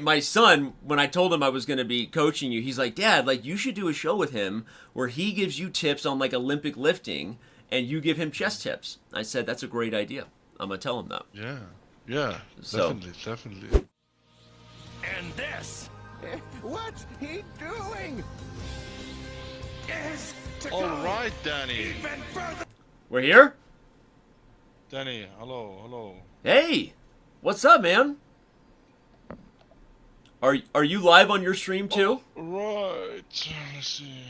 My son, when I told him I was going to be coaching you, he's like, Dad, like you should do a show with him where he gives you tips on like Olympic lifting and you give him chess tips. I said, that's a great idea. I'm going to tell him that. Yeah, yeah, So, definitely, definitely. And this What's he doing? is to All go right, Danny. even further. we're here? Danny, hello, hello. Hey, what's up, man? Are you live on your stream too? Right, let's see.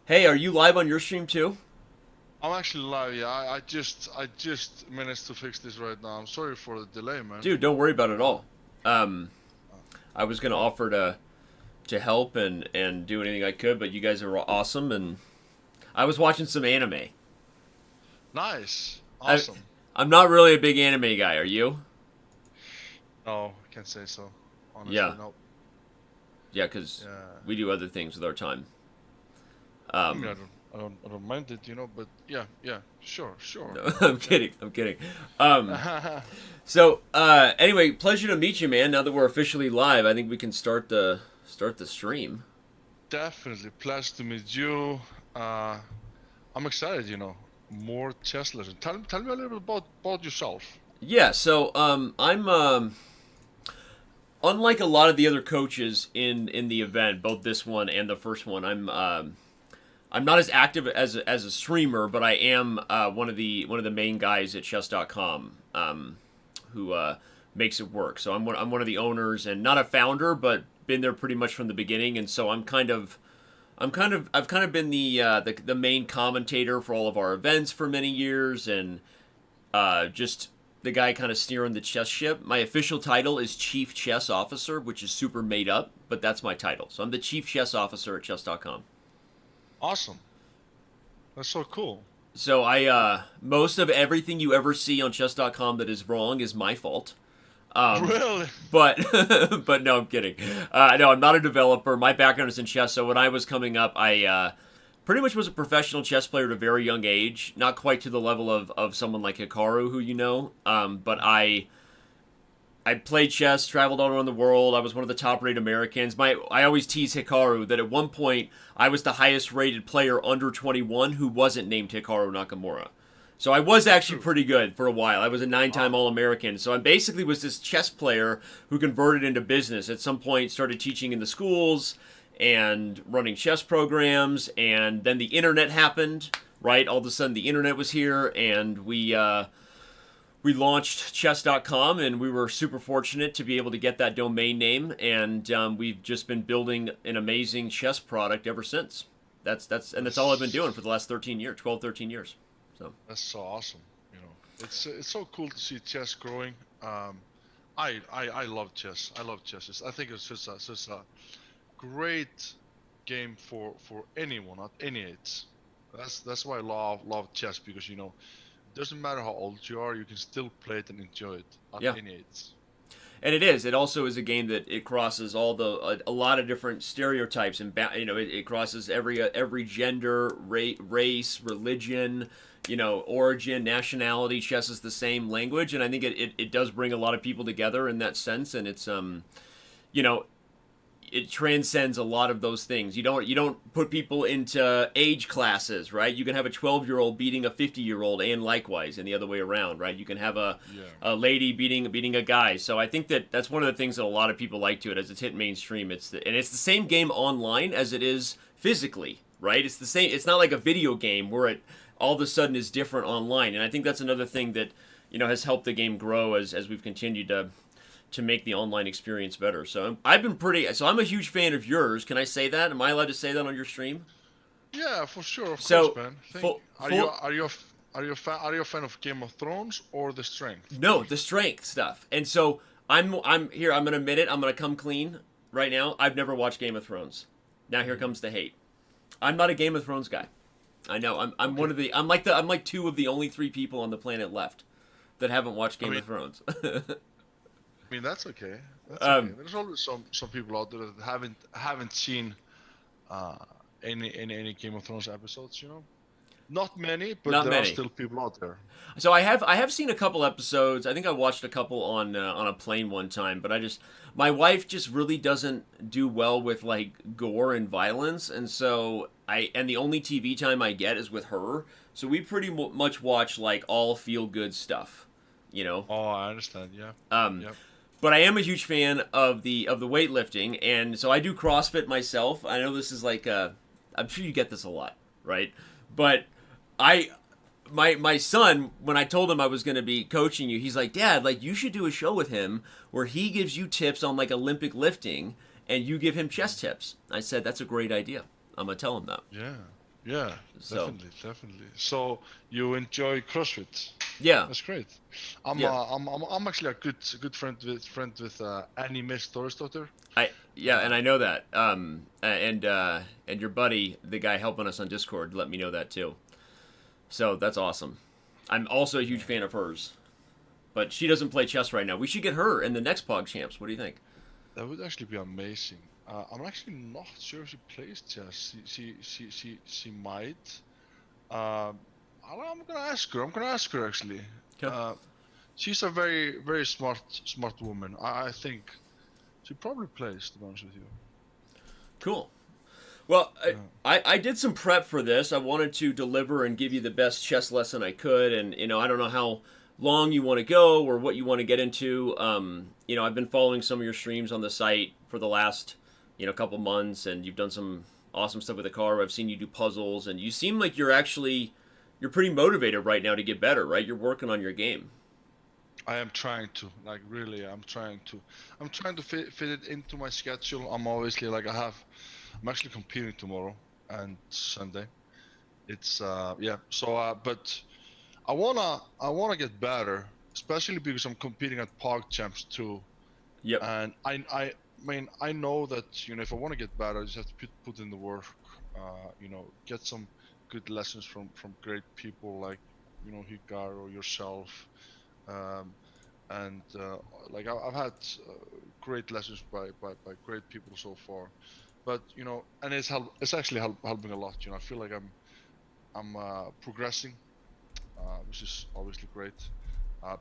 Hey, are you live on your stream too? I'm actually live. Yeah, I just managed to fix this right now. I'm sorry for the delay, man. Dude, don't worry about it at all. I was gonna offer to help and do anything I could, but you guys are awesome, and I was watching some anime. Nice, awesome. I'm not really a big anime guy. Are you? No, I can't say so. Honestly, Yeah. no. Yeah, because Yeah. we do other things with our time. I mean, I don't mind it, but yeah, sure. No, I'm kidding. I'm kidding. So anyway, pleasure to meet you, man. Now that we're officially live, I think we can start the stream. Definitely, pleasure to meet you. I'm excited, more chess lessons. Tell me a little bit about yourself. Yeah. So I'm unlike a lot of the other coaches in the event, both this one and the first one. I'm not as active as a streamer, but I am one of the main guys at chess.com who makes it work. So I'm one of the owners and not a founder, but been there pretty much from the beginning. And so I've kind of been the main commentator for all of our events for many years, and just the guy kind of steering the chess ship. My official title is Chief Chess Officer, which is super made up, but that's my title. So I'm the Chief Chess Officer at chess.com. Awesome. That's so cool. So most of everything you ever see on chess.com that is wrong is my fault. Really? But but no, I'm kidding. No, I'm not a developer. My background is in chess. So when I was coming up, I pretty much was a professional chess player at a very young age. Not quite to the level of someone like Hikaru, who you know. But I played chess, traveled all around the world. I was one of the top-rated Americans. I always tease Hikaru that at one point I was the highest-rated player under 21 who wasn't named Hikaru Nakamura. So I was actually pretty good for a while. I was a 9-time All-American. So I basically was this chess player who converted into business. At some point, started teaching in the schools and running chess programs. And then the internet happened, right? All of a sudden, the internet was here, and we launched chess.com, and we were super fortunate to be able to get that domain name, and we've just been building an amazing chess product ever since. That's all I've been doing for the last 13 years, 12, 13 years. So That's so awesome. It's so cool to see chess growing. I love chess. I love chess. I think it's just a great game for anyone at any age. That's why I love chess, because doesn't matter how old you are, you can still play it and enjoy it at Yeah. any age. And it is. It also is a game that it crosses all a lot of different stereotypes, and it crosses every gender, race, religion, origin, nationality. Chess is the same language, and I think it does bring a lot of people together in that sense. And it's it transcends a lot of those things. You don't put people into age classes, right? You can have a 12-year-old beating a 50-year-old, and likewise, and the other way around, right? You can have a lady beating a guy. So I think that's one of the things that a lot of people like to it as it's hit mainstream. It's the same game online as it is physically, right? It's the same. It's not like a video game where it all of a sudden is different online. And I think that's another thing that has helped the game grow as we've continued to make the online experience better. So I'm a huge fan of yours. Can I say that? Am I allowed to say that on your stream? Yeah, for sure, of So, course, man. Are you a fan of Game of Thrones or The Strength? No, the strength stuff. And so I'm here. I'm gonna admit it. I'm gonna come clean right now. I've never watched Game of Thrones. Now here comes the hate. I'm not a Game of Thrones guy. I know. I'm one of the. I'm like two of the only three people on the planet left that haven't watched Game of Thrones. I mean, that's okay. That's okay. There's always some people out there that haven't seen any Game of Thrones episodes. Not many, but Not there are many. still people out there. So I have seen a couple episodes. I think I watched a couple on a plane one time, but my wife just really doesn't do well with like gore and violence, and so the only TV time I get is with her. So we pretty much watch like all feel good stuff, you know. Oh, I understand. Yeah. Um, Yep. but I am a huge fan of the weightlifting, and so I do CrossFit myself. I know this is like I'm sure you get this a lot, right? But I my son, when I told him I was going to be coaching you, he's like, Dad, like you should do a show with him where he gives you tips on like Olympic lifting and you give him chest tips. I said that's a great idea. I'm gonna tell him that. Yeah. Yeah. So Definitely. So you enjoy CrossFit? yeah, That's great. I'm Yeah. I'm actually a good friend with Annie Miss Thorisdottir. and I know that. And your buddy, the guy helping us on Discord, let me know that too. So that's awesome. I'm also a huge fan of hers, but she doesn't play chess right now. We should get her in the next Pogchamps. What do you think? That would actually be amazing. I'm actually not sure if she plays chess. She might. I'm gonna ask her. I'm gonna ask her actually. Okay. She's a very smart woman. I think she probably plays. To be honest with you. Cool. Well, Yeah. I did some prep for this. I wanted to deliver and give you the best chess lesson I could, and I don't know how long you want to go or what you want to get into. I've been following some of your streams on the site for the last couple months, and you've done some awesome stuff with the car. I've seen you do puzzles, and you seem like you're pretty motivated right now to get better, right? You're working on your game. I am trying to, like, really. I'm trying to fit it into my schedule. I'm obviously like I'm actually competing tomorrow and Sunday. It's yeah. So but I wanna get better, especially because I'm competing at Pogchamps too. Yep. And I mean I know that if I want to get better, I just have to put in the work. Get some good lessons from great people like Higar or yourself. Um, and like I've had great lessons by great people so far. But and it's actually helping a lot. I feel like I'm progressing, which is obviously great.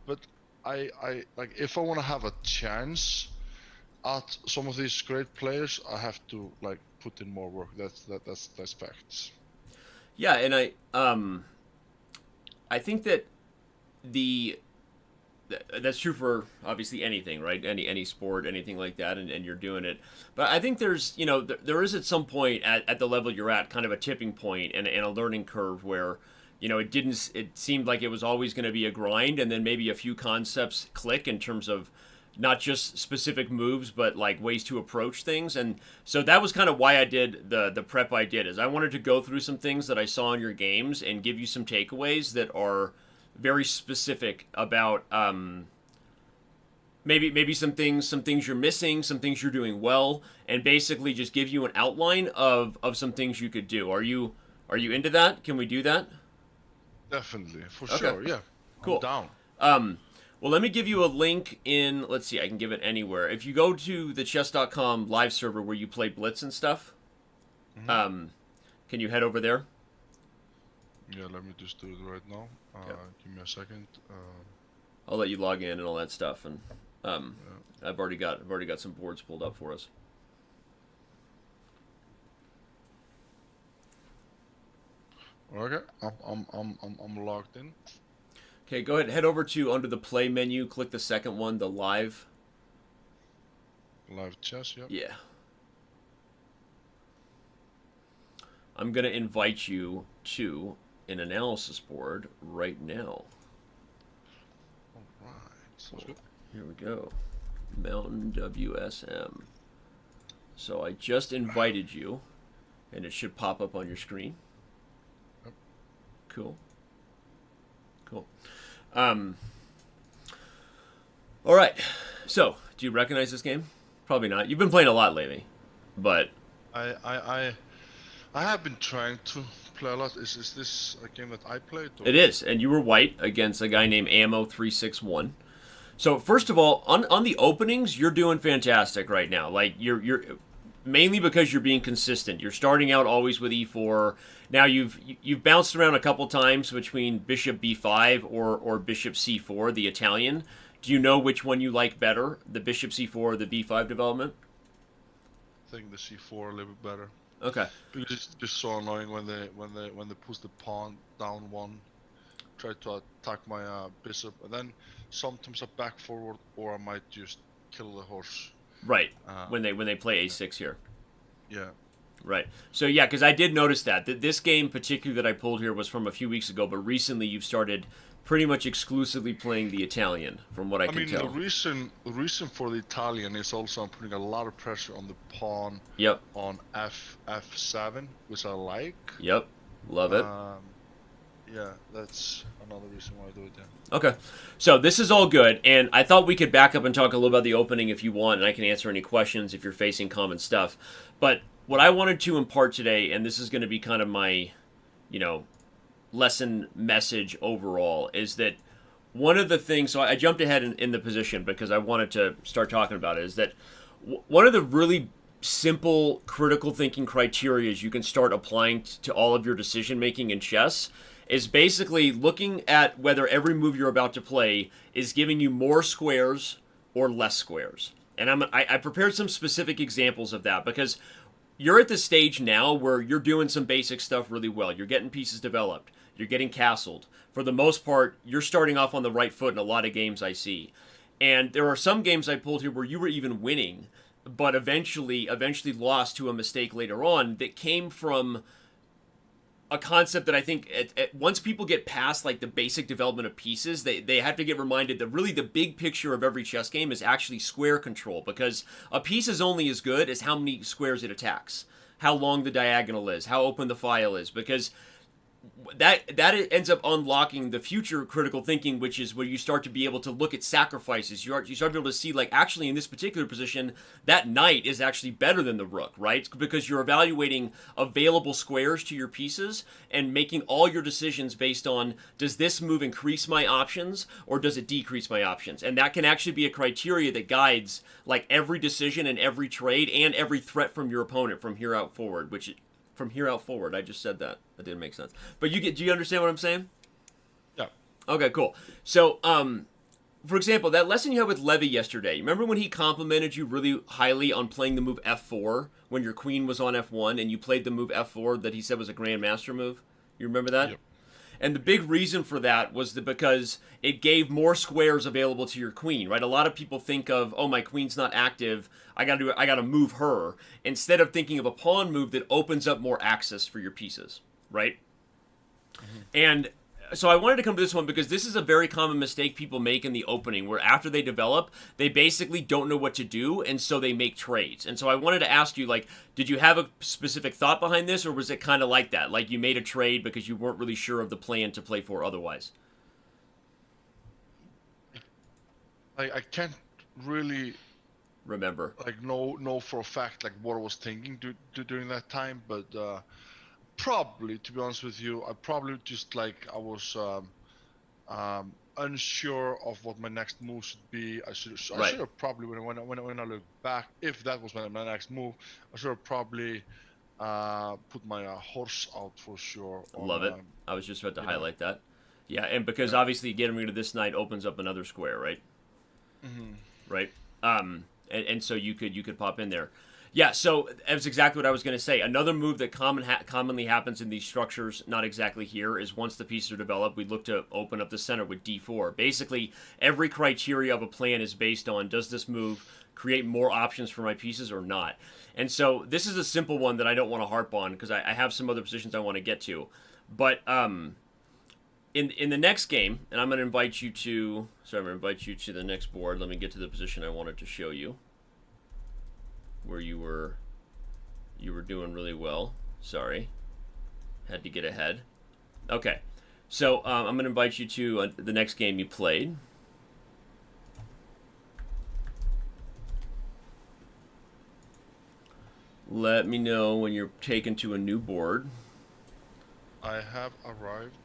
But I like if I want to have a chance at some of these great players, I have to like put in more work. That's facts. Yeah, and I think that the that's true for obviously anything, right? Any sport, anything like that, and you're doing it. But I think there's there is at some point at the level you're at kind of a tipping point and a learning curve where it seemed like it was always going to be a grind, and then maybe a few concepts click in terms of not just specific moves but like ways to approach things. And so that was kind of why I did the prep I did, is I wanted to go through some things that I saw in your games and give you some takeaways that are very specific about maybe some things you're missing, some things you're doing well, and basically just give you an outline of some things you could do. Are you into that? Can we do that? Definitely, for Okay. sure. Yeah. Cool. I'm down. Well, let me give you a link in, let's see, I can give it anywhere. If you go to the chess.com live server where you play Blitz and stuff, can you head over there? Yeah, let me just do it right now. Okay. Give me a second. I'll let you log in and all that stuff, and I've already got some boards pulled up for us. Okay, I'm logged in. Okay, go ahead, head over to under the play menu, click the second one, the live. Live chess. Yep. Yeah. I'm going to invite you to an analysis board right now. All right. Sounds good. Here we go. Mountain WSM. So I just invited you, and it should pop up on your screen. Yep. Cool. All right. So, do you recognize this game? Probably not. You've been playing a lot lately, but I have been trying to play a lot. Is this a game that I played? Or? it is. And you were white against a guy named Ammo361. So first of all, on the openings, you're doing fantastic right now. Like you're mainly because you're being consistent. You're starting out always with e4. Now you've bounced around a couple times between bishop b5 or bishop c4, the Italian. Do you know which one you like better, the bishop c4 or the b5 development? I think the c4 a little bit better. Okay. Because it's just so annoying when they push the pawn down one, try to attack my bishop, and then sometimes I back forward, or I might just kill the horse. Right. When they play a6 here. Yeah. Right. So yeah, because I did notice that this game particularly that I pulled here was from a few weeks ago, but recently you've started pretty much exclusively playing the Italian, from what I can tell. The reason for the Italian is also I'm putting a lot of pressure on the pawn. Yep. On f7, which I like. Yep. Love it. Yeah, that's another reason why I do it. Yeah. Okay. So this is all good, and I thought we could back up and talk a little about the opening if you want, and I can answer any questions if you're facing common stuff. But what I wanted to impart today, and this is going to be kind of my, lesson message overall, is that one of the things, so I jumped ahead in the position because I wanted to start talking about it, is that one of the really simple critical thinking criteria you can start applying to all of your decision making in chess is basically looking at whether every move you're about to play is giving you more squares or less squares. And I prepared some specific examples of that because you're at the stage now where you're doing some basic stuff really well. You're getting pieces developed. You're getting castled. For the most part, you're starting off on the right foot in a lot of games I see. And there are some games I pulled here where you were even winning, but eventually lost to a mistake later on that came from a concept that I think once people get past like the basic development of pieces, they have to get reminded that really the big picture of every chess game is actually square control, because a piece is only as good as how many squares it attacks, how long the diagonal is, how open the file is, because that ends up unlocking the future critical thinking, which is where you start to be able to look at sacrifices. You start to be able to see, like, actually in this particular position, that knight is actually better than the rook, right? Because you're evaluating available squares to your pieces and making all your decisions based on, does this move increase my options or does it decrease my options? And that can actually be a criteria that guides, like, every decision and every trade and every threat from your opponent from here out forward, from here out forward. I just said that. That didn't make sense. But do you understand what I'm saying? Yeah. Okay, cool. So, for example, that lesson you had with Levy yesterday, remember when he complimented you really highly on playing the move f4 when your queen was on f1 and you played the move f4 that he said was a grandmaster move? You remember that? Yep. And the big reason for that was because it gave more squares available to your queen, right? A lot of people think of, oh, my queen's not active, I gotta move her, instead of thinking of a pawn move that opens up more access for your pieces, right? Mm-hmm. And so I wanted to come to this one because this is a very common mistake people make in the opening, where after they develop, they basically don't know what to do, and so they make trades. And so I wanted to ask you, like, did you have a specific thought behind this, or was it kind of like that? Like you made a trade because you weren't really sure of the plan to play for otherwise? I can't really remember, like know for a fact like what I was thinking during that time, but probably, to be honest with you, I probably just like I was unsure of what my next move should be. I should have probably when I look back, if that was my next move, I should have probably put my horse out for sure. Love it. I was just about to highlight that. Yeah, and because obviously getting rid of this knight opens up another square, right? Mm-hmm. Right. And so you could pop in there. Yeah, so that's exactly what I was going to say. Another move that commonly happens in these structures, not exactly here, is once the pieces are developed, we look to open up the center with d4. Basically, every criteria of a plan is based on, does this move create more options for my pieces or not? And so this is a simple one that I don't want to harp on because I have some other positions I want to get to. But in the next game, and I'm going to invite you to the next board. Let me get to the position I wanted to show you, where you were doing really well. Sorry, had to get ahead. Okay, so I'm going to invite you to the next game you played. Let me know when you're taken to a new board. I have arrived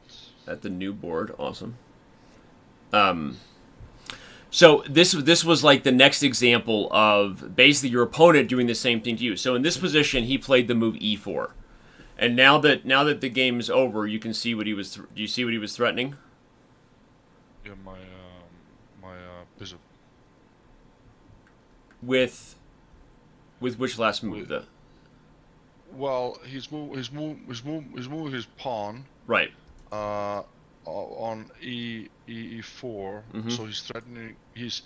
at the new board. Awesome. So this was like the next example of basically your opponent doing the same thing to you. So in this position, he played the move e4, and now that the game is over, you can see what he was. Do you see what he was threatening? Yeah, my bishop. With which last move? Well, he's moving his pawn. Right. On e4, so he's threatening. He's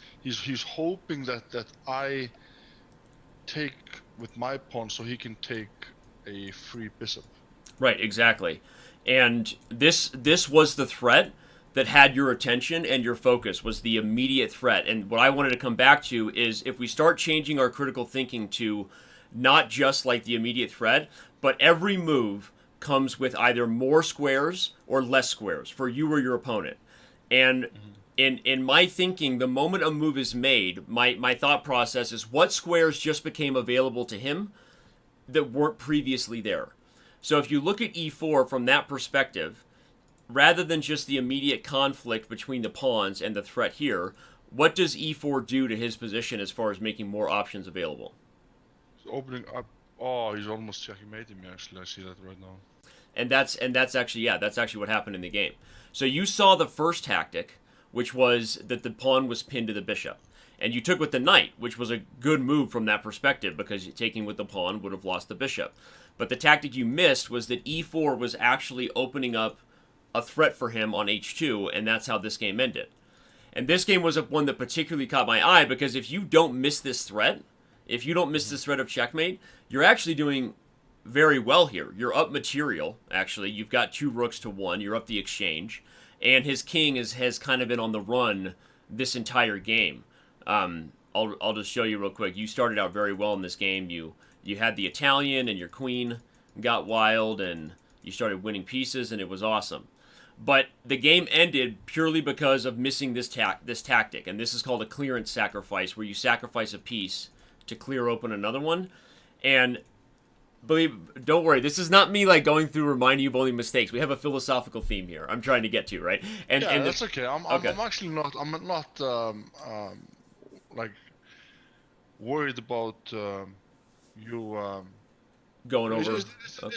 hoping that I take with my pawn, so he can take a free bishop. Right. Exactly. And this was the threat that had your attention and your focus, was the immediate threat. And what I wanted to come back to is if we start changing our critical thinking to not just like the immediate threat, but every move comes with either more squares or less squares for you or your opponent. And in my thinking, the moment a move is made, my thought process is what squares just became available to him that weren't previously there. So if you look at e4 from that perspective, rather than just the immediate conflict between the pawns and the threat here, what does e4 do to his position as far as making more options available? He's opening up. Oh, he's almost checkmating me. Actually, I see that right now. And that's actually what happened in the game. So you saw the first tactic, which was that the pawn was pinned to the bishop, and you took with the knight, which was a good move from that perspective because taking with the pawn would have lost the bishop. But the tactic you missed was that e4 was actually opening up a threat for him on h2, and that's how this game ended. And this game was one that particularly caught my eye because if you don't miss this threat, if you don't miss this threat of checkmate, you're actually doing very well here. You're up material, actually. You've got 2 rooks to 1. You're up the exchange. And his king has kind of been on the run this entire game. I'll just show you real quick. You started out very well in this game. You had the Italian, and your queen got wild, and you started winning pieces, and it was awesome. But the game ended purely because of missing this tactic. And this is called a clearance sacrifice, where you sacrifice a piece to clear open another one. And don't worry, this is not me like going through reminding you of only mistakes. We have a philosophical theme here I'm trying to get to, right? And that's okay. I'm actually not. I'm not like worried about you going over. This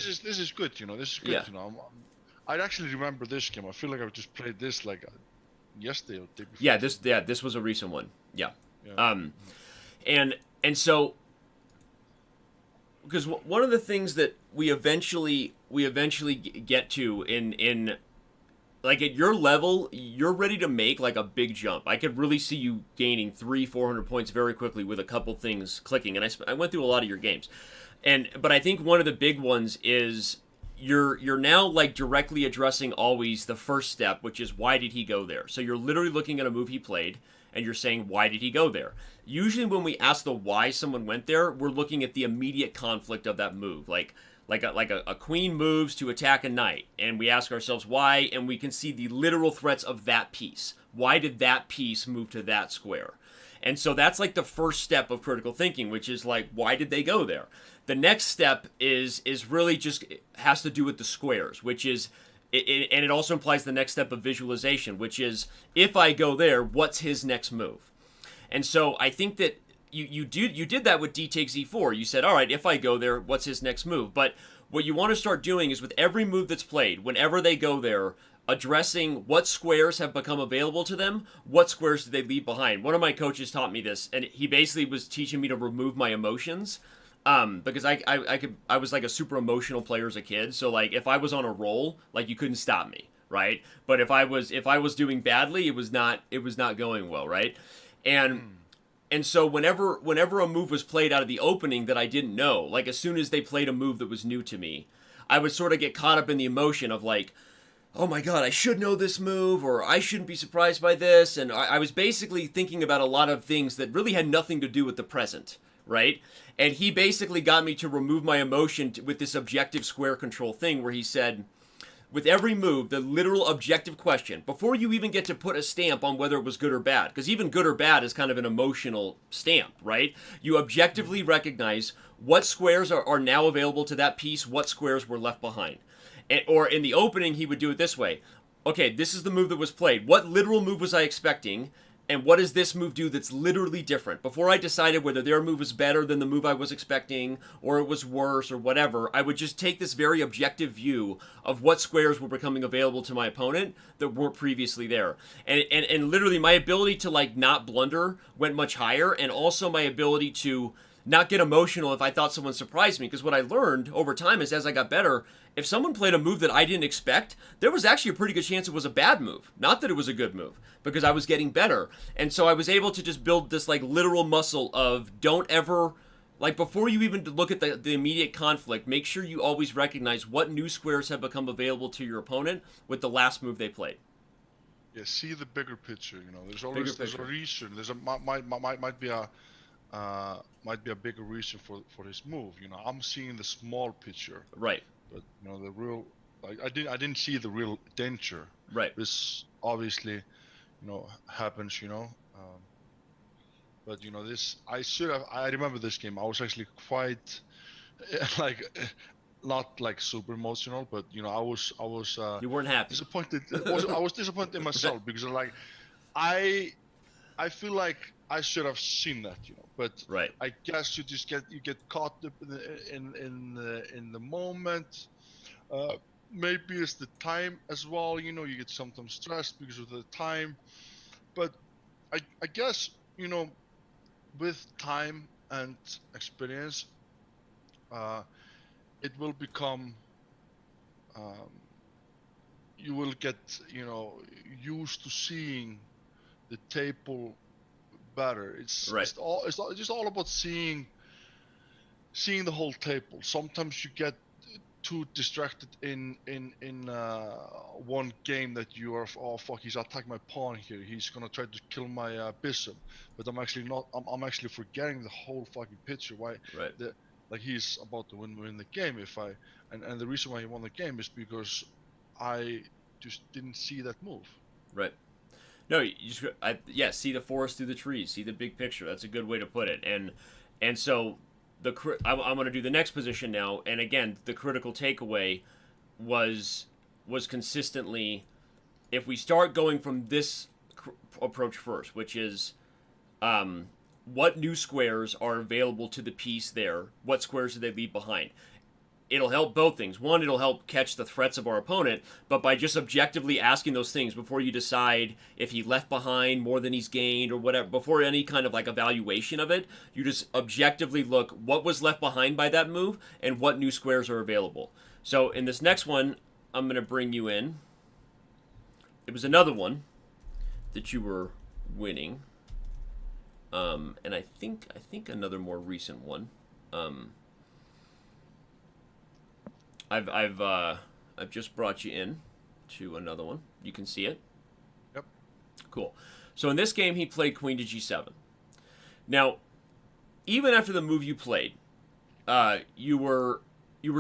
is good. This is good. Yeah. I actually remember this game. I feel like I just played this like yesterday or the day before. Yeah, this was a recent one. Yeah. And so, because one of the things that we eventually get to in like at your level, you're ready to make like a big jump. I could really see you gaining 300-400 points very quickly with a couple things clicking. And I went through a lot of your games, but I think one of the big ones is you're now like directly addressing always the first step, which is why did he go there? So you're literally looking at a move he played, and you're saying, why did he go there? Usually when we ask the why someone went there, we're looking at the immediate conflict of that move. Like a queen moves to attack a knight, and we ask ourselves why, and we can see the literal threats of that piece. Why did that piece move to that square? And so that's like the first step of critical thinking, which is like, why did they go there? The next step is really just has to do with the squares, which is, and it also implies the next step of visualization, which is, if I go there, what's his next move? And so I think that you did that with d takes e4. You said, all right, if I go there, what's his next move? But what you want to start doing is with every move that's played, whenever they go there, addressing what squares have become available to them, what squares did they leave behind. One of my coaches taught me this, and he basically was teaching me to remove my emotions. Because I was like a super emotional player as a kid, so like if I was on a roll, like you couldn't stop me, right? But if I was doing badly, it was not going well, right? And so whenever a move was played out of the opening that I didn't know, like as soon as they played a move that was new to me, I would sort of get caught up in the emotion of like, oh my god, I should know this move, or I shouldn't be surprised by this, and I was basically thinking about a lot of things that really had nothing to do with the present, right? And he basically got me to remove my emotion with this objective square control thing where he said, with every move, the literal objective question, before you even get to put a stamp on whether it was good or bad, because even good or bad is kind of an emotional stamp, right? You objectively recognize what squares are now available to that piece, what squares were left behind. Or in the opening, he would do it this way. Okay, this is the move that was played. What literal move was I expecting? And what does this move do that's literally different? Before I decided whether their move was better than the move I was expecting, or it was worse, or whatever, I would just take this very objective view of what squares were becoming available to my opponent that weren't previously there. And literally my ability to like not blunder went much higher, and also my ability to not get emotional if I thought someone surprised me. Because what I learned over time is, as I got better, if someone played a move that I didn't expect, there was actually a pretty good chance it was a bad move. Not that it was a good move, because I was getting better. And so I was able to just build this like literal muscle of don't ever, like before you even look at the immediate conflict, make sure you always recognize what new squares have become available to your opponent with the last move they played. Yeah, see the bigger picture. You know, there's always a reason. There's a might be a bigger reason for this move. You know, I'm seeing the small picture. Right. But you know, the real, like I didn't see the real danger. Right. This obviously, you know, happens. You know, but you know, this I should have. I remember this game. I was actually quite like not like super emotional, but you know, I was You weren't happy. disappointed. I was disappointed in myself because like I feel like I should have seen that, you know. But Right. I guess you get caught up in the moment. Maybe it's the time as well. You know, you get sometimes stressed because of the time. But I guess, you know, with time and experience, it will become. You will get, you know, used to seeing the table better. It's Right. it's just all about seeing the whole table. Sometimes you get too distracted in one game that you are, oh fuck, he's attacking my pawn here, he's gonna try to kill my bishop, but I'm actually not. I'm actually forgetting the whole fucking picture. Why? Right. Like he's about to win the game if I and the reason why he won the game is because I just didn't see that move. Right. No, you just see the forest through the trees, see the big picture. That's a good way to put it. And so I'm going to do the next position now. And again, the critical takeaway was consistently, if we start going from this approach first, which is what new squares are available to the piece there, what squares do they leave behind? It'll help both things. One, it'll help catch the threats of our opponent, but by just objectively asking those things before you decide if he left behind more than he's gained or whatever, before any kind of like evaluation of it, you just objectively look what was left behind by that move and what new squares are available. So in this next one, I'm going to bring you in. It was another one that you were winning. And I think another more recent one. I've just brought you in to another one. You can see it. Yep. Cool. So in this game, he played queen to g7. Now, even after the move you played, you were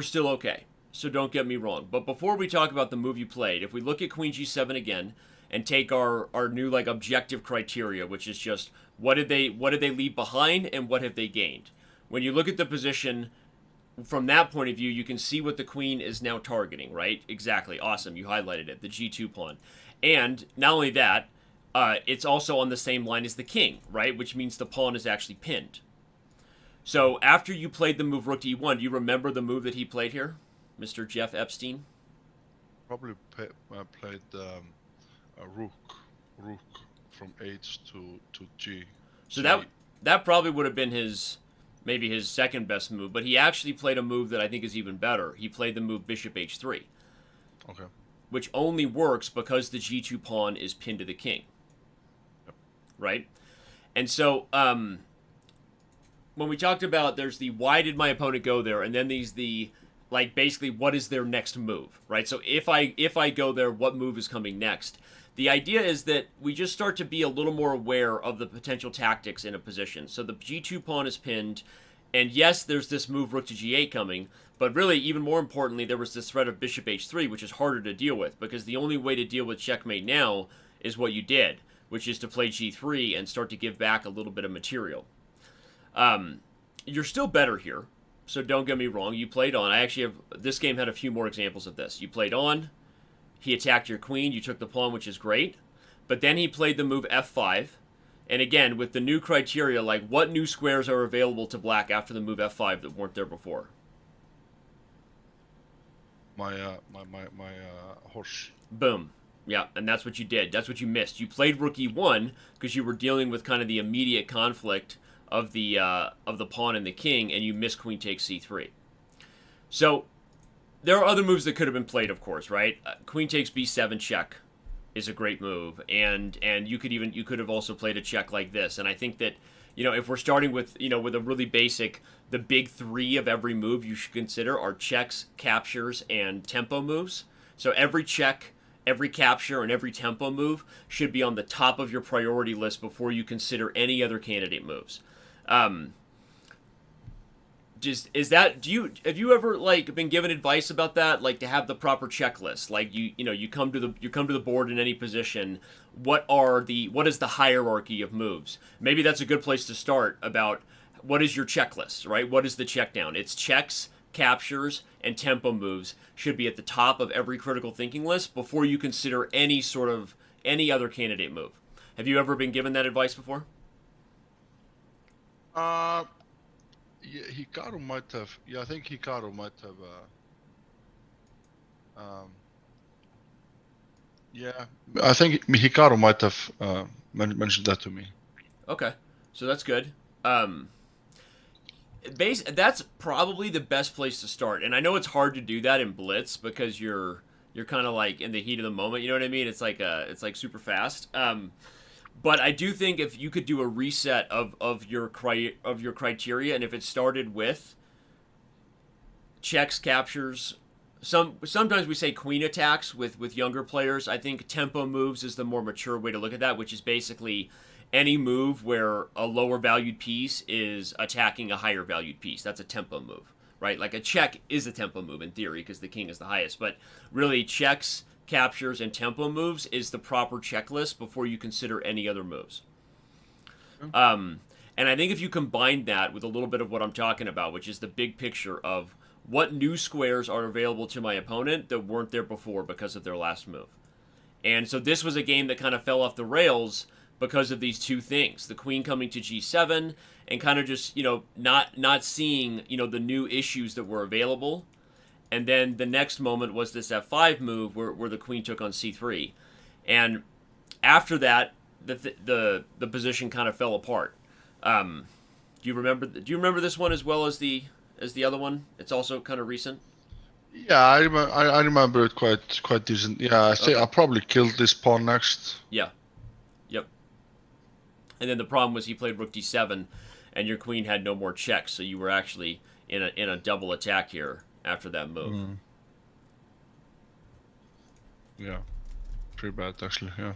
still okay. So don't get me wrong. But before we talk about the move you played, if we look at queen g7 again and take our new like objective criteria, which is just what did they leave behind and what have they gained. When you look at the position from that point of view, you can see what the queen is now targeting, right? Exactly. Awesome. You highlighted it, the g2 pawn. And not only that, it's also on the same line as the king, right? Which means the pawn is actually pinned. So after you played the move rook to e1, do you remember the move that he played here, Mr. Jeff Epstein? Probably played rook from h to g. So G. that probably would have been maybe his second best move, but he actually played a move that I think is even better. He played the move bishop h3. Okay. Which only works because the g2 pawn is pinned to the king. Yep. Right? And so when we talked about there's the why did my opponent go there, and then there's the like basically what is their next move, right? So if I go there, what move is coming next? The idea is that we just start to be a little more aware of the potential tactics in a position. So the g2 pawn is pinned, and yes, there's this move rook to g8 coming, but really, even more importantly, there was this threat of bishop h3, which is harder to deal with, because the only way to deal with checkmate now is what you did, which is to play g3 and start to give back a little bit of material. You're still better here, so don't get me wrong. You played on. This game had a few more examples of this. You played on. He attacked your queen, you took the pawn, which is great. But then he played the move f5, And again, with the new criteria, like what new squares are available to black after the move f5 that weren't there before? My horse. Boom. Yeah, and that's what you did. That's what you missed. You played rook e1 because you were dealing with kind of the immediate conflict of the pawn and the king, and you missed queen takes c3. So there are other moves that could have been played, of course, right? Queen takes b7 check is a great move, and you could have also played a check like this. And I think that, if we're starting with with a really basic, the big three of every move you should consider are checks, captures, and tempo moves. So every check, every capture, and every tempo move should be on the top of your priority list before you consider any other candidate moves. Have you ever been given advice about that, like to have the proper checklist? Like you come to the board in any position. What is the hierarchy of moves? Maybe that's a good place to start about what is your checklist, right? What is the check down? It's checks, captures, and tempo moves should be at the top of every critical thinking list before you consider any other candidate move. Have you ever been given that advice before? Yeah, Hikaru might have. Yeah, I think Hikaru might have. Yeah, I think Hikaru might have mentioned that to me. Okay, so that's good. That's probably the best place to start, and I know it's hard to do that in Blitz because you're kind of like in the heat of the moment. You know what I mean? It's like super fast. But I do think if you could do a reset of your criteria, and if it started with checks, captures, sometimes we say queen attacks with younger players. I think tempo moves is the more mature way to look at that, which is basically any move where a lower valued piece is attacking a higher valued piece. That's a tempo move, right? Like a check is a tempo move in theory because the king is the highest, but really checks, captures, and tempo moves is the proper checklist before you consider any other moves. And I think if you combine that with a little bit of what I'm talking about, which is the big picture of what new squares are available to my opponent that weren't there before because of their last move. And so this was a game that kind of fell off the rails because of these two things. The queen coming to g7 and kind of just, not seeing, the new issues that were available. And then the next moment was this f5 move where the queen took on c3. And after that, the position kind of fell apart. Do you remember this one as well as the other one? It's also kind of recent. Yeah, I remember it quite decent. Yeah, I think I'll probably kill this pawn next. Yeah. Yep. And then the problem was he played rook d7, and your queen had no more checks, so you were actually in a double attack here after that move. Yeah, pretty bad actually. Yeah.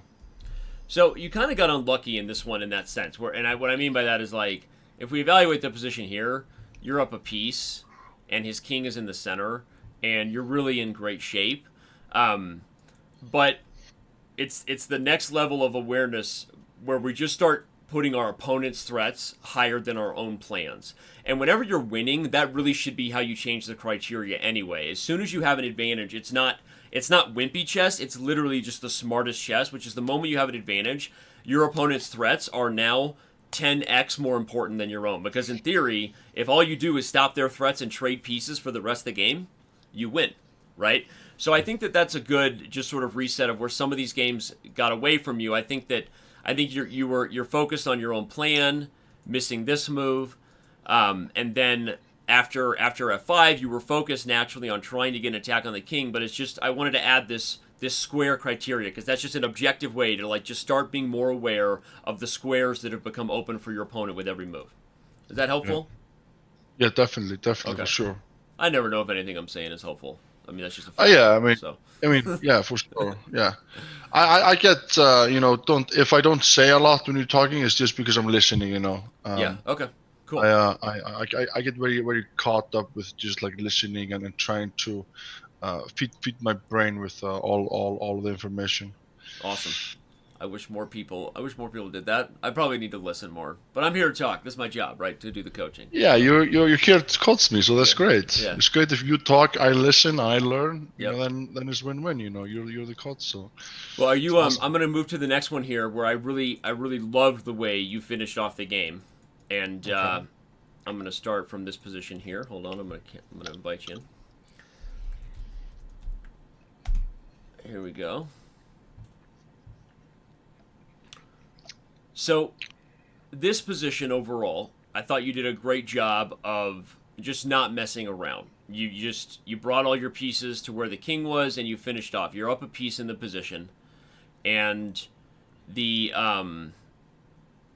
So you kind of got unlucky in this one in that sense. What I mean by that is, like, if we evaluate the position here, you're up a piece, and his king is in the center, and you're really in great shape. But it's the next level of awareness where we just start putting our opponent's threats higher than our own plans. And whenever you're winning, that really should be how you change the criteria anyway. As soon as you have an advantage, it's not wimpy chess, it's literally just the smartest chess, which is the moment you have an advantage, your opponent's threats are now 10x more important than your own. Because in theory, if all you do is stop their threats and trade pieces for the rest of the game, you win, right? So I think that that's a good just sort of reset of where some of these games got away from you. I think you're focused on your own plan, missing this move, and then after f5, you were focused naturally on trying to get an attack on the king. But it's just I wanted to add this square criteria because that's just an objective way to just start being more aware of the squares that have become open for your opponent with every move. Is that helpful? Yeah, definitely, Okay. for sure. I never know if anything I'm saying is helpful. I mean, that's just a Oh yeah, so. For sure. Yeah, I get if I don't say a lot when you're talking, it's just because I'm listening. Yeah. Okay. Cool. I get very very caught up with just like listening and then trying to feed my brain with all the information. Awesome. I wish more people did that. I probably need to listen more. But I'm here to talk. This is my job, right? To do the coaching. Yeah, you're here to coach me, so that's great. Yeah. It's great if you talk, I listen, I learn. Yep. Then it's win-win. You're the coach. So. Well, are you? Awesome. I'm going to move to the next one here, where I really loved the way you finished off the game, and I'm going to start from this position here. Hold on, I'm going to invite you in. Here we go. So, this position overall, I thought you did a great job of just not messing around. You brought all your pieces to where the king was, and you finished off. You're up a piece in the position, and the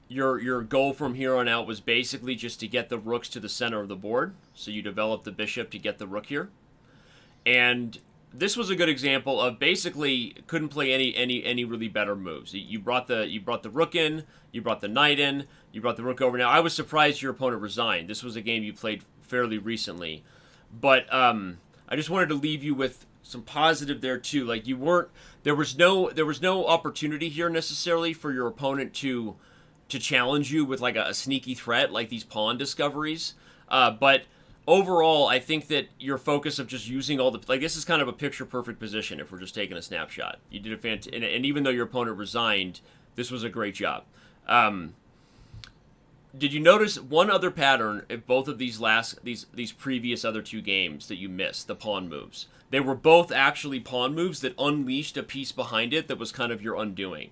your goal from here on out was basically just to get the rooks to the center of the board. So you developed the bishop to get the rook here, and this was a good example of basically couldn't play any really better moves. You brought the rook in, you brought the knight in, you brought the rook over. Now I was surprised your opponent resigned. This was a game you played fairly recently, but I just wanted to leave you with some positive there too. Like there was no opportunity here necessarily for your opponent to challenge you with like a sneaky threat like these pawn discoveries, but overall, I think that your focus of just using all the... Like, this is kind of a picture-perfect position if we're just taking a snapshot. You did a fantastic... And even though your opponent resigned, this was a great job. Did you notice one other pattern in both of these previous other two games that you missed, the pawn moves? They were both actually pawn moves that unleashed a piece behind it that was kind of your undoing.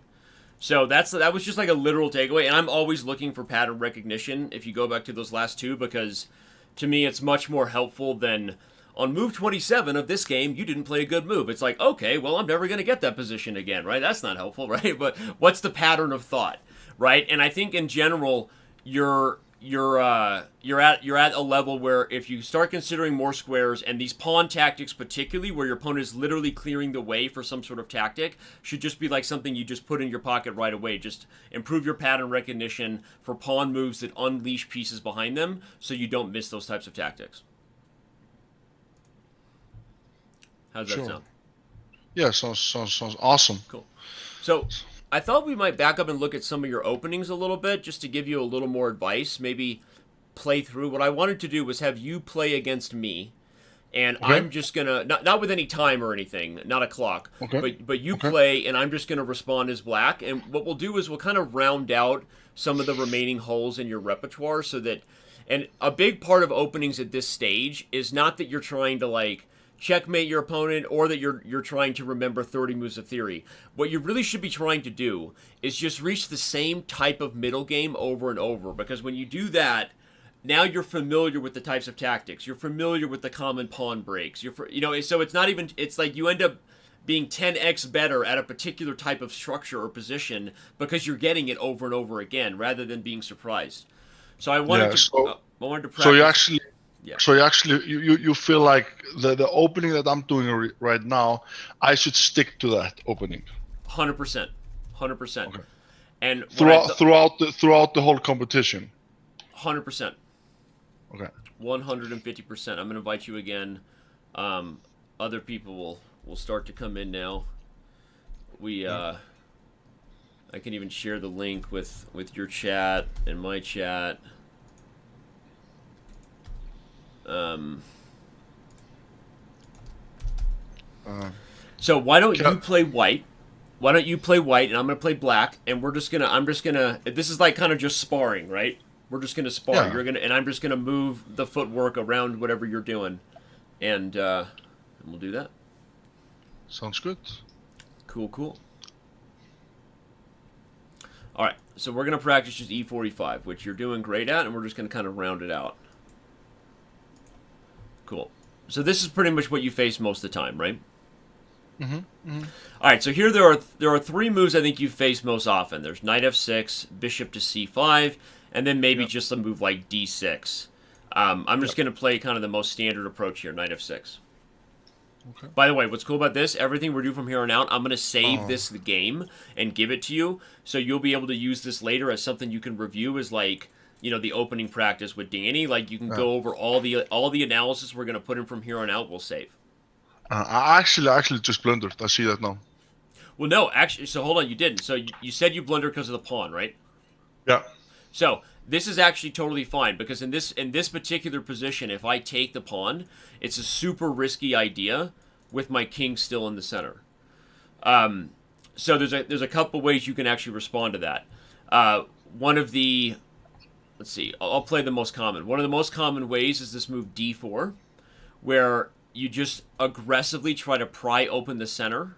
So that was just like a literal takeaway, and I'm always looking for pattern recognition if you go back to those last two, because... To me, it's much more helpful than on move 27 of this game, you didn't play a good move. It's like, okay, well, I'm never going to get that position again, right? That's not helpful, right? But what's the pattern of thought, right? And I think in general, you're at a level where if you start considering more squares, and these pawn tactics particularly, where your opponent is literally clearing the way for some sort of tactic, should just be like something you just put in your pocket right away. Just improve your pattern recognition for pawn moves that unleash pieces behind them, so you don't miss those types of tactics. How does that sound? Yeah, sounds awesome. Cool. So I thought we might back up and look at some of your openings a little bit, just to give you a little more advice, maybe play through. What I wanted to do was have you play against me, and I'm just going to, not with any time or anything, not a clock, but you play, and I'm just going to respond as black, and what we'll do is we'll kind of round out some of the remaining holes in your repertoire, so that, and a big part of openings at this stage is not that you're trying to, like, checkmate your opponent, or that you're trying to remember 30 moves of theory. What you really should be trying to do is just reach the same type of middle game over and over, because when you do that, now you're familiar with the types of tactics. You're familiar with the common pawn breaks. So it's not even, it's like you end up being 10x better at a particular type of structure or position because you're getting it over and over again rather than being surprised. So I wanted to practice. So you feel like the opening that I'm doing right now, I should stick to that opening. 100%. Okay. And throughout the whole competition. 100%. Okay. 150%. I'm going to invite you again. Other people will start to come in now. I can even share the link with your chat and my chat. So why don't you play white? Why don't you play white and I'm going to play black, and I'm just gonna, this is like kind of just sparring, right? We're just going to spar. Yeah. And I'm just going to move the footwork around whatever you're doing. And we'll do that. Sounds good. Cool. All right. So we're going to practice just E45, which you're doing great at, and we're just going to kind of round it out. Cool. So this is pretty much what you face most of the time, right? All right, so here there are three moves I think you face most often. There's knight f6, bishop to c5, and then maybe just a move like d6. I'm just going to play kind of the most standard approach here, knight f6. Okay. By the way, what's cool about this, everything we're doing from here on out, I'm going to save this game and give it to you, so you'll be able to use this later as something you can review as, like, you know, the opening practice with Danny. Like, you can go over all the analysis we're going to put in from here on out, we'll save. I actually just blundered. I see that now. Well, no, actually, so hold on, you didn't. So you said you blunder because of the pawn, right? Yeah. So this is actually totally fine because in this particular position, if I take the pawn, it's a super risky idea with my king still in the center. So there's a couple ways you can actually respond to that. One of the let's see, I'll play the most common. One of the most common ways is this move d4, where you just aggressively try to pry open the center.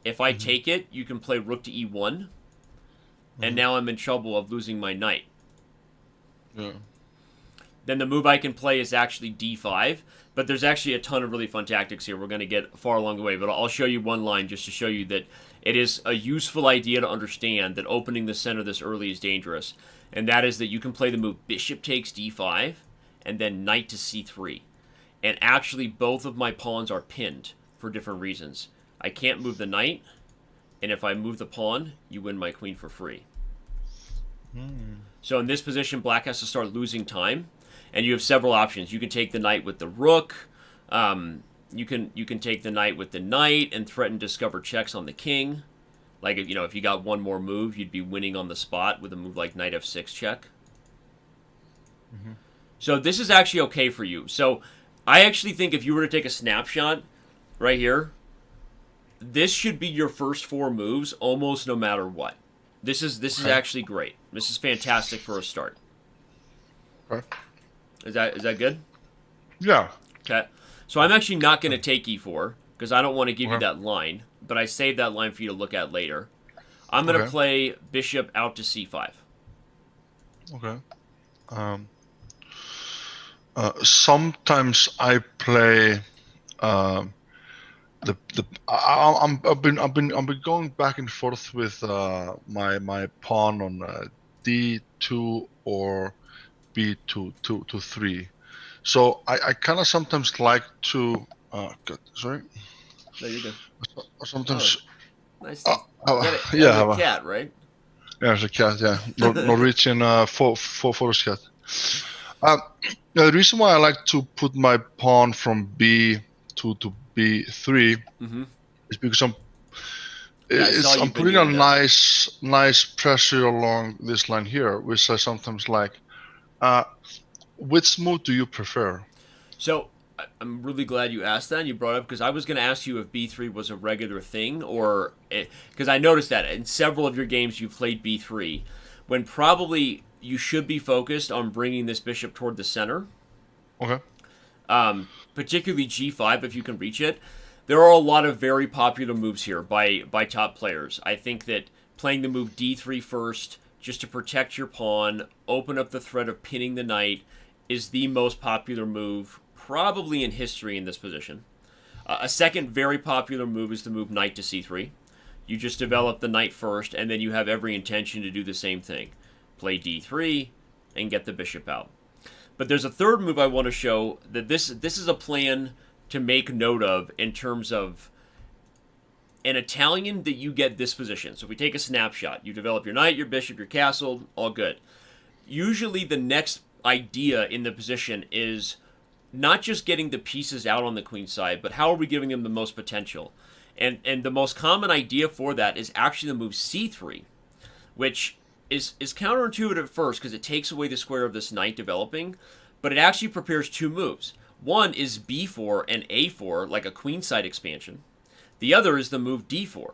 If I take it, you can play rook to e1, and now I'm in trouble of losing my knight. Yeah. Then the move I can play is actually d5, but there's actually a ton of really fun tactics here. We're going to get far along the way, but I'll show you one line just to show you that it is a useful idea to understand that opening the center this early is dangerous, and that is that you can play the move bishop takes d5 and then knight to c3. And actually both of my pawns are pinned for different reasons. I can't move the knight, and if I move the pawn, you win my queen for free. So in this position, black has to start losing time, and you have several options. You can take the knight with the rook. You can take the knight with the knight and threaten discover checks on the king. Like if you got one more move, you'd be winning on the spot with a move like knight f6 check. So this is actually okay for you. So I actually think if you were to take a snapshot right here, this should be your first 4 moves almost no matter what. This is actually great. This is fantastic for a start. Okay. Is that good? Yeah. Okay. So I'm actually not going to take e4 because I don't want to give you that line, but I saved that line for you to look at later. I'm going to play bishop out to c5. Okay. Sometimes I play I've been going back and forth with my pawn on d2 or b2 to 3. So I kind of sometimes like to sorry. No, you're good. Sometimes Nice. yeah, a cat, right? Yeah, it's a cat. Yeah, Norwegian forest cat. The reason why I like to put my pawn from b2 to b3 is because I'm putting a nice pressure along this line here, which I sometimes like. Which move do you prefer? So I'm really glad you asked that and you brought it up because I was going to ask you if b3 was a regular thing or because I noticed that in several of your games you've played b3 when probably you should be focused on bringing this bishop toward the center. Okay. Particularly g5 if you can reach it. There are a lot of very popular moves here by top players. I think that playing the move d3 first just to protect your pawn, open up the threat of pinning the knight, is the most popular move probably in history in this position. A second very popular move is the move knight to c3. You just develop the knight first, and then you have every intention to do the same thing. Play d3 and get the bishop out. But there's a third move I want to show that this is a plan to make note of in terms of an Italian that you get this position. So if we take a snapshot, you develop your knight, your bishop, your castle, all good. Usually the next idea in the position is not just getting the pieces out on the queen side, but how are we giving them the most potential? And the most common idea for that is actually the move c3, which is counterintuitive at first because it takes away the square of this knight developing, but it actually prepares 2 moves. One is b4 and a4, like a queenside expansion. The other is the move d4.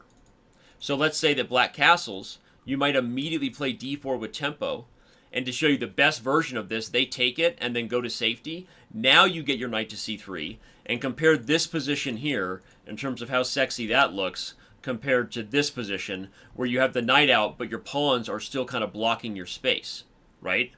So let's say that black castles, you might immediately play d4 with tempo, and to show you the best version of this, they take it and then go to safety. Now you get your knight to c3, and compare this position here, in terms of how sexy that looks, compared to this position, where you have the knight out, but your pawns are still kind of blocking your space, right?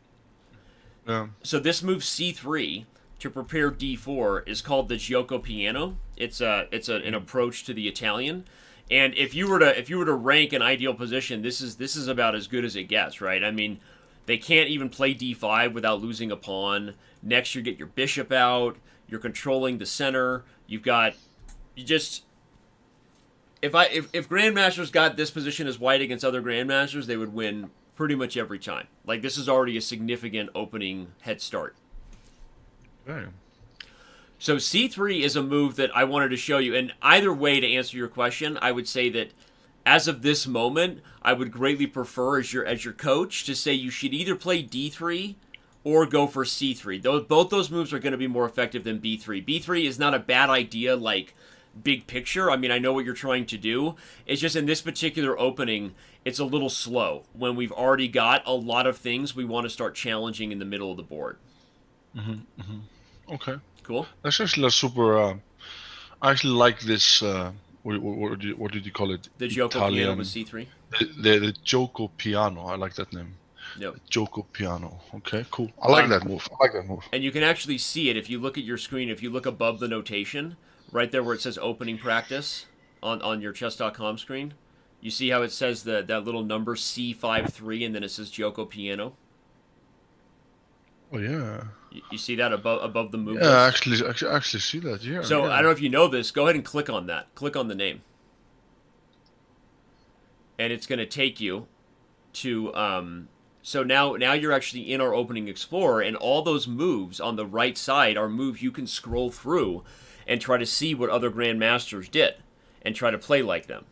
Yeah. So this move c3 to prepare d4 is called the Gioco Piano. It's an approach to the Italian, and if you were to rank an ideal position, this is about as good as it gets, right? I mean, they can't even play d5 without losing a pawn. Next, you get your bishop out. You're controlling the center. If grandmasters got this position as white against other grandmasters, they would win pretty much every time. Like, this is already a significant opening head start. Okay. So C3 is a move that I wanted to show you. And either way, to answer your question, I would say that as of this moment, I would greatly prefer as your coach to say you should either play D3 or go for C3. Both those moves are going to be more effective than B3. B3 is not a bad idea, like big picture. I mean, I know what you're trying to do. It's just in this particular opening, it's a little slow when we've already got a lot of things we want to start challenging in the middle of the board. Okay. Cool. That's actually a super. I actually like this. What did you call it? The Joko piano with C3. The Joko piano. I like that name. Yep. Joko piano. Okay, cool. I like that move. And you can actually see it if you look at your screen. If you look above the notation, right there where it says opening practice on your chess.com screen, you see how it says that little number C53 and then it says Joko piano. Oh yeah. You see that above the move Yeah, list? I actually see that. Yeah. So yeah. I don't know if you know this. Go ahead and click on that. Click on the name, and it's going to take you to. So now you're actually in our opening explorer, and all those moves on the right side are moves you can scroll through, and try to see what other grandmasters did, and try to play like them.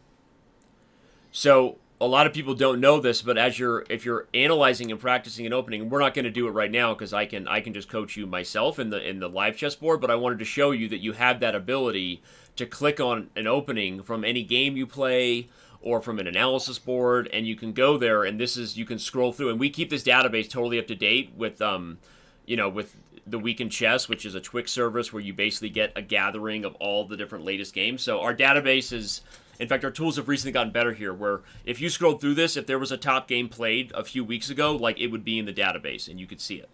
So a lot of people don't know this, but if you're analyzing and practicing an opening, we're not going to do it right now because I can just coach you myself in the live chessboard. But I wanted to show you that you have that ability to click on an opening from any game you play or from an analysis board, and you can go there, and you can scroll through, and we keep this database totally up to date with with the Week in Chess, which is a Twix service where you basically get a gathering of all the different latest games. So our database is. In fact, our tools have recently gotten better here, where if you scrolled through this, if there was a top game played a few weeks ago, like it would be in the database, and you could see it.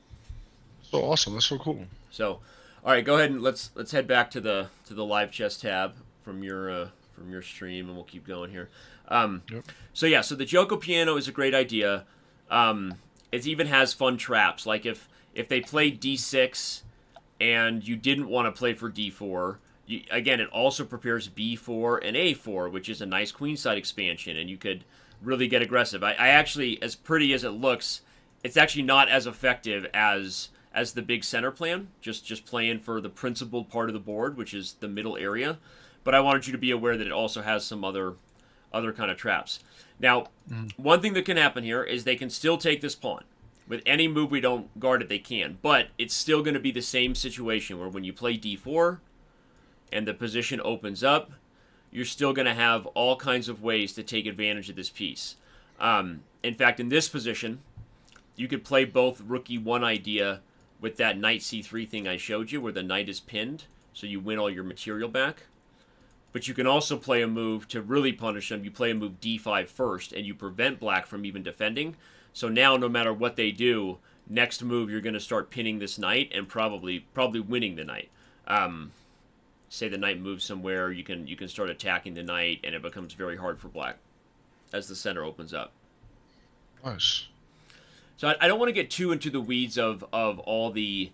So awesome! That's so cool. So, all right, go ahead and let's head back to the live chess tab from your stream, and we'll keep going here. Yep. So yeah, so the Joko piano is a great idea. It even has fun traps, like if they played D6 and you didn't want to play for D4. Again, it also prepares B4 and A4, which is a nice queenside expansion, and you could really get aggressive. I actually, as pretty as it looks, it's actually not as effective as the big center plan, just playing for the principal part of the board, which is the middle area. But I wanted you to be aware that it also has some other kind of traps. Now, one thing that can happen here is they can still take this pawn. With any move we don't guard it, they can. But it's still going to be the same situation where when you play D4, and the position opens up, you're still going to have all kinds of ways to take advantage of this piece. In fact, in this position, you could play both Rook E1 idea with that Knight C3 thing I showed you, where the knight is pinned, so you win all your material back. But you can also play a move to really punish them. You play a move D5 first, and you prevent black from even defending. So now, no matter what they do, next move you're going to start pinning this knight and probably winning the knight. Say the knight moves somewhere, you can start attacking the knight, and it becomes very hard for black as the center opens up. Nice. So I don't want to get too into the weeds of all the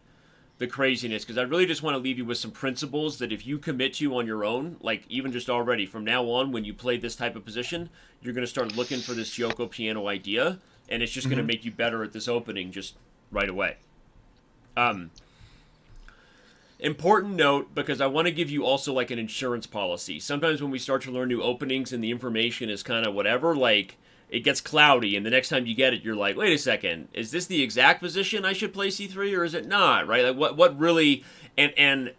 craziness, because I really just want to leave you with some principles that if you commit to on your own, like even just already from now on when you play this type of position, you're going to start looking for this Joko piano idea, and it's just going to make you better at this opening just right away. Important note, because I want to give you also like an insurance policy. Sometimes when we start to learn new openings and the information is kind of whatever, like it gets cloudy, and the next time you get it, you're like, wait a second, is this the exact position I should play C3 or is it not, right? Like what really, and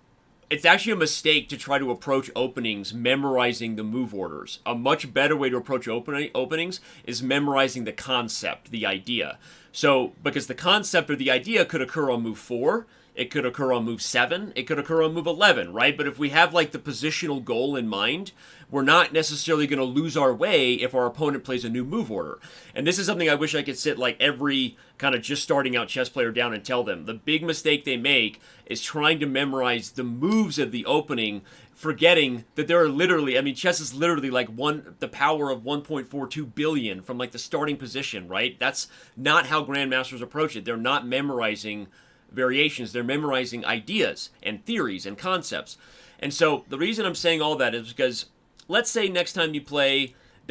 it's actually a mistake to try to approach openings memorizing the move orders. A much better way to approach openings is memorizing the concept, the idea. So, because the concept or the idea could occur on move 4, it could occur on move 7, it could occur on move 11, right? But if we have like the positional goal in mind, we're not necessarily going to lose our way if our opponent plays a new move order. And this is something I wish I could sit like every kind of just starting out chess player down and tell them. The big mistake they make is trying to memorize the moves of the opening, forgetting that there are literally, I mean, chess is literally like the power of 1.42 billion from like the starting position, right? That's not how grandmasters approach it. They're not memorizing variations. They're memorizing ideas and theories and concepts. And so the reason I'm saying all that is because let's say next time they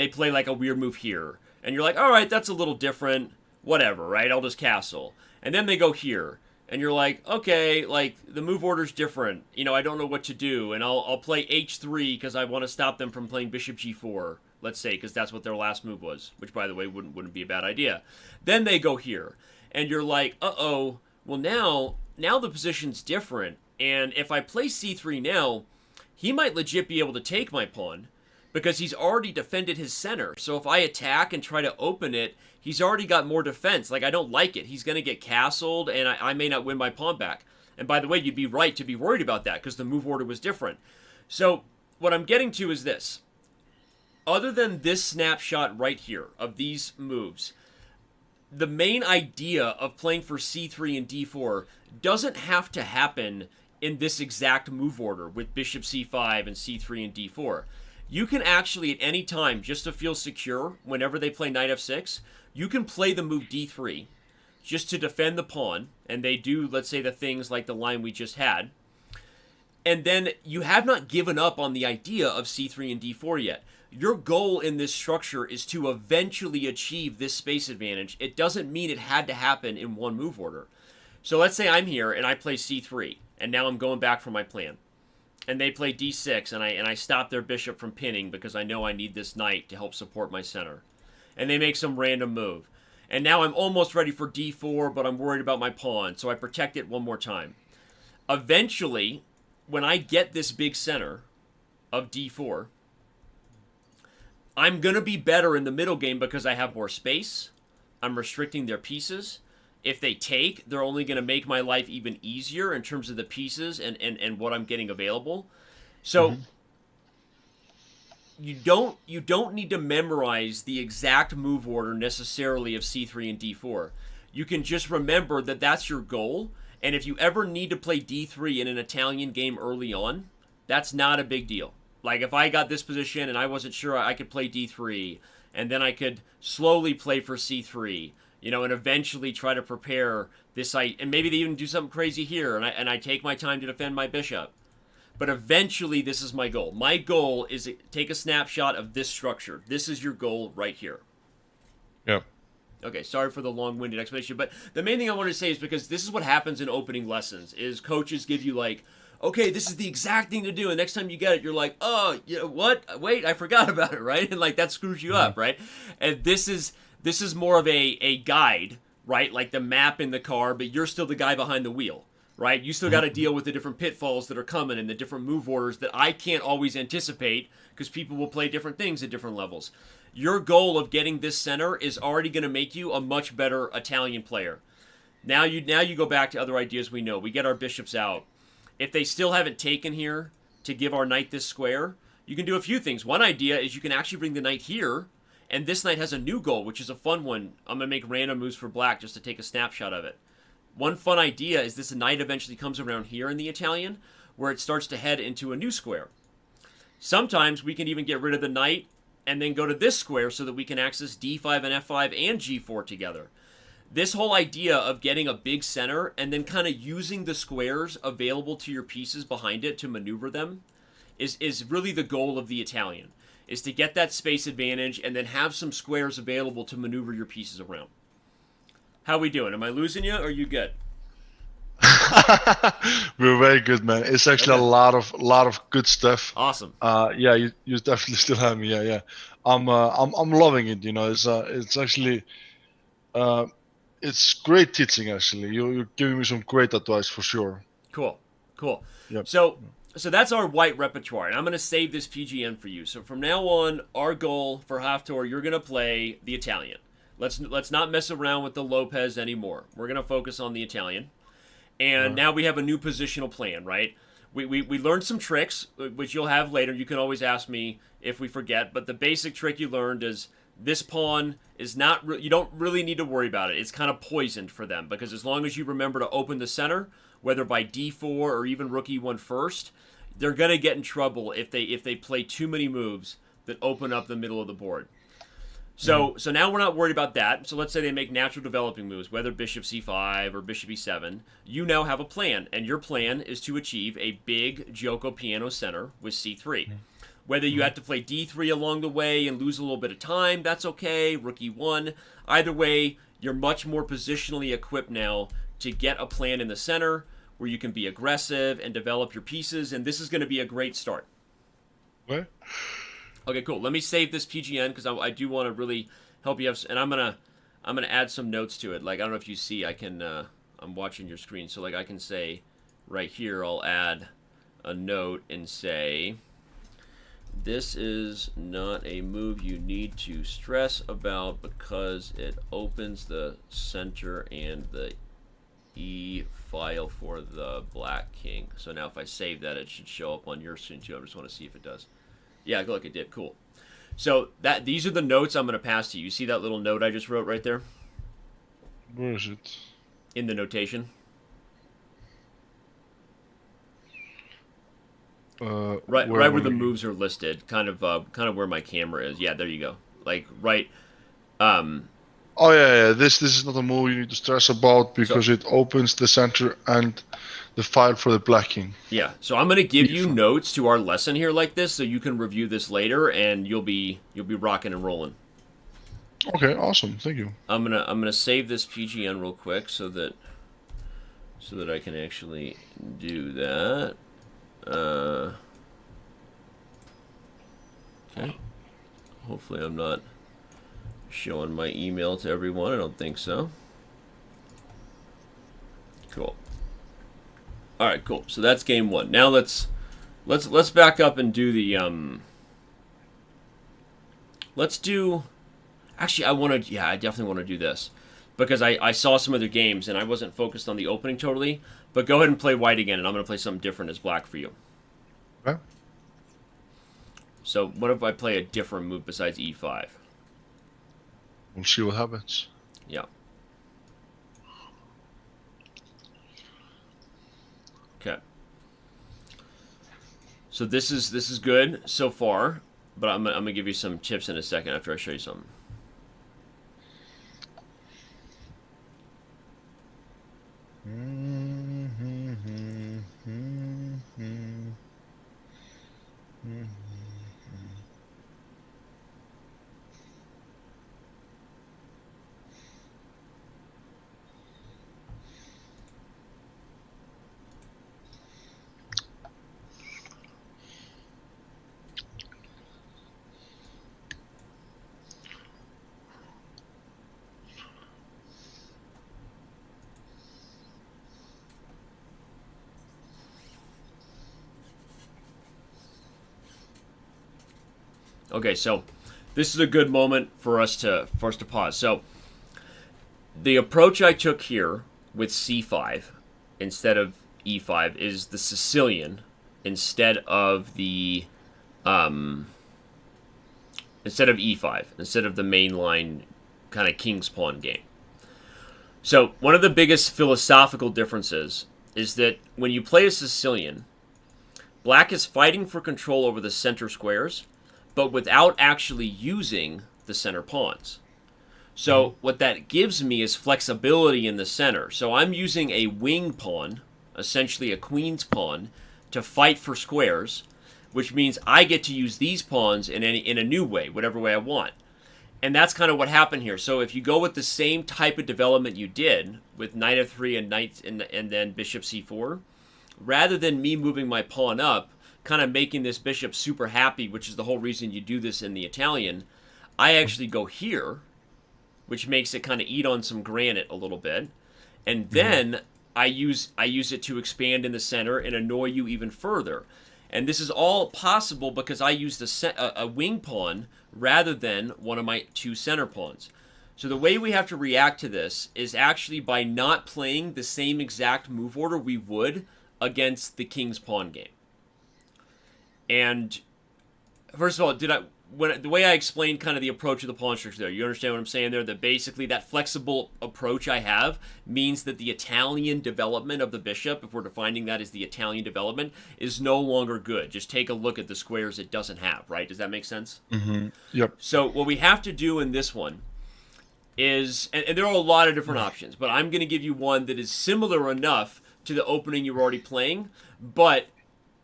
play like a weird move here, and you're like, all right, that's a little different, whatever, right? I'll just castle. And then they go here, and you're like, okay, like the move order's different. You know, I don't know what to do, and I'll play h3 because I want to stop them from playing bishop g4. Let's say, because that's what their last move was, which by the way wouldn't be a bad idea. Then they go here, and you're like, uh-oh. Well, now the position's different, and if I play c3 now, he might legit be able to take my pawn because he's already defended his center. So if I attack and try to open it, he's already got more defense. Like, I don't like it. He's going to get castled, and I may not win my pawn back. And by the way, you'd be right to be worried about that because the move order was different. So what I'm getting to is this. Other than this snapshot right here of these moves, the main idea of playing for c3 and d4 doesn't have to happen in this exact move order with bishop c5 and c3 and d4. You can actually at any time, just to feel secure whenever they play knight f6, you can play the move d3 just to defend the pawn, and they do, let's say, the things like the line we just had. And then you have not given up on the idea of c3 and d4 yet. Your goal in this structure is to eventually achieve this space advantage. It doesn't mean it had to happen in one move order. So let's say I'm here and I play c3, and now I'm going back for my plan. And they play d6, and I stop their bishop from pinning because I know I need this knight to help support my center. And they make some random move. And now I'm almost ready for d4, but I'm worried about my pawn, so I protect it one more time. Eventually, when I get this big center of d4, I'm going to be better in the middle game because I have more space. I'm restricting their pieces. If they take, they're only going to make my life even easier in terms of the pieces and what I'm getting available. So you don't need to memorize the exact move order necessarily of c3 and d4. You can just remember that that's your goal. And if you ever need to play d3 in an Italian game early on, that's not a big deal. Like, if I got this position and I wasn't sure, I could play d3, and then I could slowly play for c3, you know, and eventually try to prepare this site, and maybe they even do something crazy here, and I take my time to defend my bishop. But eventually, this is my goal. My goal is to take a snapshot of this structure. This is your goal right here. Yep. Okay, sorry for the long-winded explanation, but the main thing I wanted to say is because this is what happens in opening lessons, is coaches give you, like, okay, this is the exact thing to do, and next time you get it, you're like, oh, you know, what? Wait, I forgot about it, right? And, like, that screws you up, right? And this is more of a guide, right? Like the map in the car, but you're still the guy behind the wheel, right? You still got to deal with the different pitfalls that are coming and the different move orders that I can't always anticipate because people will play different things at different levels. Your goal of getting this center is already going to make you a much better Italian player. Now you go back to other ideas we know. We get our bishops out. If they still haven't taken here to give our knight this square, you can do a few things. One idea is you can actually bring the knight here, and this knight has a new goal, which is a fun one. I'm going to make random moves for black just to take a snapshot of it. One fun idea is this knight eventually comes around here in the Italian, where it starts to head into a new square. Sometimes we can even get rid of the knight and then go to this square so that we can access d5 and f5 and g4 together. This whole idea of getting a big center and then kind of using the squares available to your pieces behind it to maneuver them is really the goal of the Italian, is to get that space advantage and then have some squares available to maneuver your pieces around. How we doing? Am I losing you or are you good? We're very good, man. It's actually a lot of good stuff. Awesome. Yeah, you definitely still have me. Yeah. I'm loving it. You know, it's actually it's great teaching. Actually, you're giving me some great advice for sure. Cool. Yep. So that's our white repertoire, and I'm going to save this PGN for you. So from now on, our goal for Hafthor, you're going to play the Italian. Let's not mess around with the Lopez anymore. We're going to focus on the Italian. And now we have a new positional plan, right? We learned some tricks, which you'll have later. You can always ask me if we forget. But the basic trick you learned is this pawn is not... you don't really need to worry about it. It's kind of poisoned for them. Because as long as you remember to open the center, whether by d4 or even rook e1 first, they're going to get in trouble if they play too many moves that open up the middle of the board. So now we're not worried about that. So let's say they make natural developing moves, whether bishop c5 or bishop e7. You now have a plan, and your plan is to achieve a big Joko piano center with c3. Whether you have to play d3 along the way and lose a little bit of time, that's okay. Rook e1. Either way, you're much more positionally equipped now to get a plan in the center where you can be aggressive and develop your pieces, and this is going to be a great start. Okay. Okay, cool. Let me save this PGN because I do want to really help you have, and I'm gonna add some notes to it. Like, I don't know if you see, I can I'm watching your screen, so like I can say right here, I'll add a note and say, this is not a move you need to stress about because it opens the center and the E file for the black king. So now if I save that, it should show up on your screen too. I just want to see if it does. Yeah, look, it did. Cool. So these are the notes I'm going to pass to you. You see that little note I just wrote right there? Where is it? In the notation. Right where the moves are listed, kind of where my camera is. Yeah, there you go. Like right. Oh yeah. This is not a move you need to stress about because it opens the center and the file for the black king. Yeah. So I'm gonna give you notes to our lesson here like this, so you can review this later, and you'll be rocking and rolling. Okay. Awesome. Thank you. I'm gonna save this PGN real quick so that I can actually do that. Okay. Hopefully I'm not showing my email to everyone. I don't think so. Cool. All right, cool. So that's game one. Now let's back up and do the let's do. Actually, I definitely want to do this because I saw some other games and I wasn't focused on the opening totally. But go ahead and play white again, and I'm going to play something different as black for you. Okay. So what if I play a different move besides E5? We'll see what happens. Yeah. Okay. So this is good so far, but I'm gonna give you some tips in a second after I show you something. Okay, so this is a good moment for us to pause. So the approach I took here with C5 instead of E5 is the Sicilian instead of the instead of E5, instead of the mainline kind of king's pawn game. So one of the biggest philosophical differences is that when you play a Sicilian, black is fighting for control over the center squares, but without actually using the center pawns. So what that gives me is flexibility in the center. So I'm using a wing pawn, essentially a queen's pawn, to fight for squares, which means I get to use these pawns in a new way, whatever way I want. And that's kind of what happened here. So if you go with the same type of development you did with knight f3 and knight and then bishop c4, rather than me moving my pawn up, kind of making this bishop super happy, which is the whole reason you do this in the Italian, I actually go here, which makes it kind of eat on some granite a little bit, and then I use it to expand in the center and annoy you even further. And this is all possible because I used a wing pawn rather than one of my two center pawns. So the way we have to react to this is actually by not playing the same exact move order we would against the king's pawn game. And first of all, the way I explained kind of the approach of the pawn structure there, you understand what I'm saying there? That basically that flexible approach I have means that the Italian development of the bishop, if we're defining that as the Italian development, is no longer good. Just take a look at the squares it doesn't have, right? Does that make sense? Mm-hmm. Yep. So what we have to do in this one is, and there are a lot of different options, but I'm going to give you one that is similar enough to the opening you're already playing, but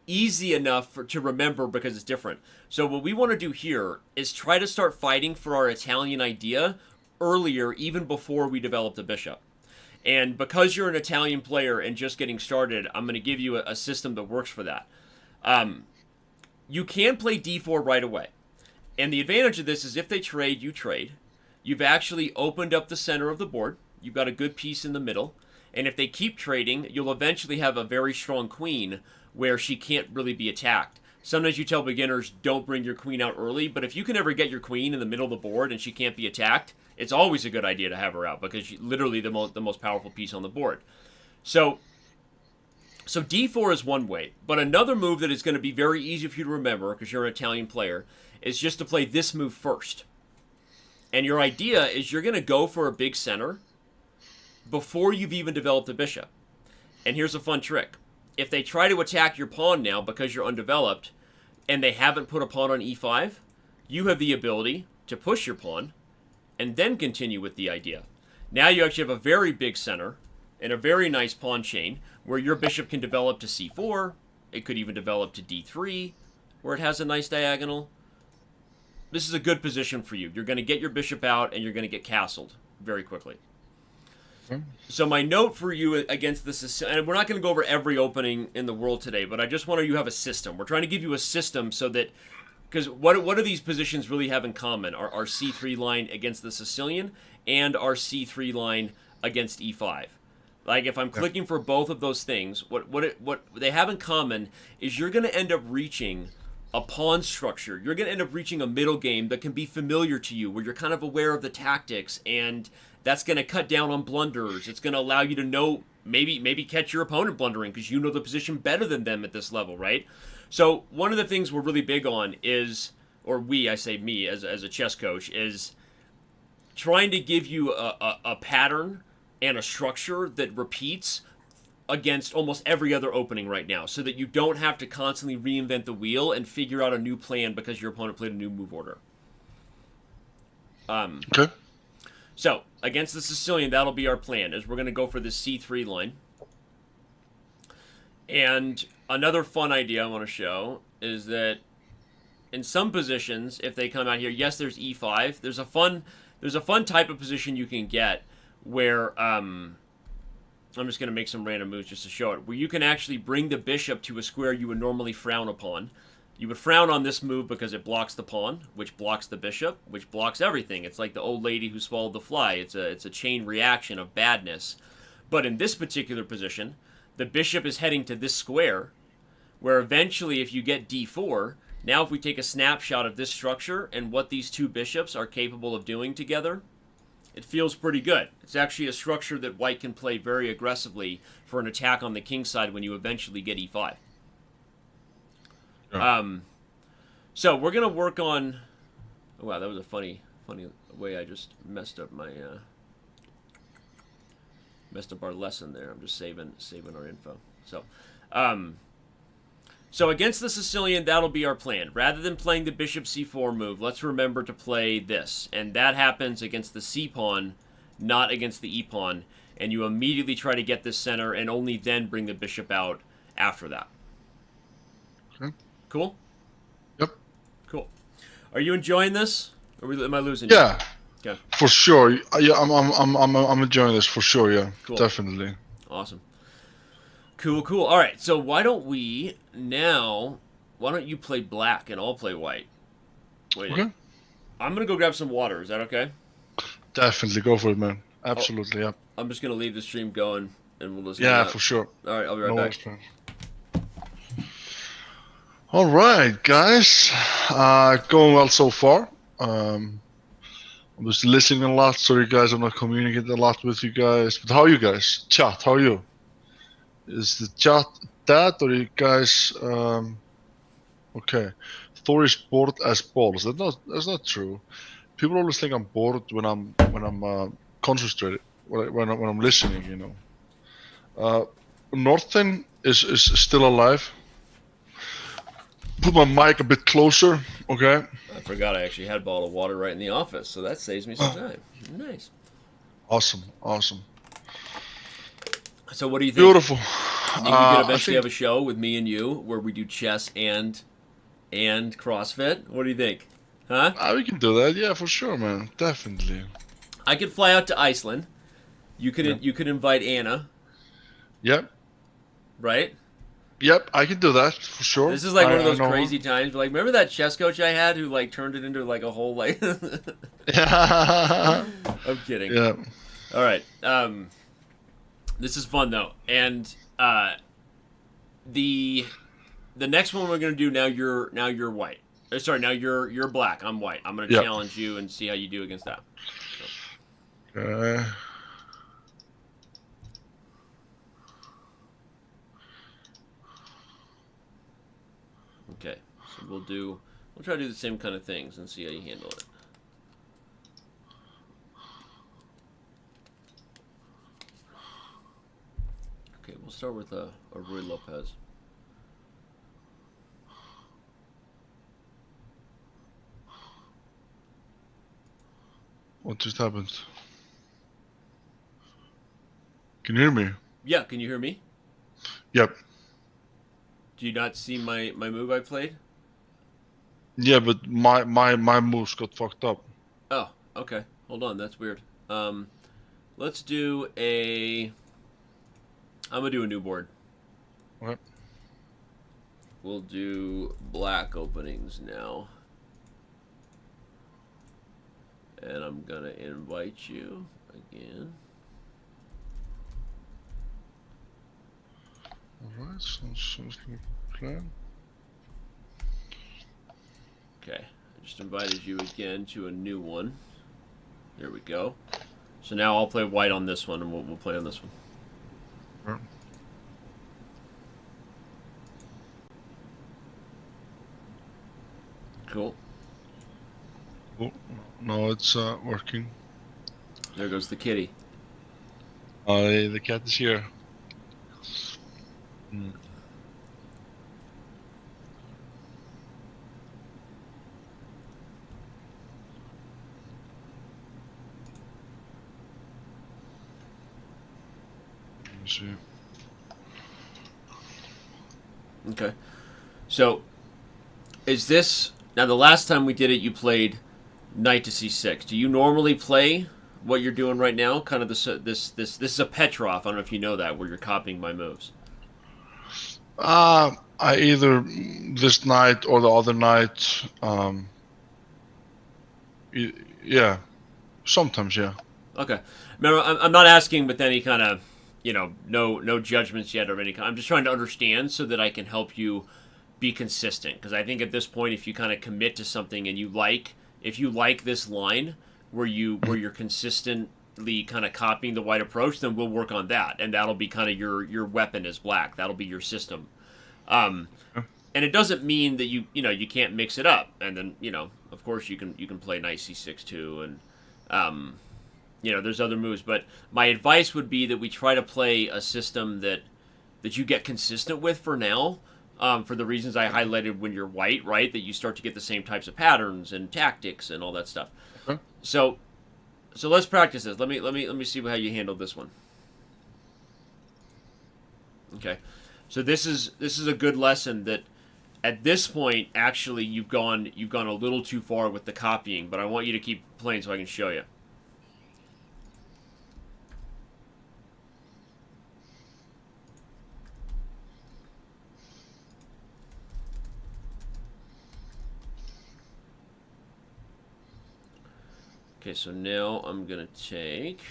easy enough to remember because it's different. So what we want to do here is try to start fighting for our Italian idea earlier, even before we develop the bishop. And because you're an Italian player and just getting started, I'm going to give you a system that works for that. You can play d4 right away. And the advantage of this is if they trade, you trade. You've actually opened up the center of the board. You've got a good piece in the middle. And if they keep trading, you'll eventually have a very strong queen where she can't really be attacked. Sometimes you tell beginners, don't bring your queen out early, but if you can ever get your queen in the middle of the board and she can't be attacked, it's always a good idea to have her out because she's literally the most powerful piece on the board. So d4 is one way, but another move that is going to be very easy for you to remember because you're an Italian player is just to play this move first. And your idea is you're going to go for a big center before you've even developed a bishop. And here's a fun trick. If they try to attack your pawn now because you're undeveloped and they haven't put a pawn on e5, you have the ability to push your pawn and then continue with the idea. Now you actually have a very big center and a very nice pawn chain where your bishop can develop to c4. It could even develop to d3 where it has a nice diagonal. This is a good position for you. You're going to get your bishop out and you're going to get castled very quickly. So my note for you against this, and we're not going to go over every opening in the world today, but I just want you to have a system. We're trying to give you a system so that, because what do these positions really have in common? Our c3 line against the Sicilian and our c3 line against e5. Like if I'm clicking for both of those things, what they have in common is you're going to end up reaching a pawn structure. You're going to end up reaching a middle game that can be familiar to you, where you're kind of aware of the tactics, and that's going to cut down on blunders. It's going to allow you to know, maybe catch your opponent blundering because you know the position better than them at this level, right? So one of the things we're really big on is, or I say me as a chess coach, is trying to give you a pattern and a structure that repeats against almost every other opening right now so that you don't have to constantly reinvent the wheel and figure out a new plan because your opponent played a new move order. Okay. So, against the Sicilian, that'll be our plan, is we're going to go for this c3 line. And another fun idea I want to show is that in some positions, if they come out here, yes, there's e5. There's a fun type of position you can get where, I'm just going to make some random moves just to show it, where you can actually bring the bishop to a square you would normally frown upon. You would frown on this move because it blocks the pawn, which blocks the bishop, which blocks everything. It's like the old lady who swallowed the fly. It's a chain reaction of badness. But in this particular position, the bishop is heading to this square, where eventually if you get d4, now if we take a snapshot of this structure and what these two bishops are capable of doing together, it feels pretty good. It's actually a structure that white can play very aggressively for an attack on the king side when you eventually get e5. So we're gonna work on. Oh, wow, that was a funny way I just messed up our lesson there. I'm just saving our info. So against the Sicilian, that'll be our plan. Rather than playing the bishop c4 move, let's remember to play this, and that happens against the c pawn, not against the e pawn. And you immediately try to get this center, and only then bring the bishop out after that. Okay. Cool? Yep. Cool. Are you enjoying this? Or am I losing you? Yeah. Okay. For sure. Yeah, I'm enjoying this for sure. Yeah. Cool. Definitely. Awesome. Cool. All right. So why don't you play black and I'll play white? Wait. Okay. I'm gonna go grab some water. Is that okay? Definitely go for it, man. Absolutely. Yeah. I'm just gonna leave the stream going and we'll listen. Yeah, for sure. All right. I'll be right No back. worries, man. All right, guys. Going well so far. I'm just listening a lot. Sorry, guys, I'm not communicating a lot with you guys. But how are you guys? Chat, how are you? Is the chat dead, or are you guys? Okay. Thor is bored as balls. That's not true. People always think I'm bored when I'm concentrated. When I'm listening, you know. Northern is still alive. Put my mic a bit closer, okay? I forgot I actually had a bottle of water right in the office, so that saves me some time. Nice. Awesome. So what do you think? Beautiful. You could eventually have a show with me and you where we do chess and CrossFit. What do you think? Huh? We can do that, yeah, for sure, man. Definitely. I could fly out to Iceland, You could invite Anna, Yep. right? Yep, I can do that for sure. This is like one of I those know her. crazy times. Like, remember that chess coach I had who like turned it into like a whole like. Yeah. I'm kidding. Yeah. All right. This is fun though, and the next one we're gonna do now. You're white. Sorry, now you're black. I'm white. I'm gonna Yep. challenge you and see how you do against that. Uh, Okay. So we'll try to do the same kind of things and see how you handle it. Okay, we'll start with a Rui Lopez. what just happened? Can you hear me? Yeah, can you hear me? Yep. Do you not see my move I played? Yeah, but my moves got fucked up. Oh, okay. Hold on, that's weird. Let's do a. I'm gonna do a new board. Okay. We'll do black openings now. And I'm gonna invite you again. Alright, sounds like a plan. Okay, I just invited you again to a new one. There we go. So now I'll play white on this one, and we'll play on this one. Right. Cool. Oh, now it's working. There goes the kitty. The cat is here. Hmm. Let me see. Okay. So, is this now? The last time we did it, you played knight to c6. Do you normally play what you're doing right now? Kind of this is a Petrov. I don't know if you know that, where you're copying my moves. I either this night or the other night. Yeah, sometimes, yeah. Okay. Remember, I'm not asking with any kind of, no judgments yet or any kind. I'm just trying to understand so that I can help you be consistent. Because I think at this point, if you kind of commit to something and if you like this line where you're consistently kind of copying the white approach, then we'll work on that, and that'll be kind of your weapon as black. That'll be your system. And it doesn't mean that you can't mix it up. And then of course you can play knight c6 too, and there's other moves. But my advice would be that we try to play a system that you get consistent with for now. For the reasons I highlighted when you're white, right? That you start to get the same types of patterns and tactics and all that stuff. Okay. So let's practice this. Let me see how you handle this one. Okay. So this is a good lesson that at this point actually you've gone a little too far with the copying, but I want you to keep playing so I can show you. Okay, so now I'm going to take...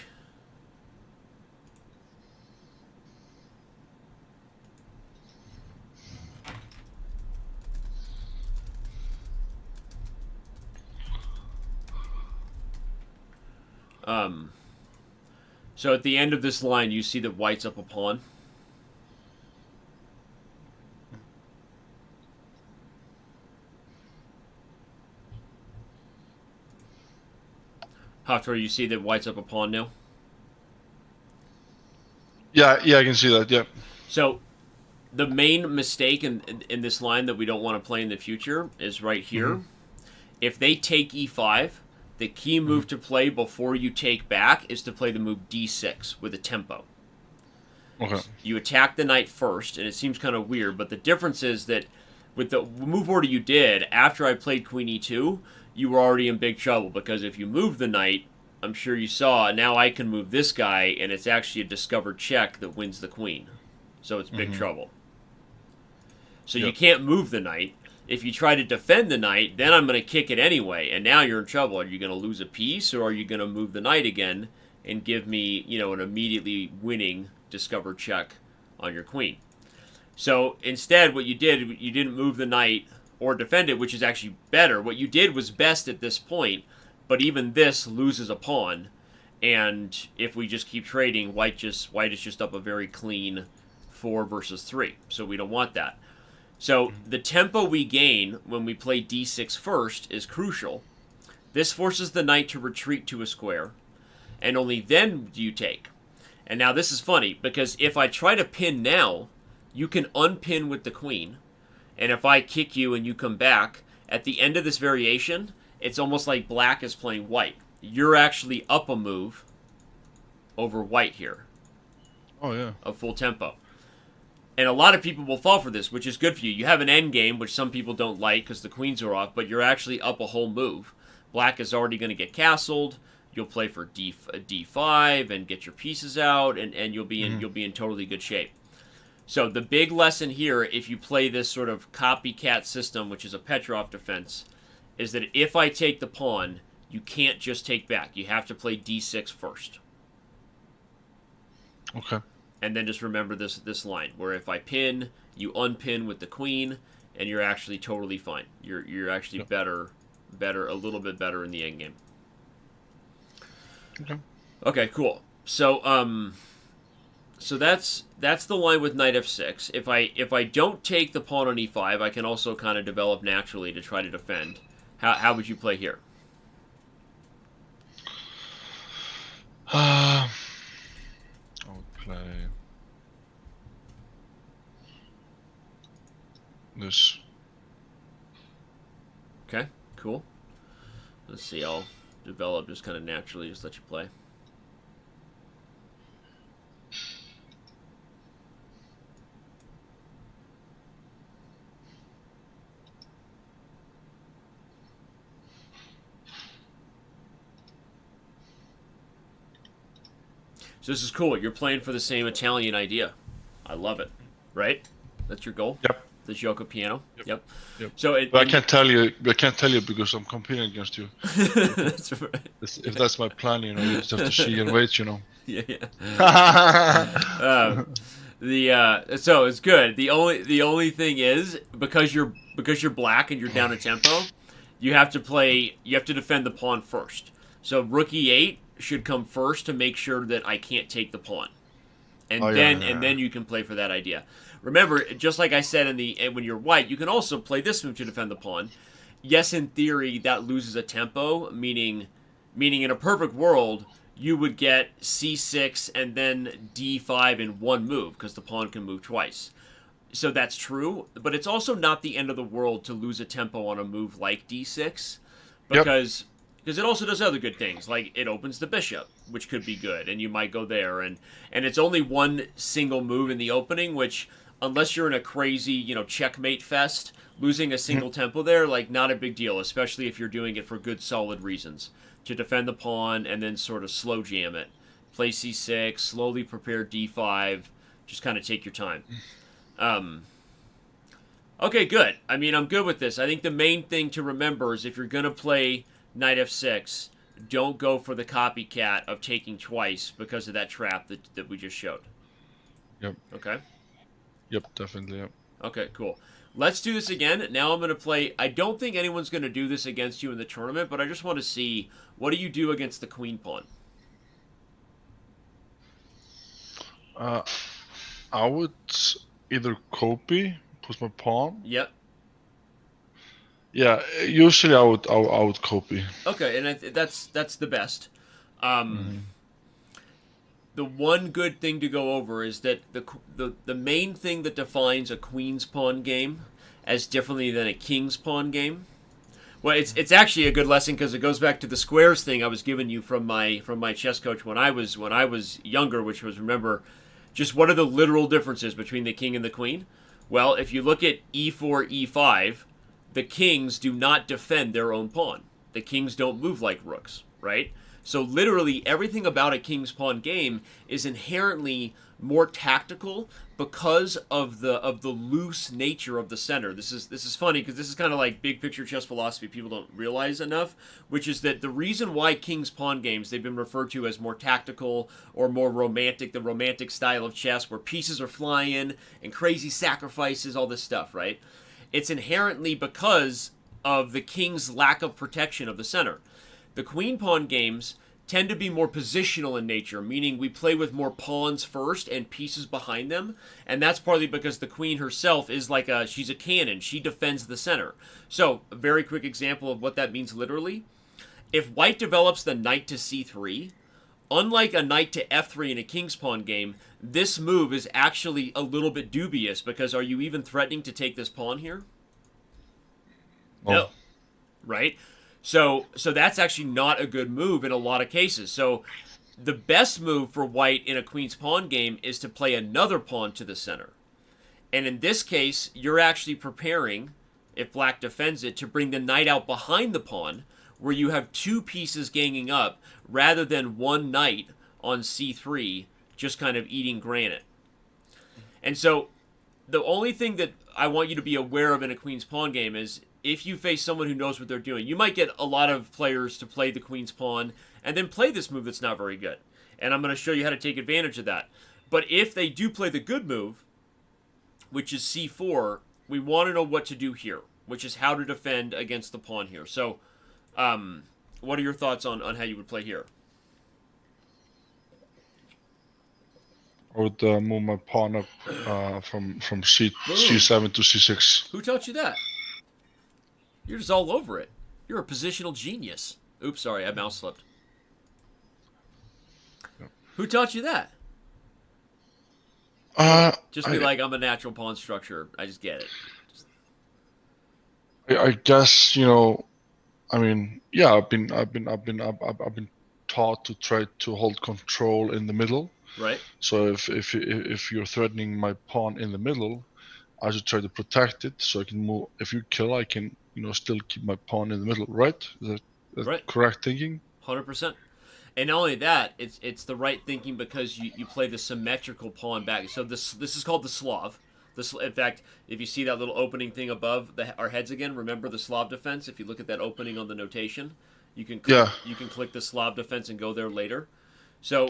So at the end of this line, you see that white's up a pawn. Hafthor, you see that white's up a pawn now? Yeah, I can see that. Yeah. So the main mistake in this line that we don't want to play in the future is right here. Mm-hmm. If they take e5, the key move to play before you take back is to play the move d6 with a tempo. Okay. You attack the knight first, and it seems kind of weird, but the difference is that with the move order you did, after I played queen e2, you were already in big trouble, because if you move the knight, I'm sure you saw, now I can move this guy, and it's actually a discovered check that wins the queen. So it's big trouble. So you can't move the knight. If you try to defend the knight, then I'm going to kick it anyway, and now you're in trouble. Are you going to lose a piece, or are you going to move the knight again and give me, an immediately winning discovered check on your queen? So instead, what you did, you didn't move the knight or defend it, which is actually better. What you did was best at this point, but even this loses a pawn. And if we just keep trading, white is just up a very clean 4 versus 3. So we don't want that. So the tempo we gain when we play d6 first is crucial. This forces the knight to retreat to a square, and only then do you take. And now this is funny, because if I try to pin now, you can unpin with the queen, and if I kick you and you come back, at the end of this variation, it's almost like black is playing white. You're actually up a move over white here. Oh, yeah. Of full tempo. And a lot of people will fall for this, which is good for you. You have an endgame, which some people don't like because the queens are off, but you're actually up a whole move. Black is already going to get castled. You'll play for d5 and get your pieces out, and you'll be in totally good shape. So the big lesson here, if you play this sort of copycat system, which is a Petrov defense, is that if I take the pawn, you can't just take back. You have to play d6 first. Okay. And then just remember this line, where if I pin, you unpin with the queen, and you're actually totally fine. You're actually better, a little bit better in the endgame. Okay. Okay, cool. So so that's the line with knight f6. If I don't take the pawn on e5, I can also kind of develop naturally to try to defend. How would you play here? I would play this. Okay, cool. Let's see, I'll develop just kind of naturally, just let you play. So this is cool. You're playing for the same Italian idea. I love it. Right? That's your goal? Yep. The Gioco piano? Yep. So I can't tell you. I can't tell you because I'm competing against you. That's right. If that's my plan, you just have to see and wait, Yeah. So it's good. The only thing is because you're black and you're down a tempo, you have to defend the pawn first. So rook e8 should come first to make sure that I can't take the pawn, and then you can play for that idea. Remember, just like I said when you're white, you can also play this move to defend the pawn. Yes, in theory, that loses a tempo, meaning in a perfect world, you would get c6 and then d5 in one move because the pawn can move twice. So that's true, but it's also not the end of the world to lose a tempo on a move like d6 because it also does other good things, like it opens the bishop, which could be good, and you might go there, and it's only one single move in the opening, which, unless you're in a crazy, checkmate fest, losing a single tempo there, not a big deal, especially if you're doing it for good, solid reasons. To defend the pawn and then sort of slow jam it. Play c6, slowly prepare d5, just kind of take your time. Okay, good. I mean, I'm good with this. I think the main thing to remember is if you're going to play knight f6, don't go for the copycat of taking twice because of that trap that we just showed. Yep. Okay? Yep, definitely, yep. Okay, cool. Let's do this again. Now I'm going to play... I don't think anyone's going to do this against you in the tournament, but I just want to see, what do you do against the queen pawn? I would either copy, put my pawn. Yep. Yeah, usually I would copy. Okay, and that's the best. The one good thing to go over is that the main thing that defines a queen's pawn game as differently than a king's pawn game. Well, it's actually a good lesson because it goes back to the squares thing I was giving you from my chess coach when I was younger, which was, remember, just what are the literal differences between the king and the queen? Well, if you look at e4, e5, the kings do not defend their own pawn. The kings don't move like rooks, right? So literally everything about a king's pawn game is inherently more tactical because of the loose nature of the center. This is funny because this is kind of like big picture chess philosophy people don't realize enough, which is that the reason why king's pawn games, they've been referred to as more tactical or more romantic, the romantic style of chess where pieces are flying and crazy sacrifices, all this stuff, right? It's inherently because of the king's lack of protection of the center. The queen pawn games tend to be more positional in nature, meaning we play with more pawns first and pieces behind them, and that's partly because the queen herself is like she's a cannon. She defends the center. So, a very quick example of what that means literally. If white develops the knight to c3, unlike a knight to f3 in a king's pawn game, this move is actually a little bit dubious because are you even threatening to take this pawn here? No. Right? So that's actually not a good move in a lot of cases. So the best move for white in a queen's pawn game is to play another pawn to the center. And in this case, you're actually preparing, if black defends it, to bring the knight out behind the pawn, where you have two pieces ganging up, rather than one knight on c3 just kind of eating granite. And so the only thing that I want you to be aware of in a queen's pawn game is if you face someone who knows what they're doing, you might get a lot of players to play the queen's pawn and then play this move that's not very good. And I'm going to show you how to take advantage of that. But if they do play the good move, which is c4, we want to know what to do here, which is how to defend against the pawn here. So, what are your thoughts on how you would play here? I would move my pawn up from c7 to c6. Who taught you that? You're just all over it. You're a positional genius. Oops, sorry, I mouse slipped. Who taught you that? Just be like, I'm a natural pawn structure. I just get it. I guess, you know, I mean, yeah, I've been taught to try to hold control in the middle. Right. So if you're threatening my pawn in the middle, I should try to protect it so I can move. If you kill, I can, you know, still keep my pawn in the middle, right? Is that right. Correct thinking? 100%. And not only that, it's the right thinking because you play the symmetrical pawn back. So this is called the Slav. In fact, if you see that little opening thing above our heads again, remember the Slav defense? If you look at that opening on the notation, you can click the Slav defense and go there later. So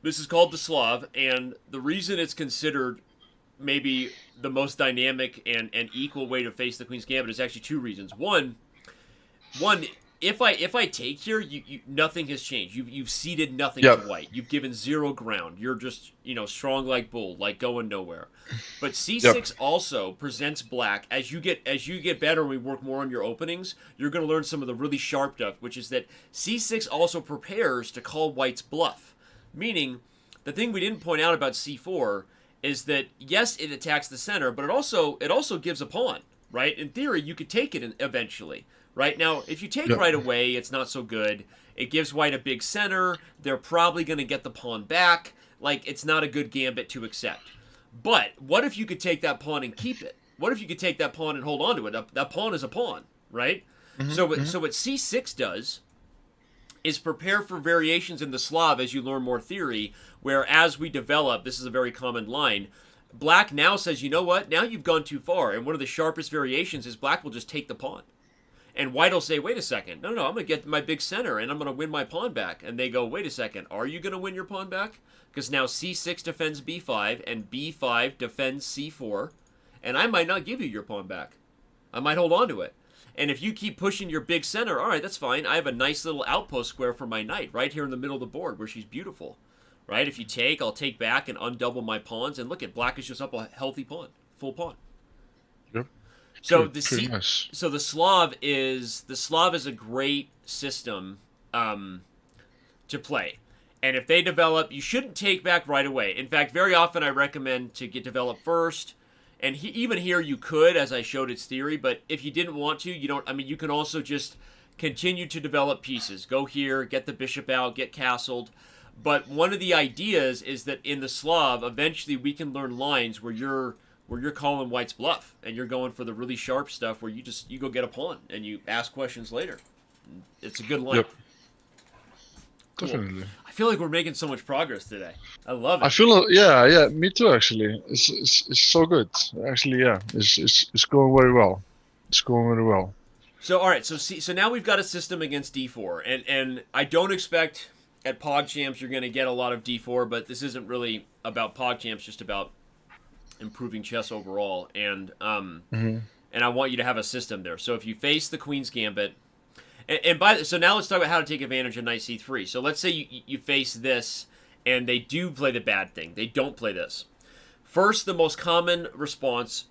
this is called the Slav, and the reason it's considered maybe the most dynamic and equal way to face the Queen's Gambit is actually two reasons. One, if I take here, you nothing has changed. You've ceded nothing to white. You've given zero ground. You're just, you know, strong like bull, like going nowhere. But c6 also presents black as you get better and we work more on your openings. You're going to learn some of the really sharp stuff, which is that c6 also prepares to call white's bluff. Meaning, the thing we didn't point out about c4 is that yes, it attacks the center, but it also gives a pawn, right? In theory, you could take it eventually. Right now, if you take right away, it's not so good. It gives white a big center. They're probably going to get the pawn back. Like, it's not a good gambit to accept. But what if you could take that pawn and keep it? What if you could take that pawn and hold on to it? That pawn is a pawn, right? So what c6 does is prepare for variations in the Slav as you learn more theory, where as we develop, this is a very common line, black now says, you know what? Now you've gone too far. And one of the sharpest variations is black will just take the pawn. And white will say, wait a second. No, I'm going to get my big center, and I'm going to win my pawn back. And they go, wait a second. Are you going to win your pawn back? Because now c6 defends b5, and b5 defends c4. And I might not give you your pawn back. I might hold on to it. And if you keep pushing your big center, all right, that's fine. I have a nice little outpost square for my knight right here in the middle of the board where she's beautiful. Right? If you take, I'll take back and undouble my pawns. And look at black is just up a healthy pawn. Full pawn. Yep. So the Slav is a great system to play, and if they develop, you shouldn't take back right away. In fact, very often I recommend to get developed first, and even here you could, as I showed its theory. But if you didn't want to, you don't. I mean, you can also just continue to develop pieces. Go here, get the bishop out, get castled. But one of the ideas is that in the Slav, eventually we can learn lines where you're calling white's bluff and you're going for the really sharp stuff where you go get a pawn and you ask questions later. It's a good line. definitely. I feel like we're making so much progress today. I love it. I feel, yeah, me too. Actually, it's so good. Actually, yeah, it's going very well. It's going very well. So all right, so now we've got a system against D4, and I don't expect at Pogchamps you're going to get a lot of D4, but this isn't really about Pogchamps, just about improving chess overall, and I want you to have a system there. So if you face the Queen's Gambit, so now let's talk about how to take advantage of Knight C3. So let's say you face this, and they do play the bad thing. They don't play this. First, the most common response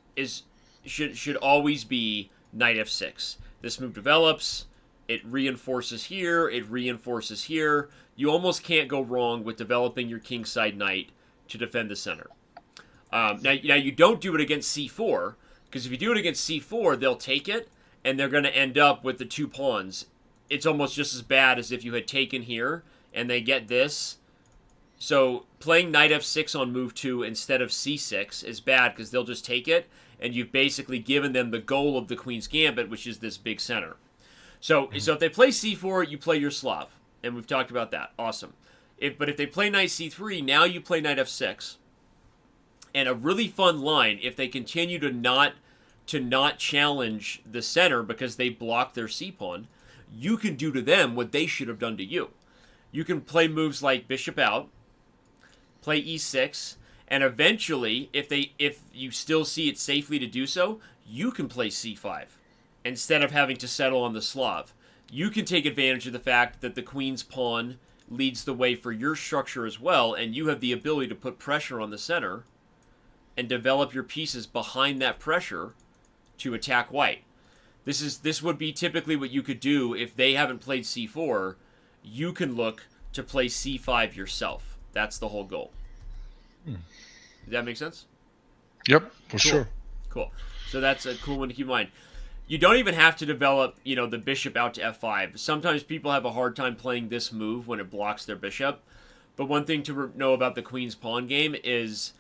should always be Knight F6. This move develops, it reinforces here, it reinforces here. You almost can't go wrong with developing your kingside knight to defend the center. Now you don't do it against C4, because if you do it against C4, they'll take it, and they're going to end up with the 2 pawns. It's almost just as bad as if you had taken here, and they get this. So playing Knight F6 on move 2 instead of C6 is bad, because they'll just take it, and you've basically given them the goal of the Queen's Gambit, which is this big center. So if they play C4, you play your Slav, and we've talked about that. Awesome. But if they play Knight C3, now you play Knight F6. And a really fun line, if they continue to not challenge the center because they block their C-pawn, you can do to them what they should have done to you. You can play moves like bishop out, play E6, and eventually, if you still see it safely to do so, you can play C5 instead of having to settle on the Slav. You can take advantage of the fact that the queen's pawn leads the way for your structure as well, and you have the ability to put pressure on the center and develop your pieces behind that pressure to attack white. This would be typically what you could do if they haven't played C4. You can look to play C5 yourself. That's the whole goal. Does that make sense? Yep, for sure. Cool. So that's a cool one to keep in mind. You don't even have to develop, the bishop out to F5. Sometimes people have a hard time playing this move when it blocks their bishop. But one thing to know about the queen's pawn game is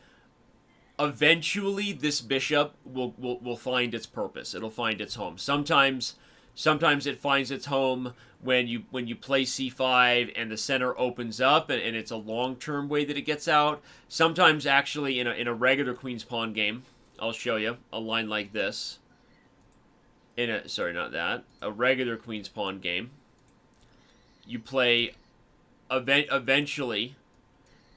eventually this bishop will find its purpose. It'll find its home. Sometimes it finds its home when you play C5 and the center opens up and it's a long-term way that it gets out. Sometimes actually in a regular queen's pawn game, I'll show you a line like this. A regular queen's pawn game, you play eventually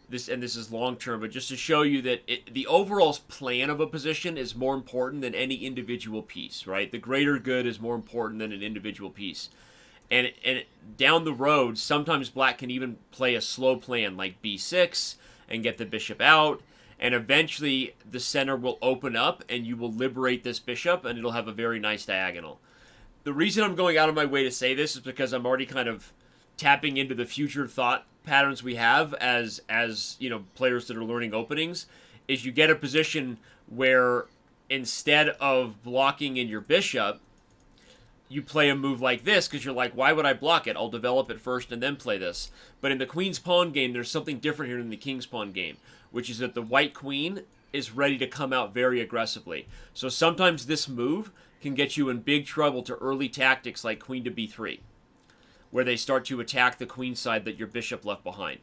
this, and this is long term, but just to show you that the overall plan of a position is more important than any individual piece, right? The greater good is more important than an individual piece. And down the road, sometimes black can even play a slow plan like b6 and get the bishop out, and eventually the center will open up and you will liberate this bishop and it'll have a very nice diagonal. The reason I'm going out of my way to say this is because I'm already kind of tapping into the future thought patterns we have as players that are learning openings, is you get a position where instead of blocking in your bishop, you play a move like this because you're like, why would I block it? I'll develop it first and then play this. But in the queen's pawn game, there's something different here than the king's pawn game, which is that the white queen is ready to come out very aggressively. So sometimes this move can get you in big trouble to early tactics like queen to b3, where they start to attack the queen side that your bishop left behind.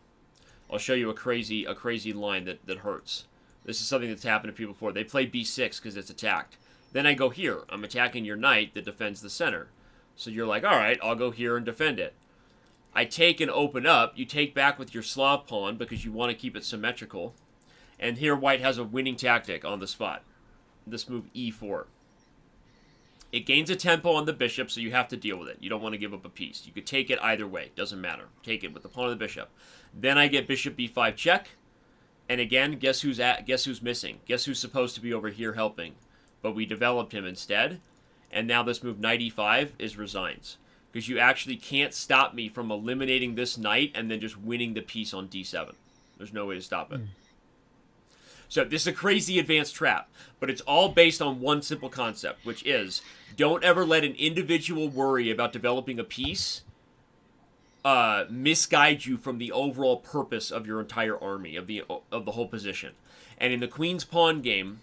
I'll show you a crazy line that hurts. This is something that's happened to people before. They play b6 because it's attacked. Then I go here. I'm attacking your knight that defends the center. So you're like, all right, I'll go here and defend it. I take and open up. You take back with your Slav pawn because you want to keep it symmetrical. And here white has a winning tactic on the spot. This move e4. It gains a tempo on the bishop, so you have to deal with it. You don't want to give up a piece. You could take it either way. Doesn't matter. Take it with the pawn of the bishop. Then I get bishop b5 check. And again, guess who's missing? Guess who's supposed to be over here helping? But we developed him instead. And now this move, knight e5, is resigns. Because you actually can't stop me from eliminating this knight and then just winning the piece on d7. There's no way to stop it. So this is a crazy advanced trap, but it's all based on one simple concept, which is don't ever let an individual worry about developing a piece misguide you from the overall purpose of your entire army, of the whole position. And in the queen's pawn game,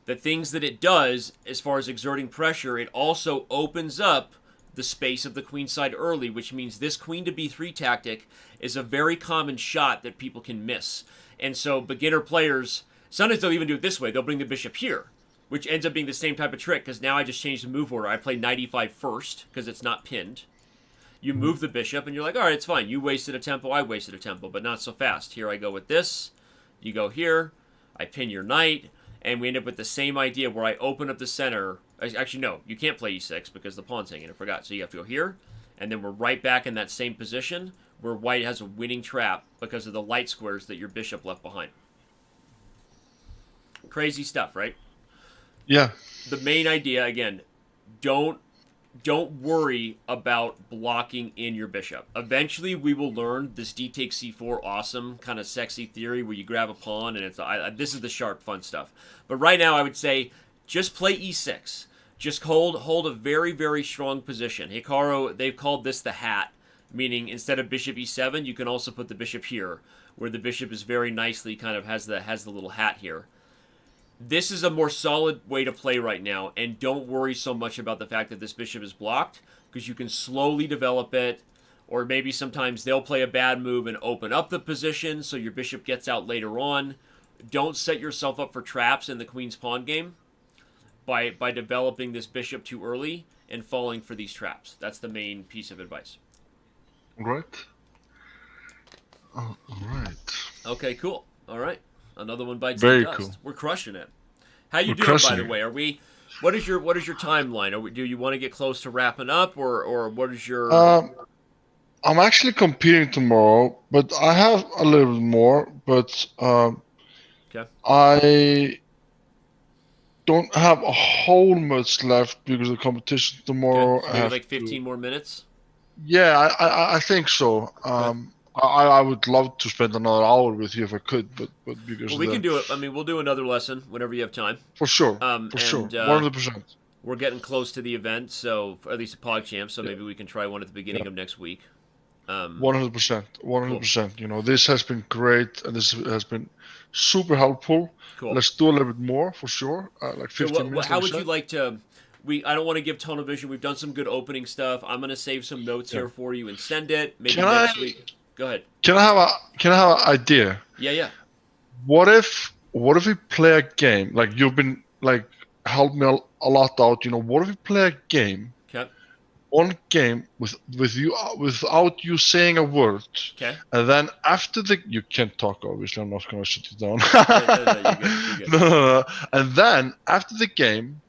the things that it does as far as exerting pressure, it also opens up the space of the queenside early, which means this queen to b3 tactic is a very common shot that people can miss. And so beginner players, sometimes they'll even do it this way. They'll bring the bishop here, which ends up being the same type of trick, because now I just changed the move order. I play knight e5 first, because it's not pinned. You move the bishop, and you're like, all right, it's fine. You wasted a tempo, I wasted a tempo, but not so fast. Here I go with this. You go here. I pin your knight, and we end up with the same idea where I open up the center. Actually, no, you can't play e6 because the pawn's hanging. I forgot. So you have to go here, and then we're right back in that same position where white has a winning trap because of the light squares that your bishop left behind. Crazy stuff, right? Yeah. The main idea, again, don't worry about blocking in your bishop. Eventually, we will learn this d takes c4 awesome kind of sexy theory where you grab a pawn and it's this is the sharp, fun stuff. But right now, I would say just play e6. Just hold a very, very strong position. Hikaru, they've called this the hat, meaning instead of bishop e7, you can also put the bishop here, where the bishop is very nicely kind of has the little hat here. This is a more solid way to play right now, and don't worry so much about the fact that this bishop is blocked, because you can slowly develop it, or maybe sometimes they'll play a bad move and open up the position so your bishop gets out later on. Don't set yourself up for traps in the queen's pawn game by developing this bishop too early and falling for these traps. That's the main piece of advice. Right. Oh, all right. Okay, cool. All right. Another one bites Very the dust. cool. We're crushing it. How you We're doing, crushing by the it. way? Are we? What is your timeline? Do you want to get close to wrapping up, or what is your? I'm actually competing tomorrow, but I have a little bit more. But Okay. I don't have a whole much left because of the competition tomorrow. Okay. So I maybe have like 15 to, more minutes. Yeah, I think so. I would love to spend another hour with you if I could, but because Well, of we the, can do it. I mean, we'll do another lesson whenever you have time. for sure, And 100%. we're getting close to the event, so at least a Pogchamps. So Yeah. maybe we can try one at the beginning of next week. 100%, 100%. You know, this has been great, and this has been super helpful. Cool. Let's do a little bit more for sure. Like So 15 minutes. how like would I you said. like to? I don't want to give tunnel vision. We've done some good opening stuff. I'm gonna save some notes here for you and send it. Maybe Can next I- week. Go ahead. Can I have an idea? Yeah. What if we play a game? Like you've been like helped me a lot out. You know, what if we play a game? Okay. One game with you without you saying a word. Okay. And then after you can't talk. Obviously, I'm not gonna shut you down. No, you're good. No. And then after the game,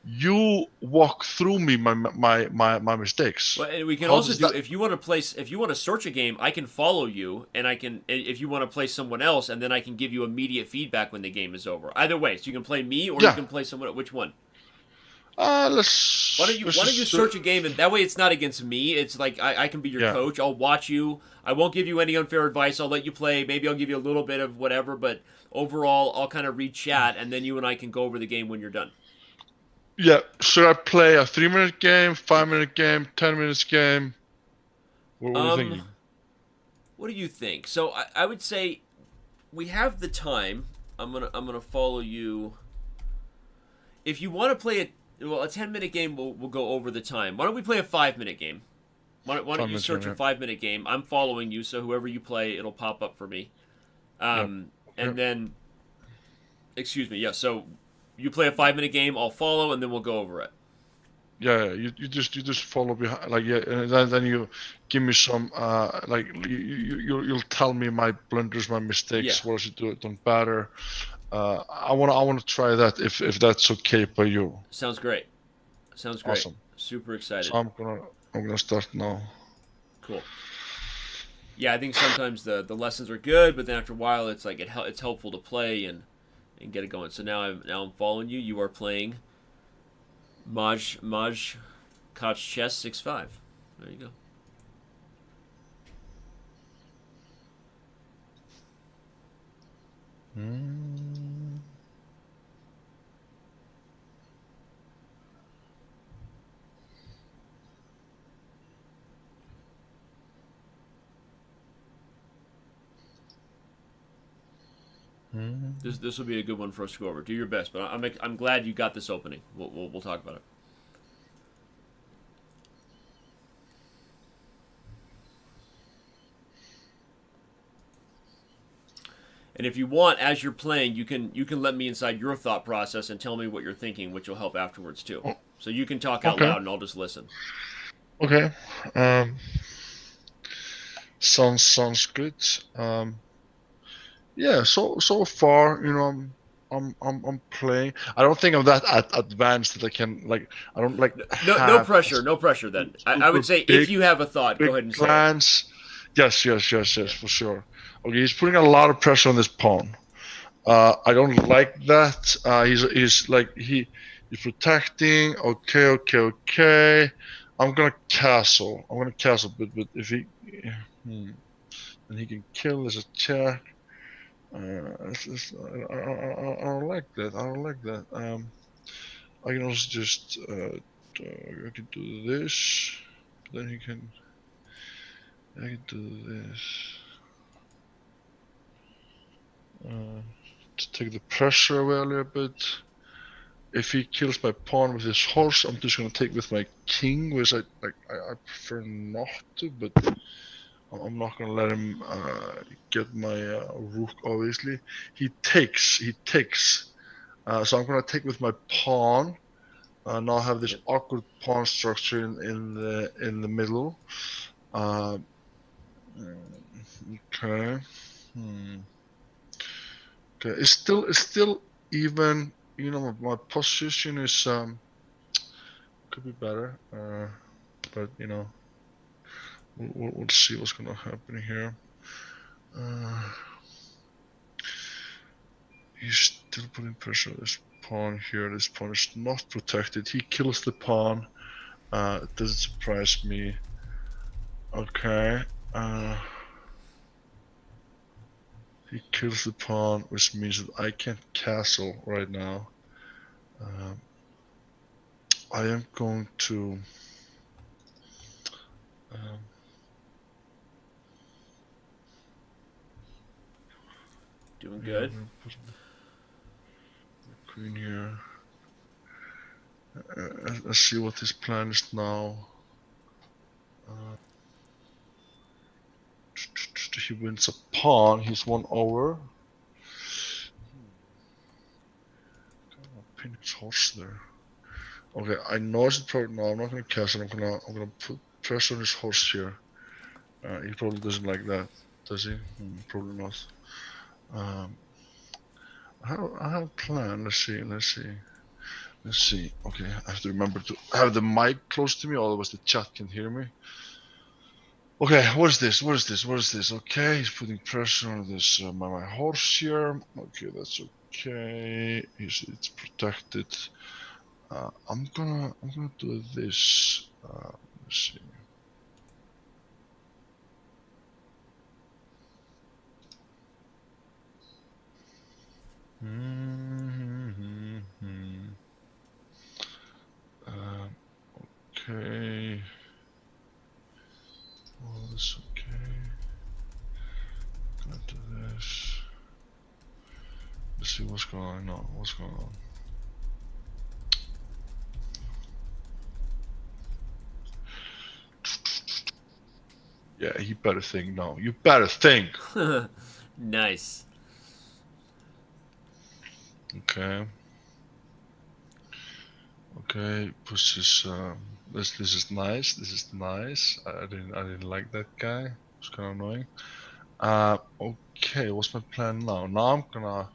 you walk through me my mistakes. Well, and we can How also does do that- if you want to search a game, I can follow you, and I can if you want to play someone else, and then I can give you immediate feedback when the game is over. Either way, so you can play me or you Yeah. can play someone. Which one? Let's. Why don't you search a game, and that way it's not against me. It's like I can be your Yeah. coach. I'll watch you. I won't give you any unfair advice. I'll let you play. Maybe I'll give you a little bit of whatever, but overall, I'll kind of read chat, and then you and I can go over the game when you're done. Yeah. Should I play a 3-minute game, 5-minute game, 10 minutes game? What are you thinking? What do you think? So I would say we have the time. I'm gonna follow you. If you want to play a 10-minute game, we'll go over the time. Why don't we play a 5-minute game? Why don't you 5-minute search game, a 5-minute game? I'm following you, so whoever you play, it'll pop up for me. And then, excuse me, yeah. So you play a 5-minute game, I'll follow, and then we'll go over it. Yeah, you just follow behind, like, yeah, and then you give me some like you'll tell me my blunders, my mistakes, Yeah. what I should do done better. I wanna try that if that's okay by you. Sounds great. Sounds great. Awesome. Super excited. So I'm gonna start now. Cool. Yeah, I think sometimes the lessons are good, but then after a while, it's like it's helpful to play and get it going. So now I'm following you. You are playing Maj Koch Chess 6-5. There you go. This will be a good one for us to go over. Do your best, but I'm glad you got this opening. We'll talk about it. And if you want, as you're playing, you can let me inside your thought process and tell me what you're thinking, which will help afterwards too. Oh, So you can talk out okay. loud, and I'll just listen. Okay. Sounds good. Yeah. So far, I'm playing. I don't think I'm that advanced that I can like. I don't like No have pressure, no pressure. Then I would super say if big you have a thought, go big ahead and say it. plans. Yes, Yeah. for sure. Okay, he's putting a lot of pressure on this pawn. I don't like that. He's like he's protecting. Okay. I'm gonna castle. But if he, hmm, then he can kill as a check. I don't like that. I don't like that. I can also just I can do this. Then he can. I can do this. To take the pressure away a little bit. If he kills my pawn with his horse, I'm just gonna take with my king, which I prefer not to, but I'm not gonna let him get my rook. Obviously, he takes. So I'm gonna take with my pawn. Now I have this Yep. awkward pawn structure in the middle. Uh, okay. Hmm. Okay. It's still even. My position is could be better. But we'll see what's gonna happen here. Uh, he's still putting pressure on this pawn here. This pawn is not protected. He kills the pawn. It doesn't surprise me. Okay. He kills the pawn, which means that I can't castle right now. I am going to. Um, Doing yeah, I'm good. gonna put the queen here. Let's see what his plan is now. He wins a pawn. He's one over. Pin his horse there. Okay, I know it's a problem. No, I'm not gonna castle. I'm gonna put pressure on his horse here. He probably doesn't like that, does he? Probably not. Um, I have a plan. Let's see. Okay, I have to remember to have the mic close to me, otherwise the chat can hear me. Okay, what is this? Okay, he's putting pressure on this my horse here. Okay, that's okay. It's protected. I'm gonna do this. Let's see. Okay. Oh, that's okay. Gonna do this. Let's see what's going on. Yeah, you better think now. You better think. Nice. Okay. Okay. Push this. This is nice. I didn't like that guy. It's kind of annoying. Okay. What's my plan now? Now I'm gonna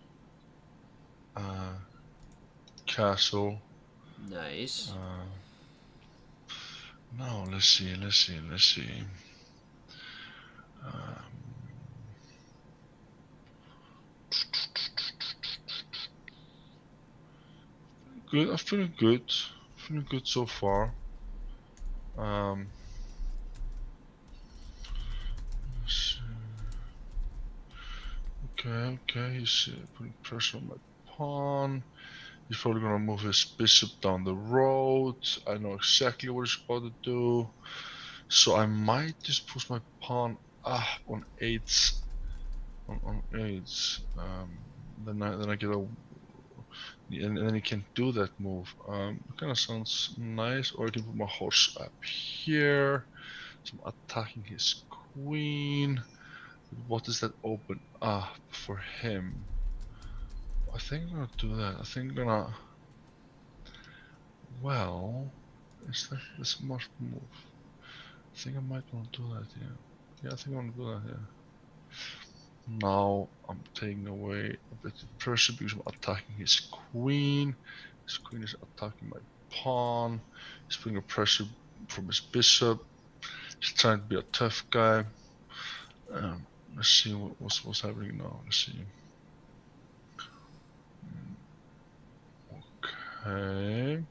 castle. Nice. Now let's see. Um, good. I'm feeling good. Feeling good so far. Okay. He's putting pressure on my pawn. He's probably gonna move his bishop down the road. I know exactly what he's about to do. So I might just push my pawn on eights. On eights. Then I get a. And then he can do that move. It kind of sounds nice. Or I can put my horse up here. So I'm attacking his queen. What is that open? For him. I think I'm gonna do that. I think I'm gonna. Well, is that the smart move? I think I might want to do that. Yeah. Yeah, I think I want to do that. Yeah. Now I'm taking away a bit of pressure because I'm attacking his queen. His queen is attacking my pawn. He's putting a pressure from his bishop. He's trying to be a tough guy. Let's see what's happening now. Let's see. Okay.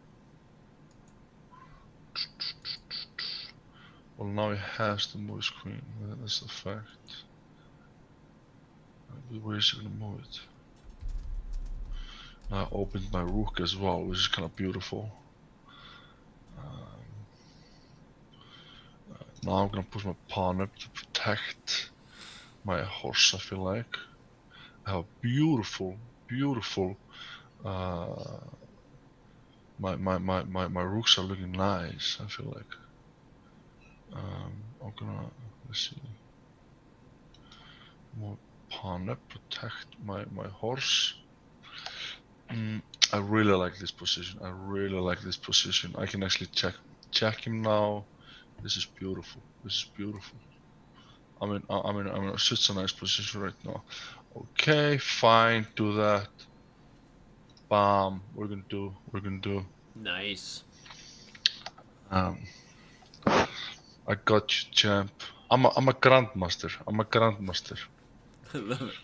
Well, now he has to move his queen. That's a fact. Where is he gonna move it? Now I opened my rook as well, which is kind of beautiful. Now I'm gonna push my pawn up to protect my horse. I feel like I have beautiful, beautiful. My rooks are looking nice. I feel like. I'm gonna let's see. More pawn up, protect my horse. I really like this position. I really like this position. I can actually check him now. This is beautiful. This is beautiful. I'm in such a nice position right now. Okay, fine, do that. Bam. We're gonna do. We're gonna do. Nice. I got you, champ. I'm a grandmaster. I'm a grandmaster. I love it.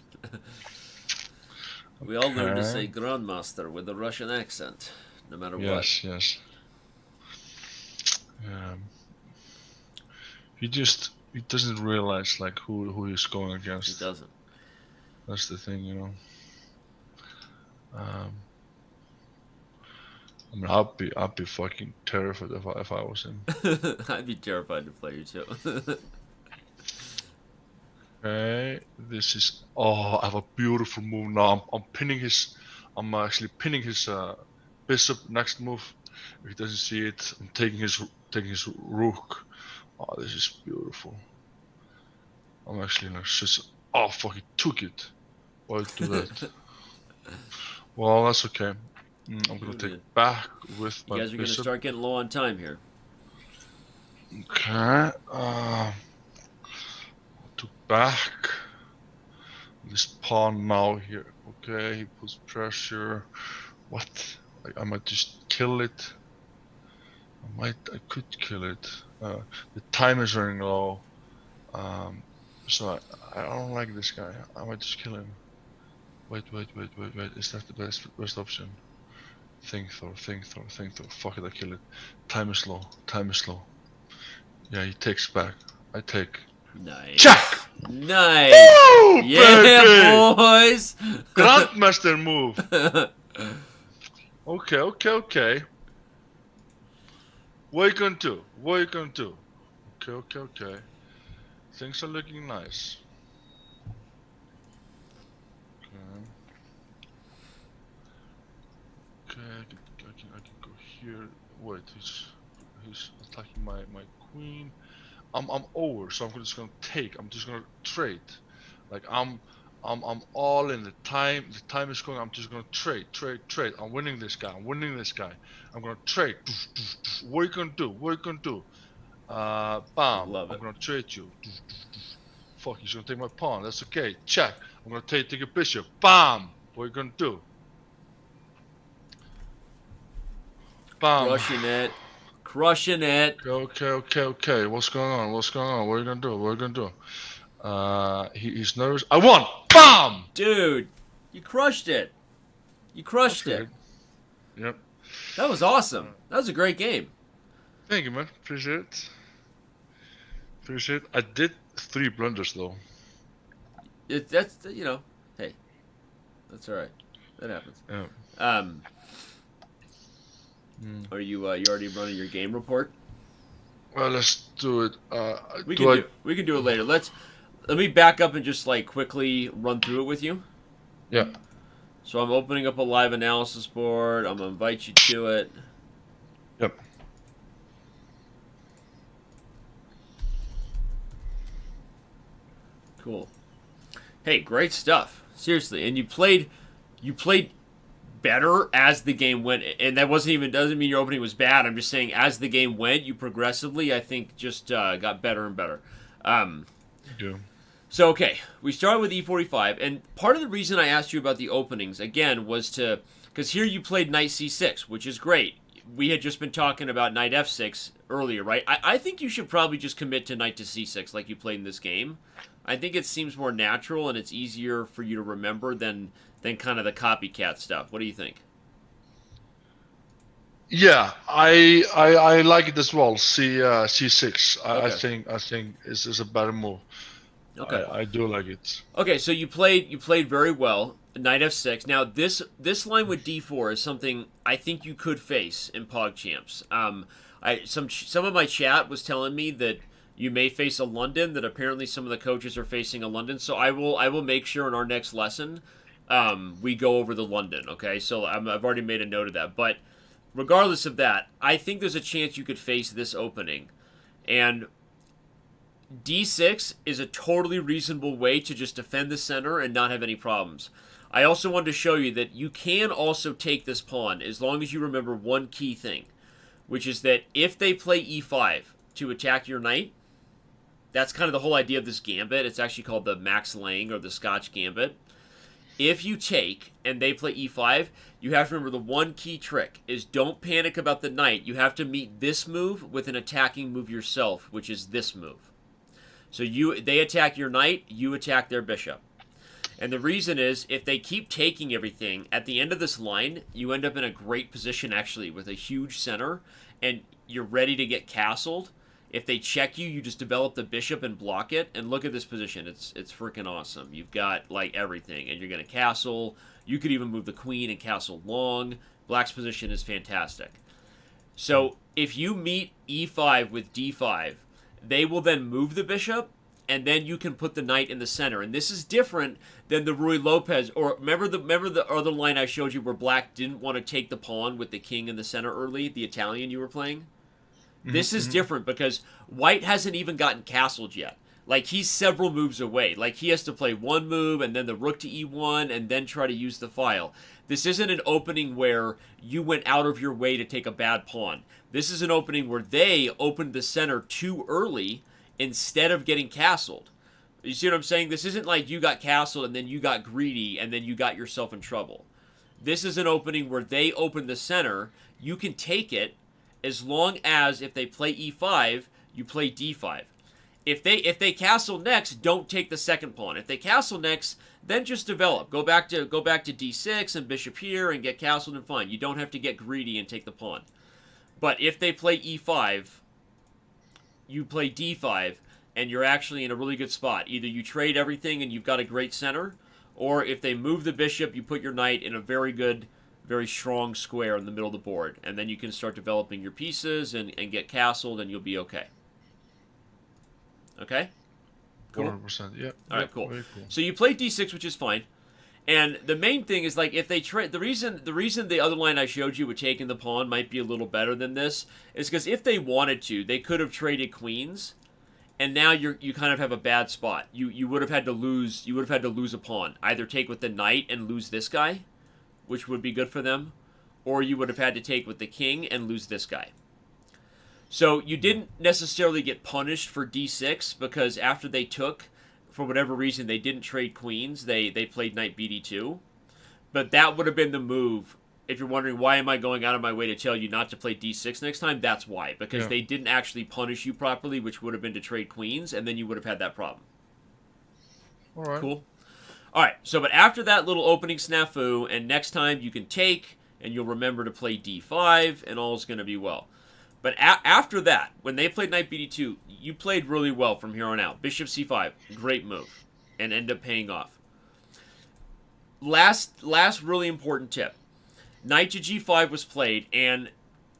We all learn to say Okay. Grandmaster with a Russian accent, no matter what. Yes, yes. He doesn't realize like who he's going He against. doesn't. That's the thing, you know. I mean, I'd be fucking terrified if I was him. I'd be terrified to play you too. Okay, this is. Oh, I have a beautiful move now. I'm pinning his. I'm actually pinning his bishop. Next move. If he doesn't see it, I'm taking his rook. Oh, this is beautiful. I'm actually like just. Oh fuck! He took it. Why do that? Well, that's okay. I'm gonna take Man. back with You my guys are going to bishop. start getting low on time here. Okay. Took back. This pawn now here. Okay, he puts pressure. What? I might just kill it. I could kill it. The time is running low. So I don't like this guy. I might just kill him. Wait. Is that the best option? Think Thor. Fuck it, I kill it. Time is low. Yeah, he takes back. I take. Nice. Check! Nice. Woo, Yeah, baby! boys. Grandmaster move. Okay. What are you gonna do? Okay. Things are looking nice. Okay, I can go here. Wait, he's attacking my queen. I'm over, so I'm just gonna take. I'm just gonna trade. Like I'm all in. The time is going. I'm just gonna trade. I'm winning this guy. I'm gonna trade. What are you gonna do? Bam. Love I'm it. gonna trade you. Fuck, he's gonna take my pawn. That's okay. Check. I'm gonna take a bishop. Bam. What are you gonna do? Bam. Crushing it. Okay. What's going on? What are you gonna do? He's nervous. I won. Bam. Dude, you crushed it. Okay. Yep. That was awesome. That was a great game. Thank you, man. Appreciate it. I did 3 blunders though. That's hey, that's all right. That happens. Yeah. Are you already running your game report? Well, let's do it. We can do it later. Let me back up and just like quickly run through it with you. Yeah. So I'm opening up a live analysis board. I'm gonna invite you to it. Yep. Cool. Hey, great stuff. Seriously, and you played better as the game went, and that wasn't even doesn't mean your opening was bad. I'm just saying as the game went, you progressively, I think, just got better and better. Um, Yeah. so okay, we started with E45, and part of the reason I asked you about the openings again was because here you played Knight C6, which is great. We had just been talking about Knight F6 earlier, right? I think you should probably just commit to Knight to C6 like you played in this game. I think it seems more natural and it's easier for you to remember than kind of the copycat stuff. What do you think? Yeah, I like it as well. C6. Okay. I think is a better move. Okay. I do like it. Okay, so you played very well. Knight F6. Now this line with D4 is something I think you could face in Pogchamps. Some of my chat was telling me that you may face a London. That apparently some of the coaches are facing a London. So I will make sure in our next lesson we go over the London. Okay, so I've already made a note of that. But regardless of that, I think there's a chance you could face this opening, and D6 is a totally reasonable way to just defend the center and not have any problems. I also wanted to show you that you can also take this pawn as long as you remember one key thing, which is that if they play E5 to attack your knight, that's kind of the whole idea of this gambit. It's actually called the Max Lang or the Scotch Gambit. If you take and they play E5, you have to remember the one key trick is don't panic about the knight. You have to meet this move with an attacking move yourself, which is this move. So they attack your knight, you attack their bishop. And the reason is, if they keep taking everything, at the end of this line, you end up in a great position, actually, with a huge center, and you're ready to get castled. If they check you, you just develop the bishop and block it, and look at this position. It's freaking awesome. You've got, like, everything, and you're going to castle. You could even move the queen and castle long. Black's position is fantastic. So, if you meet e5 with d5, they will then move the bishop, and then you can put the knight in the center. And this is different than the Rui Lopez, or remember the other line I showed you where Black didn't want to take the pawn with the king in the center early, the Italian you were playing? This is different because White hasn't even gotten castled yet. Like, he's several moves away. Like, he has to play one move and then the rook to e1 and then try to use the file. This isn't an opening where you went out of your way to take a bad pawn. This is an opening where they opened the center too early instead of getting castled. You see what I'm saying? This isn't like you got castled and then you got greedy and then you got yourself in trouble. This is an opening where they open the center. You can take it as long as if they play e5, you play d5. If they castle next, don't take the second pawn. If they castle next, then just develop. Go back to d6 and bishop here and get castled and fine. You don't have to get greedy and take the pawn. But if they play e5, you play d5, and you're actually in a really good spot. Either you trade everything and you've got a great center, or if they move the bishop, you put your knight in a very good, very strong square in the middle of the board, and then you can start developing your pieces and get castled, and you'll be okay. Okay? Cool. 100%. Yeah. All right, cool. Very cool. So you play d6, which is fine. And the main thing is, like, if they trade, the reason the other line I showed you with taking the pawn might be a little better than this is because if they wanted to, they could have traded queens, and now you kind of have a bad spot. You would have had to lose a pawn. Either take with the knight and lose this guy, which would be good for them, or you would have had to take with the king and lose this guy. So you didn't necessarily get punished for d6 because after they took, for whatever reason, they didn't trade queens. They played knight bd2. But that would have been the move. If you're wondering why am I going out of my way to tell you not to play d6 next time, that's why. Because they didn't actually punish you properly, which would have been to trade queens, and then you would have had that problem. All right. Cool? All right, so but after that little opening snafu, and next time you can take, and you'll remember to play d5, and all's going to be well. But after that, when they played knight bd2, you played really well from here on out. Bishop c5, great move, and end up paying off. Last really important tip. Knight to g5 was played, and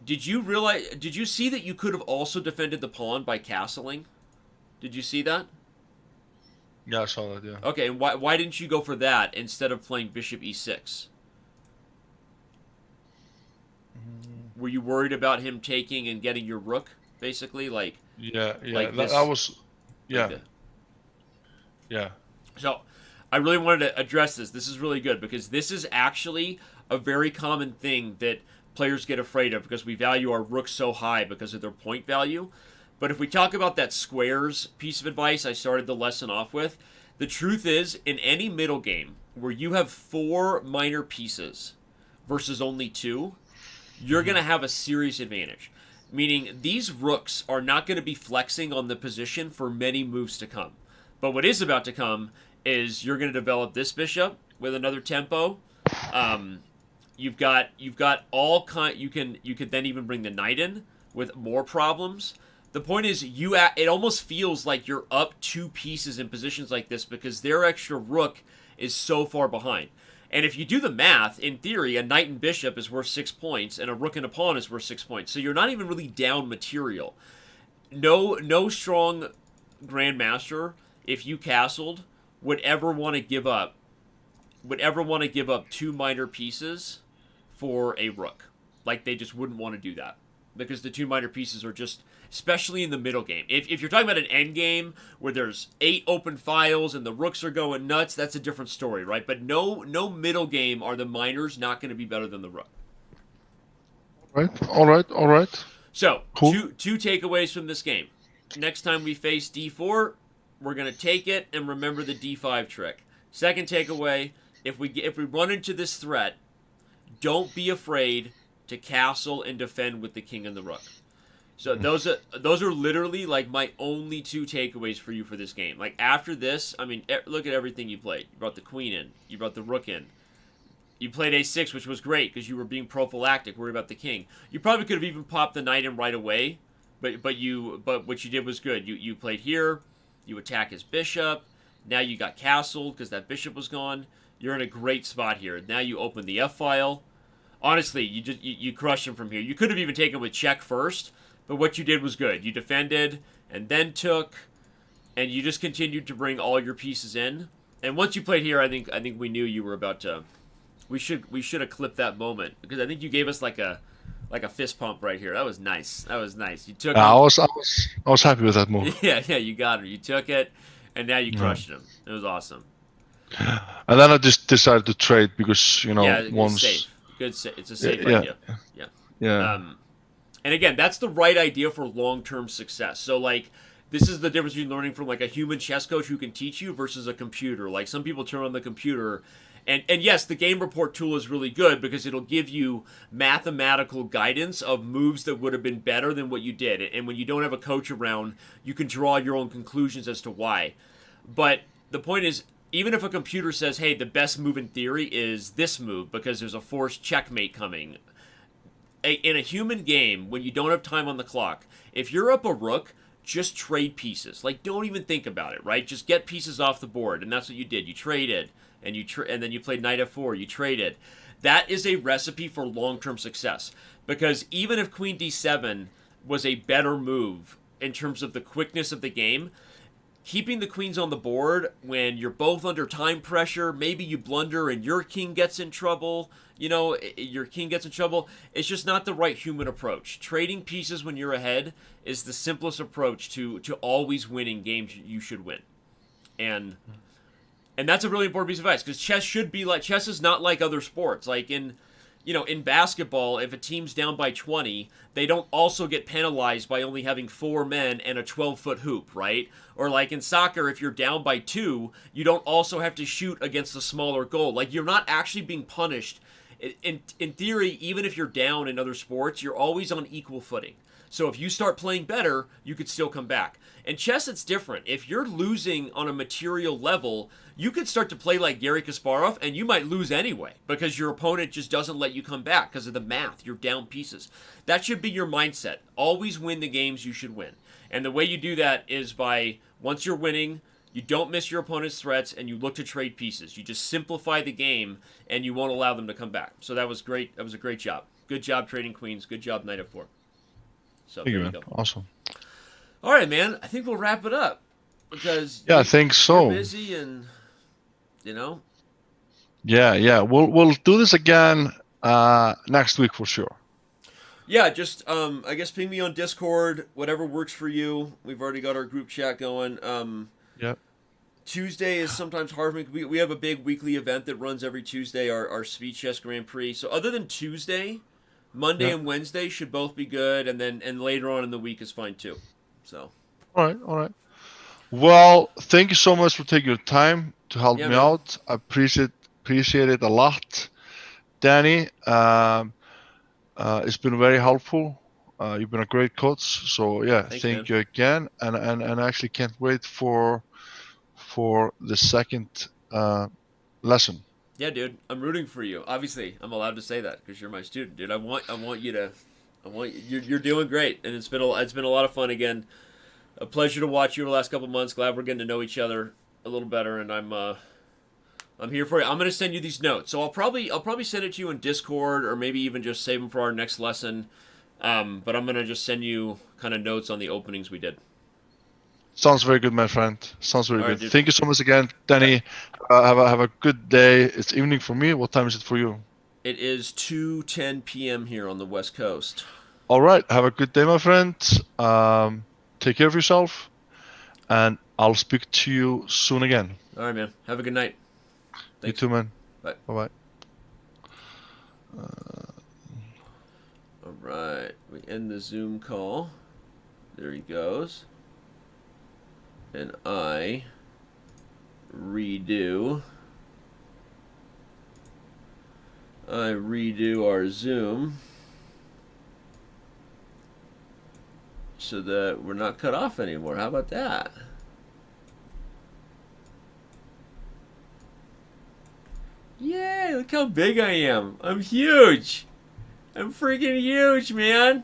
did you see that you could have also defended the pawn by castling? Did you see that? Yeah, I saw that, yeah. Okay, and why didn't you go for that instead of playing bishop e6? Were you worried about him taking and getting your rook, basically? Like, Yeah, like that was... Yeah. like Yeah. So, I really wanted to address this. This is really good because this is actually a very common thing that players get afraid of because we value our rooks so high because of their point value. But if we talk about that squares piece of advice I started the lesson off with, the truth is, in any middle game where you have 4 minor pieces versus only 2, you're going to have a serious advantage. Meaning, these rooks are not going to be flexing on the position for many moves to come. But what is about to come is you're going to develop this bishop with another tempo. You've got all kind. You could then even bring the knight in with more problems. The point is, it almost feels like you're up 2 pieces in positions like this because their extra rook is so far behind. And if you do the math, in theory, a knight and bishop is worth 6 points, and a rook and a pawn is worth 6 points. So you're not even really down material. No strong grandmaster, if you castled, would ever want to give up 2 minor pieces for a rook. Like, they just wouldn't want to do that. Because the 2 minor pieces are just, especially in the middle game. If you're talking about an end game where there's 8 open files and the rooks are going nuts, that's a different story, right? But no middle game are the minors not going to be better than the rook. All right. So, cool. two takeaways from this game. Next time we face d4, we're going to take it and remember the d5 trick. Second takeaway, if we run into this threat, don't be afraid to castle and defend with the king and the rook. So those are literally like my only 2 takeaways for you for this game. Like after this, I mean, look at everything you played. You brought the queen in. You brought the rook in. You played a6, which was great because you were being prophylactic, worried about the king. You probably could have even popped the knight in right away, but what you did was good. You played here. You attack his bishop. Now you got castled because that bishop was gone. You're in a great spot here. Now you open the f file. Honestly, you crushed him from here. You could have even taken with check first, but what you did was good. You defended and then took, and you just continued to bring all your pieces in. And once you played here, I think we knew you were about to. We should have clipped that moment because I think you gave us like a fist pump right here. That was nice. You took. I was happy with that move. Yeah, you got her. You took it, and now you crushed him. It was awesome. And then I just decided to trade because once. Safe. It's a safe idea. Yeah. And again, that's the right idea for long-term success. So, like, this is the difference between learning from, like, a human chess coach who can teach you versus a computer. Like, some people turn on the computer, and yes, the game report tool is really good because it'll give you mathematical guidance of moves that would have been better than what you did. And when you don't have a coach around, you can draw your own conclusions as to why. But the point is, even if a computer says, hey, the best move in theory is this move because there's a forced checkmate coming, in a human game, when you don't have time on the clock, if you're up a rook, just trade pieces. Like, don't even think about it, right? Just get pieces off the board, and that's what you did. You traded, and and then you played knight f4. You traded. That is a recipe for long-term success because even if queen d7 was a better move in terms of the quickness of the game, keeping the queens on the board when you're both under time pressure, maybe you blunder and your king gets in trouble, it's just not the right human approach. Trading pieces when you're ahead is the simplest approach to always winning games you should win. And that's a really important piece of advice because chess is not like other sports. Like in basketball, if a team's down by 20, they don't also get penalized by only having 4 men and a 12-foot hoop, right? Or like in soccer, if you're down by 2, you don't also have to shoot against a smaller goal. Like, you're not actually being punished. In theory, even if you're down in other sports, you're always on equal footing. So if you start playing better, you could still come back. In chess, it's different. If you're losing on a material level, you could start to play like Garry Kasparov, and you might lose anyway because your opponent just doesn't let you come back because of the math. You're down pieces. That should be your mindset. Always win the games you should win. And the way you do that is by, once you're winning, you don't miss your opponent's threats, and you look to trade pieces. You just simplify the game, and you won't allow them to come back. So that was great. That was a great job. Good job trading queens. Good job knight f4. So Thank there you, man. go. Awesome. All right, man. I think we'll wrap it up because I think so. You're busy and Yeah. We'll do this again next week for sure. Yeah, just I guess ping me on Discord, whatever works for you. We've already got our group chat going. Yep. Tuesday is sometimes hard. We have a big weekly event that runs every Tuesday, our Speed Chess Grand Prix. So other than Tuesday, Monday and Wednesday should both be good, and later on in the week is fine too. So. All right. Well, thank you so much for taking your time to help Yeah, me man. out. I appreciate it a lot, Danny. It's been very helpful. You've been a great coach. So yeah, Thanks, thank man. you again, and I actually can't wait for the second lesson. Yeah, dude, I'm rooting for you. Obviously, I'm allowed to say that because you're my student, dude. I want you to, you're doing great, and it's been a lot of fun again. A pleasure to watch you over the last couple months. Glad we're getting to know each other a little better, and I'm here for you. I'm gonna send you these notes, so I'll probably send it to you in Discord, or maybe even just save them for our next lesson. But I'm gonna just send you kind of notes on the openings we did. Sounds very good, my friend. Sounds very All right, good. dude. Thank you so much again, Danny. Have a good day. It's evening for me. What time is it for you? It is 2:10 p.m. here on the West Coast. All right. Have a good day, my friend. Take care of yourself, and I'll speak to you soon again. All right, man. Have a good night. You Thanks. too, man. Bye. Bye-bye. All right. We end the Zoom call. There he goes. And I redo our Zoom so that we're not cut off anymore. How about that? Yay, look how big I am. I'm huge. I'm freaking huge, man.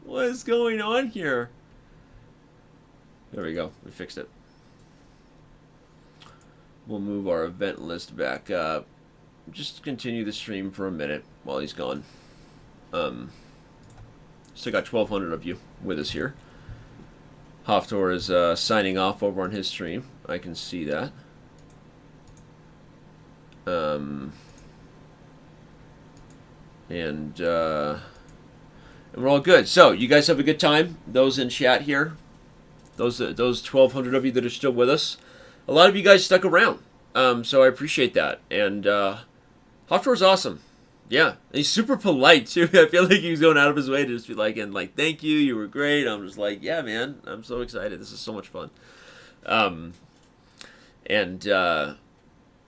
What is going on here? There we go. We fixed it. We'll move our event list back up. Just continue the stream for a minute while he's gone. Still got 1,200 of you with us here. Hafthor is signing off over on his stream. I can see that. And we're all good. So, you guys have a good time? Those in chat here? Those 1,200 of you that are still with us? A lot of you guys stuck around. So I appreciate that. And Hafthor's awesome. Yeah. And he's super polite, too. I feel like he's going out of his way to just be like, thank you, you were great. I'm just like, yeah, man, I'm so excited. This is so much fun.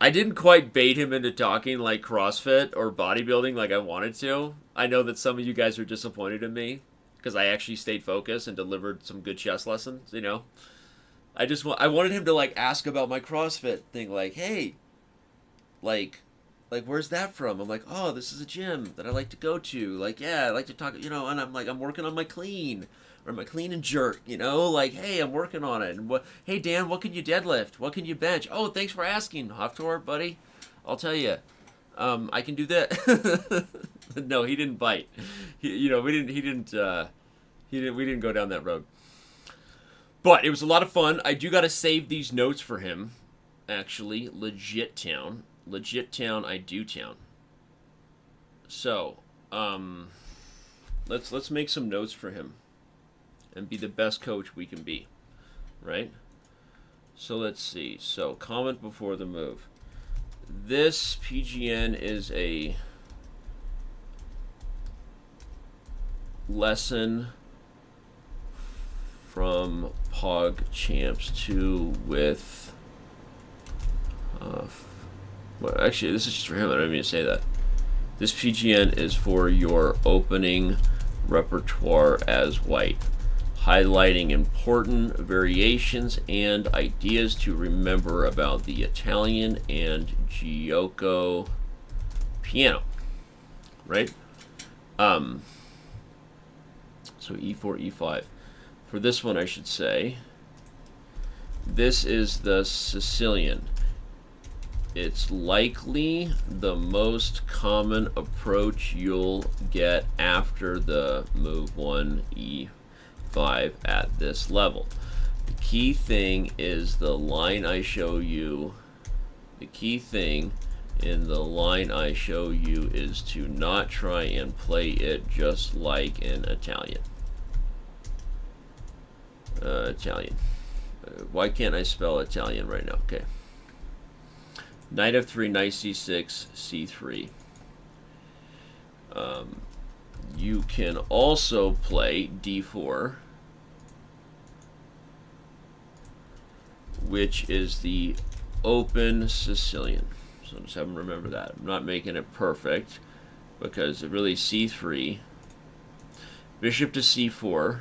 I didn't quite bait him into talking like CrossFit or bodybuilding like I wanted to. I know that some of you guys are disappointed in me because I actually stayed focused and delivered some good chess lessons, you know. I wanted him to like ask about my CrossFit thing, like, hey, like where's that from? I'm like, oh, this is a gym that I like to go to. Like, yeah, I like to talk, you know, and I'm like, I'm working on my clean or my clean and jerk, you know, like, hey, I'm working on it. And hey, Dan, what can you deadlift? What can you bench? Oh, thanks for asking, Hafthor, buddy. I'll tell you, I can do that. No, he didn't bite. We didn't go down that road. But it was a lot of fun. I do got to save these notes for him. Actually, Legit Town, I do town. So, let's make some notes for him and be the best coach we can be, right? So let's see. So comment before the move. This PGN is a lesson from Pogchamps 2 with well, actually, this is just for him. I don't mean to say that. This PGN is for your opening repertoire as white, highlighting important variations and ideas to remember about the Italian and Giuoco piano, right? So E4, E5. For this one, I should say, this is the Sicilian. It's likely the most common approach you'll get after the move 1, E5 at this level. The key thing is the line I show you. The key thing in the line I show you is to not try and play it just like an Italian. Why can't I spell Italian right now? Okay. Knight f3, knight c6, c3. You can also play d4, which is the open Sicilian. So just have them remember that. I'm not making it perfect because it really c3. Bishop to c4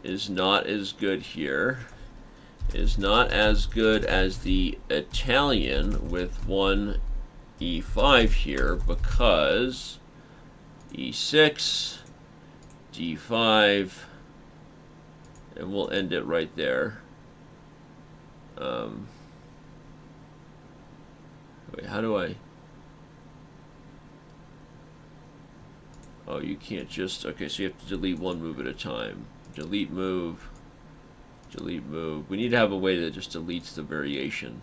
is not as good here. Is not as good as the Italian with one e5 here because e6, d5, and we'll end it right there. Wait, how do I? Oh, you can't just, okay, so you have to delete one move at a time. Delete move, delete move. We need to have a way that just deletes the variation.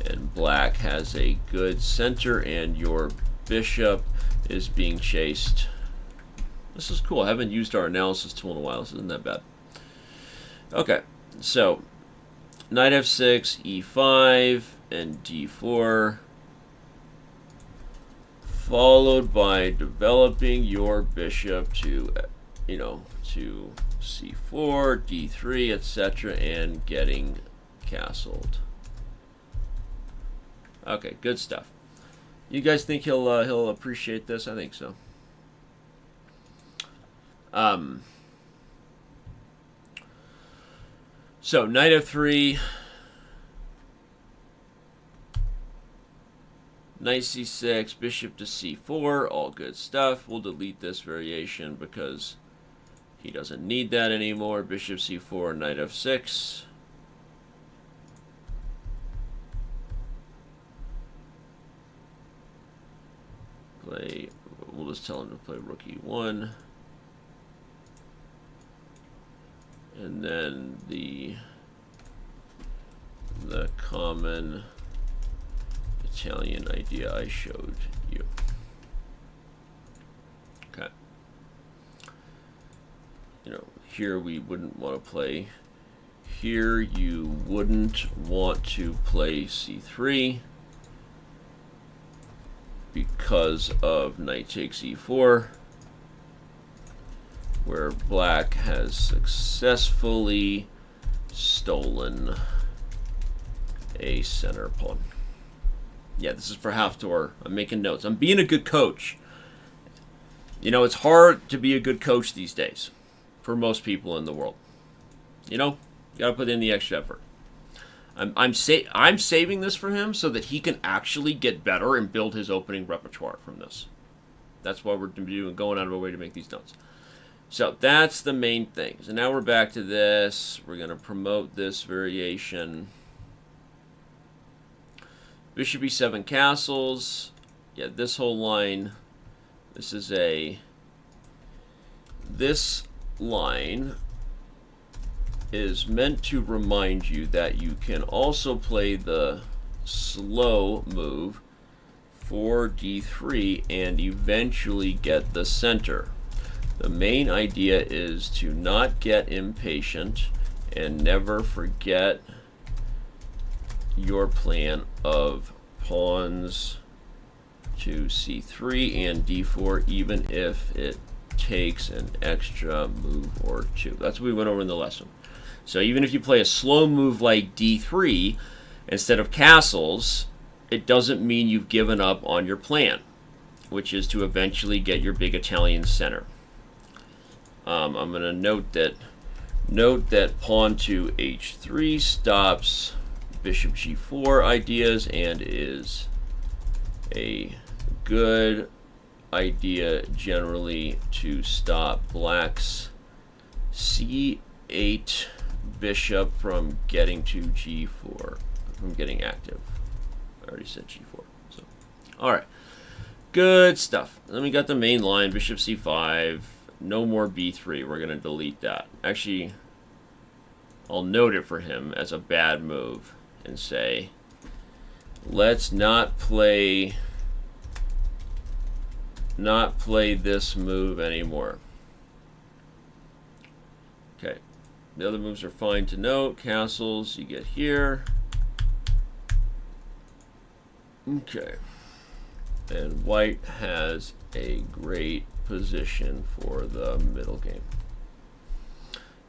And black has a good center, and your bishop is being chased. This is cool. I haven't used our analysis tool in a while. This isn't that bad. Okay, so knight f6, e5, and d4, followed by developing your bishop to, to c4, d3, etc., and getting castled. Okay, good stuff. You guys think he'll appreciate this? I think so. So knight f3, knight c6, bishop to c4, all good stuff. We'll delete this variation because he doesn't need that anymore. Bishop c4, knight f6. We'll just tell him to play rook e1. And then the common Italian idea I showed you. Okay. Here we wouldn't want to play. Here you wouldn't want to play c3 because of knight takes e4, where black has successfully stolen a center pawn. Yeah, this is for Hafthor. I'm making notes. I'm being a good coach. It's hard to be a good coach these days for most people in the world. You gotta put in the extra effort. I'm saving this for him so that he can actually get better and build his opening repertoire from this. That's why we're going out of our way to make these notes. So that's the main thing. So now we're back to this. We're going to promote this variation. Bishop e7 castles. Yeah, this whole line. This line is meant to remind you that you can also play the slow move for d3 and eventually get the center. The main idea is to not get impatient and never forget your plan of pawns to c3 and d4, even if it takes an extra move or two. That's what we went over in the lesson. So even if you play a slow move like d3 instead of castles, it doesn't mean you've given up on your plan, which is to eventually get your big Italian center. I'm going to note that pawn to h3 stops bishop g4 ideas and is a good idea generally to stop black's c8 bishop from getting to g4, from getting active. I already said g4. So, all right, good stuff. Then we got the main line, bishop c5. No more b3. We're going to delete that. Actually, I'll note it for him as a bad move and say, let's not play this move anymore. The other moves are fine to note. Castles, you get here. Okay. And white has a great position for the middle game.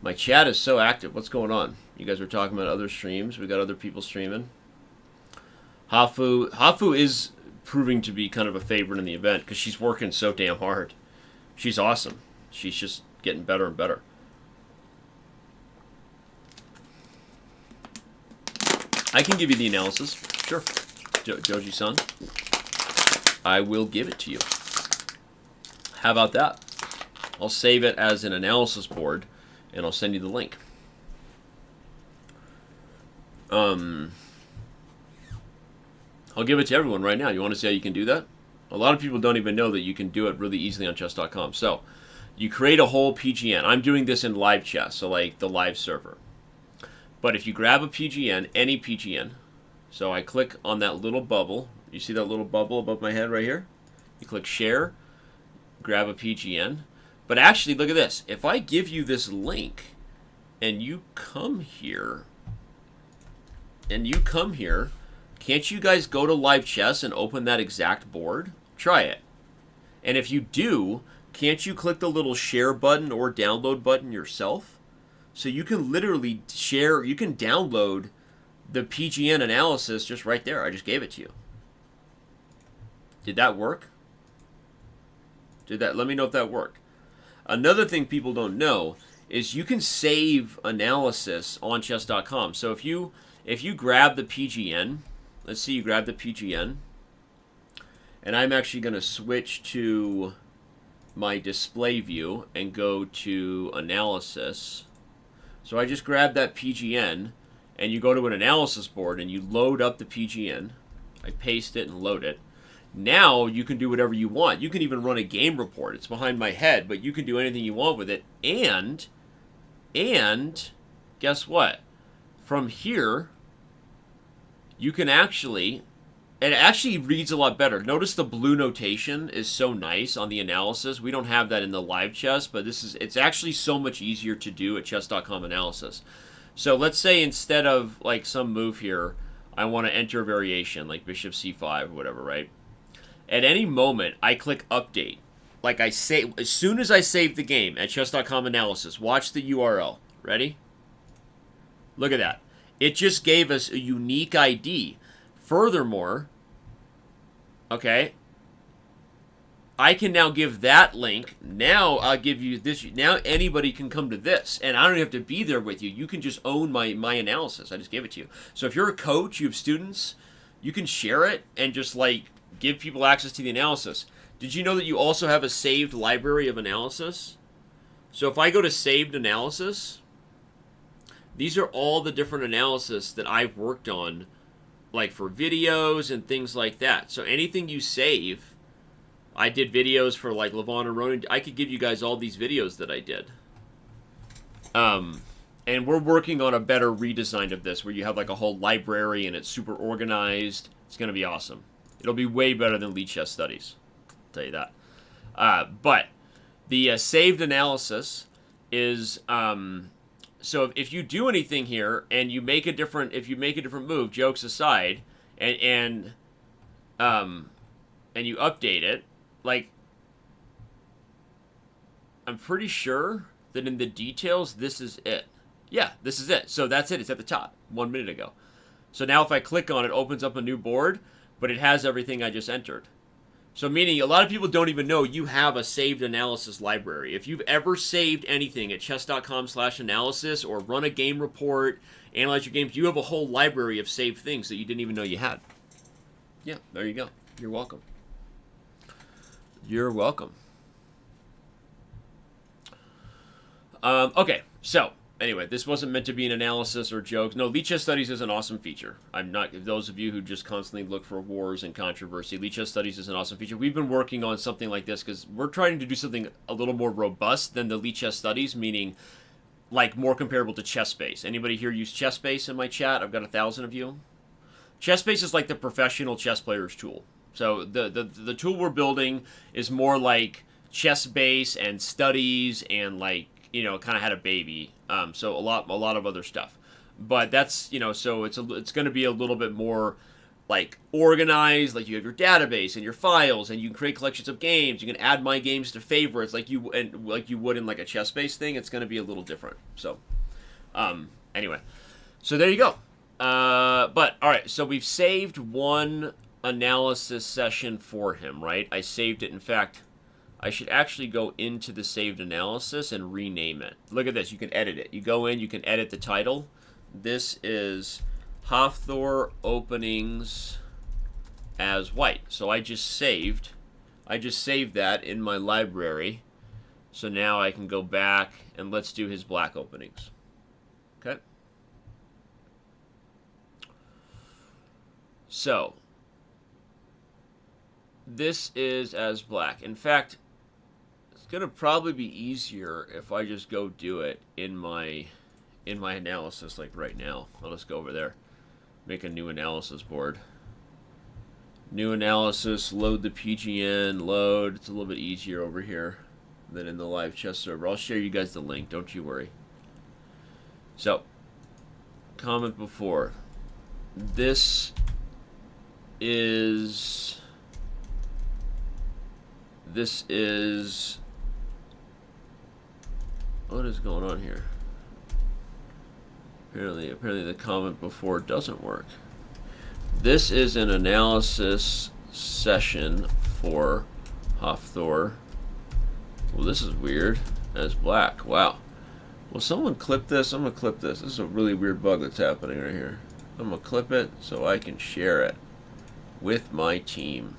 My chat is so active. What's going on? You guys were talking about other streams. We got other people streaming. Hafu is proving to be kind of a favorite in the event because she's working so damn hard. She's awesome. She's just getting better and better. I can give you the analysis. Sure. Joji-san. I will give it to you. How about that? I'll save it as an analysis board, and I'll send you the link. I'll give it to everyone right now. You want to see how you can do that? A lot of people don't even know that you can do it really easily on chess.com. So, you create a whole PGN. I'm doing this in live chess, so like the live server. But if you grab a PGN, any PGN, so I click on that little bubble. You see that little bubble above my head right here? You click share, grab a PGN. But actually, look at this. If I give you this link, and you come here, can't you guys go to live chess and open that exact board? Try it. And if you do, can't you click the little share button or download button yourself? So you can literally share, you can download the PGN analysis just right there. I just gave it to you. Did that work? Let me know if that worked. Another thing people don't know is you can save analysis on chess.com. So if you grab the PGN, let's see, you grab the PGN, and I'm actually going to switch to my display view and go to analysis. So I just grab that PGN, and you go to an analysis board, and you load up the PGN. I paste it and load it. Now you can do whatever you want. You can even run a game report. It's behind my head, but you can do anything you want with it. And guess what? From here, you can actually, it actually reads a lot better. Notice the blue notation is so nice on the analysis. We don't have that in the live chess, but it's actually so much easier to do at chess.com analysis. So let's say instead of like some move here, I want to enter a variation like bishop c5 or whatever, right? At any moment, I click update. Like I say, as soon as I save the game at chess.com analysis, watch the URL. Ready? Look at that. It just gave us a unique ID. Furthermore, okay, I can now give that link. Now I'll give you this. Now anybody can come to this, and I don't have to be there with you. You can just own my analysis. I just gave it to you. So if you're a coach, you have students, you can share it and just like give people access to the analysis. Did you know that you also have a saved library of analysis? So if I go to saved analysis, these are all the different analysis that I've worked on, like for videos and things like that. So anything you save, I did videos for like Levon and Ronan. I could give you guys all these videos that I did. And we're working on a better redesign of this where you have like a whole library and it's super organized. It's going to be awesome. It'll be way better than Lead Chess Studies. I'll tell you that. But the saved analysis is... so if you do anything here and you make a different move, jokes aside, and you update it, like I'm pretty sure that in the details this is it. Yeah, this is it. So that's it. It's at the top 1 minute ago. So now if I click on it, it opens up a new board, but it has everything I just entered. So meaning a lot of people don't even know you have a saved analysis library. If you've ever saved anything at chess.com/analysis or run a game report, analyze your games, you have a whole library of saved things that you didn't even know you had. Yeah, there you go. You're welcome. You're welcome. Okay, so anyway, this wasn't meant to be an analysis or jokes. No, Lead Chess Studies is an awesome feature. I'm not, those of you who just constantly look for wars and controversy, Lead Chess Studies is an awesome feature. We've been working on something like this because we're trying to do something a little more robust than the Lead Chess Studies, meaning like more comparable to ChessBase. Anybody here use ChessBase in my chat? I've got 1,000 of you. ChessBase is like the professional chess player's tool. So the tool we're building is more like ChessBase and Studies and like, you know, kind of had a baby. So a lot of other stuff. But that's, so it's going to be a little bit more like organized. Like you have your database and your files, and you can create collections of games. You can add my games to favorites, like you would in like a chess-based thing. It's going to be a little different. So, anyway, so there you go. But all right, so we've saved one analysis session for him, right? I saved it. In fact, I should actually go into the saved analysis and rename it. Look at this. You can edit it. You go in, you can edit the title. This is Hafthor openings as white. So I just saved that in my library. So now I can go back and let's do his black openings. Okay. So this is as black. In fact, it's gonna probably be easier if I just go do it in my analysis, like right now. I'll just go over there, make a new analysis board. New analysis, load the PGN, load. It's a little bit easier over here than in the live chess server. I'll share you guys the link, don't you worry. So, comment before. This is what is going on here? Apparently the comment before doesn't work. This is an analysis session for Hafthor. Well, this is weird. As black. Wow. Will someone clip this? I'm gonna clip this. This is a really weird bug that's happening right here. I'm gonna clip it so I can share it with my team.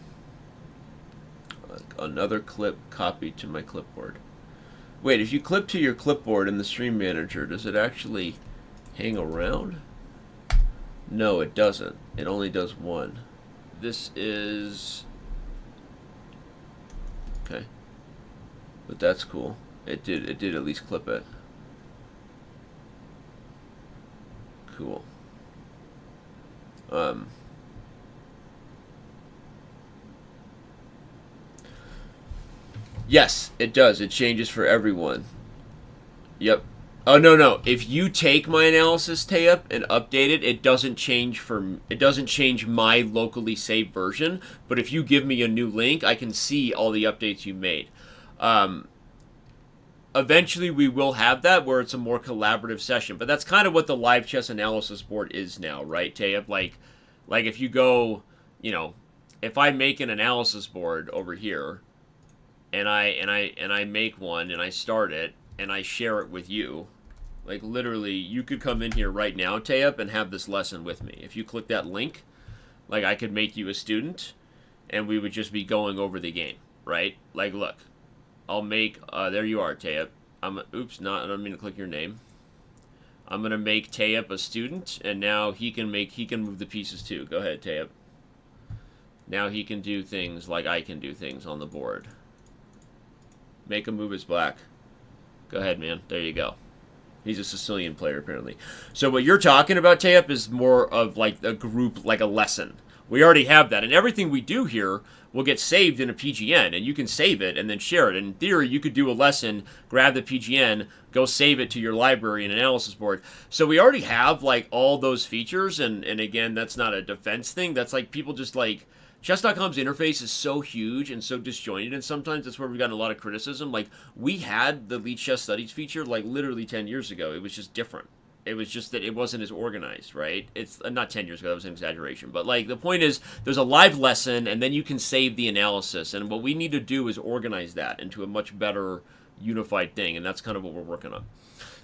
Another clip copied to my clipboard. Wait, if you clip to your clipboard in the stream manager, does it actually hang around? No, it doesn't. It only does one. This is... okay. But that's cool. It did at least clip it. Cool. Yes, it does. It changes for everyone. Yep. Oh no. If you take my analysis tab and update it, it doesn't change my locally saved version. But if you give me a new link, I can see all the updates you made. Eventually, we will have that where it's a more collaborative session. But that's kind of what the live chess analysis board is now, right, Tayeb? Like if you go, if I make an analysis board over here, and I make one and I start it and I share it with you, like literally, you could come in here right now, Tayeb, and have this lesson with me. If you click that link, like I could make you a student, and we would just be going over the game, right? Like, look, I'll make. There you are, Tayeb. I don't mean to click your name. I'm gonna make Tayeb a student, and now he can move the pieces too. Go ahead, Tayeb. Now he can do things like I can do things on the board. Make him move his black. Go ahead, man. There you go. He's a Sicilian player, apparently. So what you're talking about, Tayeb, is more of like a group, like a lesson. We already have that. And everything we do here will get saved in a PGN. And you can save it and then share it. And in theory, you could do a lesson, grab the PGN, go save it to your library and analysis board. So we already have like all those features. And again, that's not a defense thing. That's like people just like... Chess.com's interface is so huge and so disjointed, and sometimes that's where we've gotten a lot of criticism. Like, we had the Lead Chess Studies feature, like, literally 10 years ago. It was just different. It was just that it wasn't as organized, right? It's not 10 years ago, that was an exaggeration. But, like, the point is, there's a live lesson, and then you can save the analysis. And what we need to do is organize that into a much better unified thing, and that's kind of what we're working on.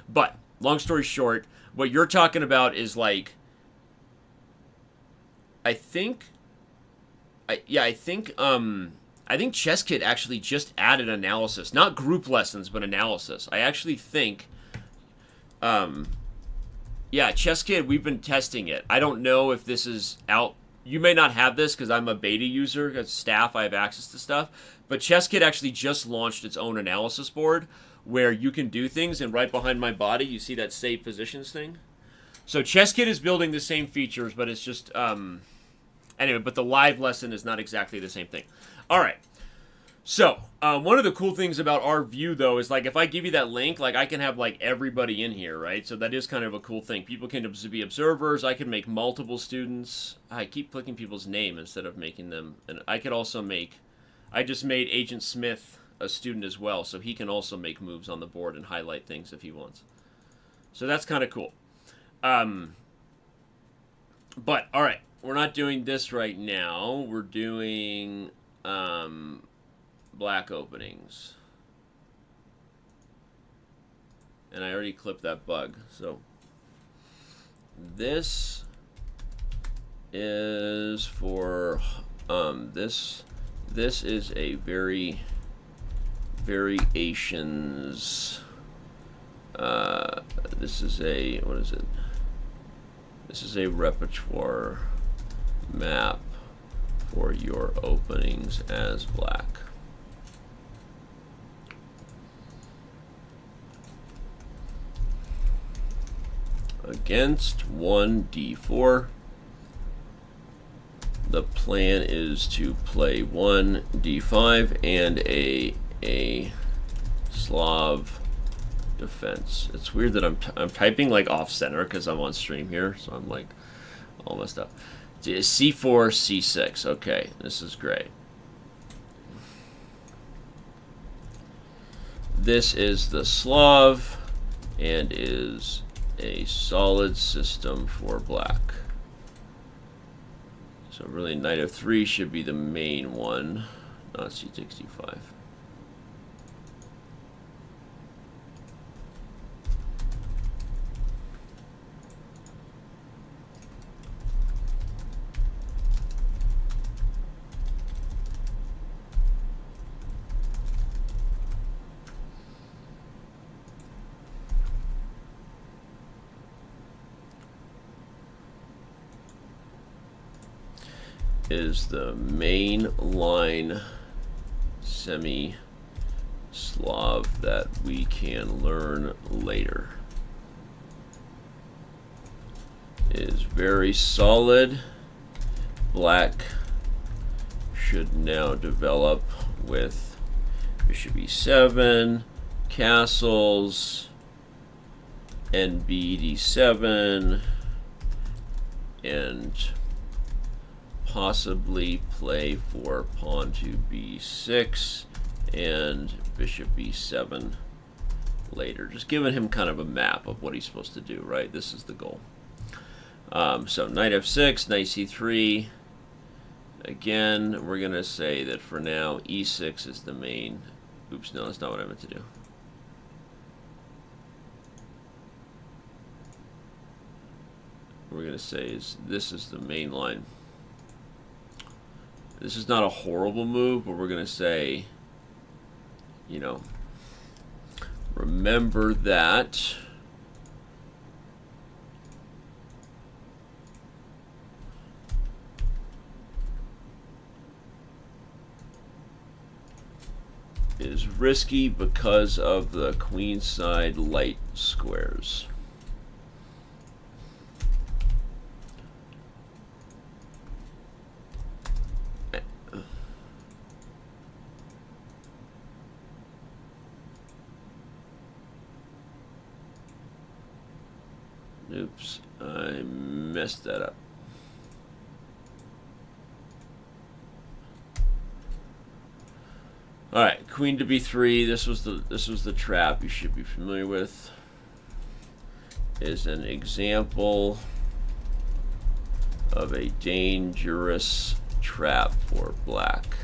But, long story short, what you're talking about is, like, I think ChessKit actually just added analysis, not group lessons, but analysis. I actually think, ChessKit, we've been testing it. I don't know if this is out. You may not have this because I'm a beta user. As staff, I have access to stuff. But ChessKit actually just launched its own analysis board where you can do things, and right behind my body, you see that save positions thing. So ChessKit is building the same features, but it's just... Anyway, but the live lesson is not exactly the same thing. All right. So, one of the cool things about our view, though, is like if I give you that link, like I can have like everybody in here, right? So that is kind of a cool thing. People can be observers. I can make multiple students. I keep clicking people's name instead of making them. And I could also make. I just made Agent Smith a student as well, so he can also make moves on the board and highlight things if he wants. So that's kind of cool. But all right, we're not doing this right now. We're doing. Black openings. And I already clipped that bug. So this is for this is a variations this is a what is it? This is a repertoire map for your openings as black. Against 1d4. The plan is to play 1d5 and a Slav defense. It's weird that I'm typing like off center because I'm on stream here, so I'm like all messed up. C4, C6. Okay, this is great. This is the Slav and is a solid system for black. So really knight of 3 should be the main one, not c65. Is the main line semi-Slav that we can learn later. Is very solid. Black should now develop with bishop e7, castles, NB d7, and possibly play for pawn to b6 and bishop b7 later. Just giving him kind of a map of what he's supposed to do, right? This is the goal. So knight f6, knight c3. Again, we're going to say that for now, e6 is the main. Oops, no, that's not what I meant to do. We're going to say is this is the main line. This is not a horrible move, but we're going to say, you know, remember that is risky because of the queenside light squares. Oops, I messed that up. All right, queen to b3. This was the trap you should be familiar with. Is an example of a dangerous trap for black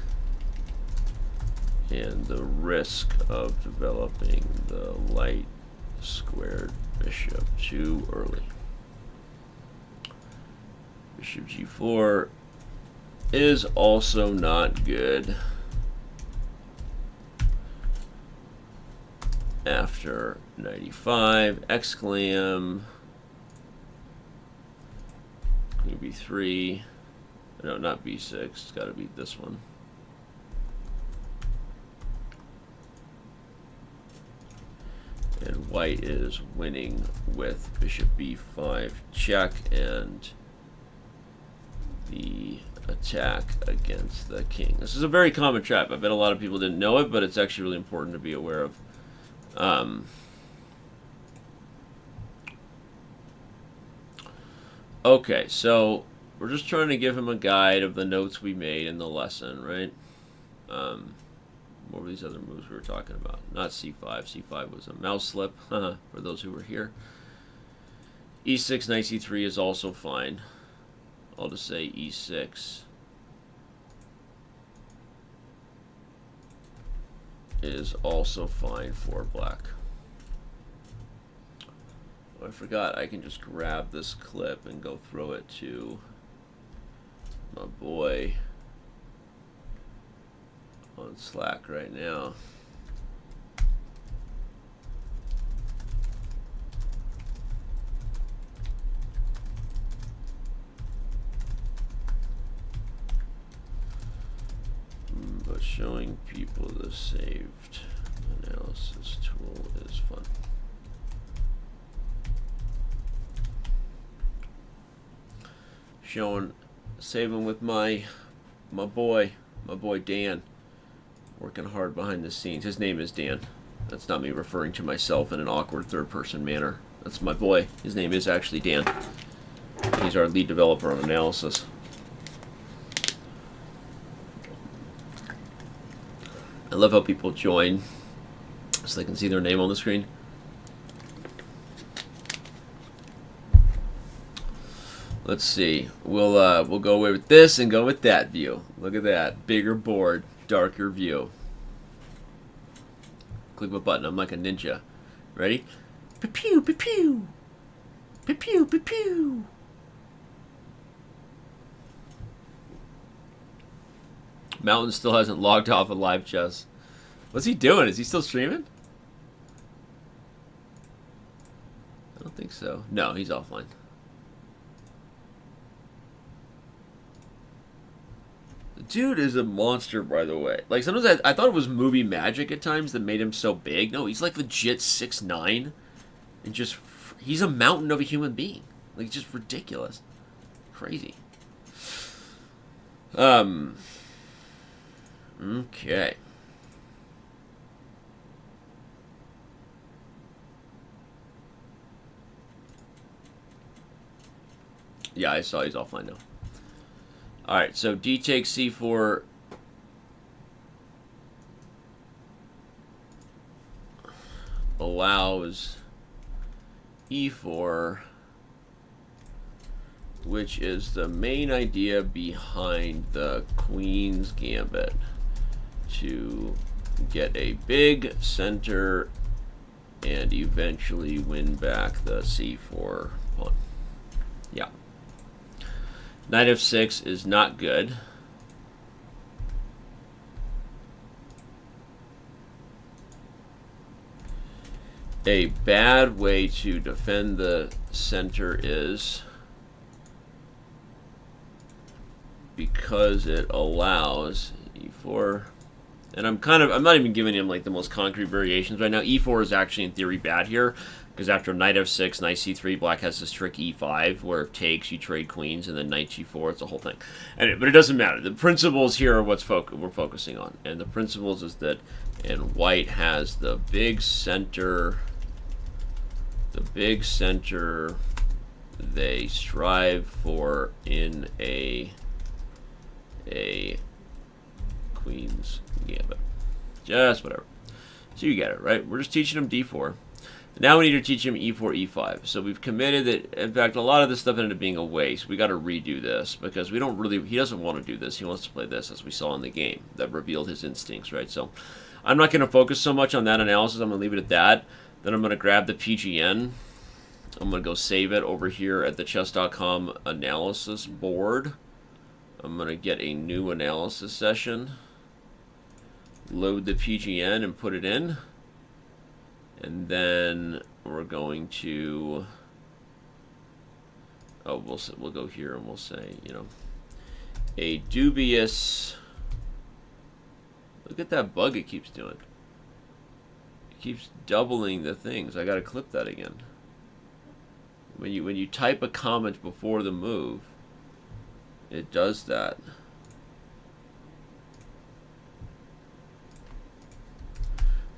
and the risk of developing the light squared bishop too early. Bishop g4 is also not good after knight e5, exclam, queen b3, no, not b6, it's got to be this one. And white is winning with bishop b5 check, and the attack against the king. This is a very common trap. I bet a lot of people didn't know it, but it's actually really important to be aware of. Okay, so we're just trying to give him a guide of the notes we made in the lesson, right? What were these other moves we were talking about? Not c5. c5 was a mouse slip, for those who were here. e6, knight c3 is also fine. I'll just say e6 is also fine for black. Oh, I forgot I can just grab this clip and go throw it to my boy on Slack right now. But showing people the saved analysis tool is fun. Saving with my boy Dan, working hard behind the scenes. His name is Dan. That's not me referring to myself in an awkward third-person manner. That's my boy. His name is actually Dan. He's our lead developer on analysis. I love how people join so they can see their name on the screen. Let's see. We'll go away with this and go with that view. Look at that. Bigger board, darker view. Click my button. I'm like a ninja. Ready? Pew pew pew. Pew pew pew pew. Mountain still hasn't logged off of live chess. What's he doing? Is he still streaming? I don't think so. No, he's offline. The dude is a monster, by the way. Like, sometimes I thought it was movie magic at times that made him so big. No, he's like legit 6'9", and just he's a mountain of a human being. Like, just ridiculous, crazy. Okay. Yeah, I saw he's offline now. Alright, so D takes C4. Allows E4, which is the main idea behind the Queen's Gambit, to get a big center and eventually win back the C4 pawn. Yeah. Knight f6 is not good. A bad way to defend the center is because it allows e4, and I'm not even giving him like the most concrete variations right now. E4 is actually in theory bad here, because after knight f6, knight c3, black has this trick e5 where it takes, you trade queens, and then knight g4. It's a whole thing. Anyway, but it doesn't matter. The principles here are what's we're focusing on, and the principles is that, and white has the big center. The big center they strive for in a Queen's Gambit. Just whatever. So you get it, right? We're just teaching him d4. Now we need to teach him e4, e5. So we've committed that, in fact, a lot of this stuff ended up being a waste. We got to redo this because we don't really, he doesn't want to do this. He wants to play this, as we saw in the game that revealed his instincts, right? So I'm not going to focus so much on that analysis. I'm going to leave it at that. Then I'm going to grab the PGN. I'm going to go save it over here at the chess.com analysis board. I'm going to get a new analysis session, load the PGN and put it in, and then we're going to, we'll go here and we'll say, you know, a dubious, look at that bug it keeps doing. It keeps doubling the things. I got to clip that again. When you type a comment before the move, it does that.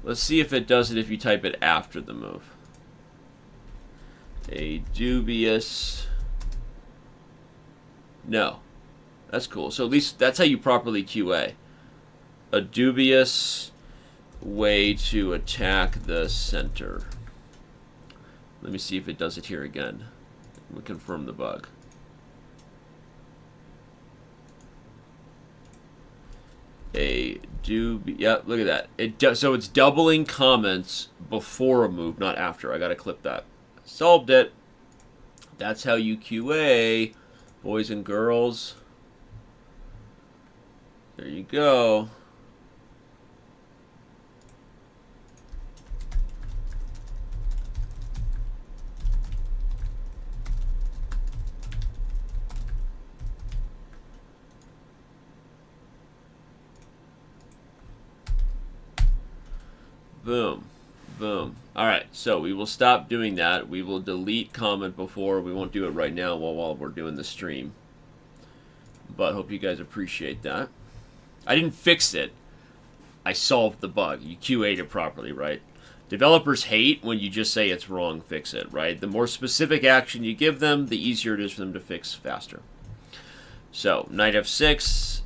Let's see if it does it if you type it after the move. A dubious... No. That's cool. So at least that's how you properly QA. A dubious way to attack the center. Let me see if it does it here again. We'll confirm the bug. Yep, look at that. So it's doubling comments before a move, not after. I gotta clip that. Solved it. That's how you QA, boys and girls. There you go. Boom. Boom. Alright, so we will stop doing that. We will delete comment before. We won't do it right now while we're doing the stream. But hope you guys appreciate that. I didn't fix it. I solved the bug. You QA'd it properly, right? Developers hate when you just say it's wrong, fix it, right? The more specific action you give them, the easier it is for them to fix faster. So, knight f6.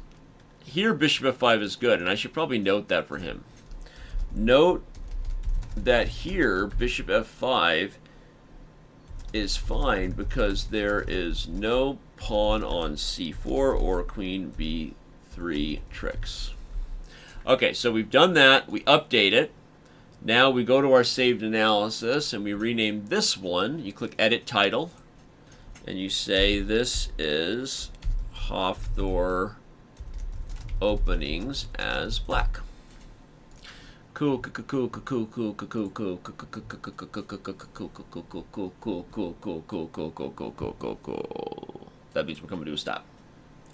Here, bishop f5 is good, and I should probably note that for him. Note that here, bishop f5 is fine because there is no pawn on c4 or queen b3 tricks. Okay, so we've done that. We update it. Now we go to our saved analysis and we rename this one. You click Edit Title and you say this is Hafthor Openings as Black. Cool, cool, cool, cool, cool, cool, cool, cool, cool. That means we're coming to a stop.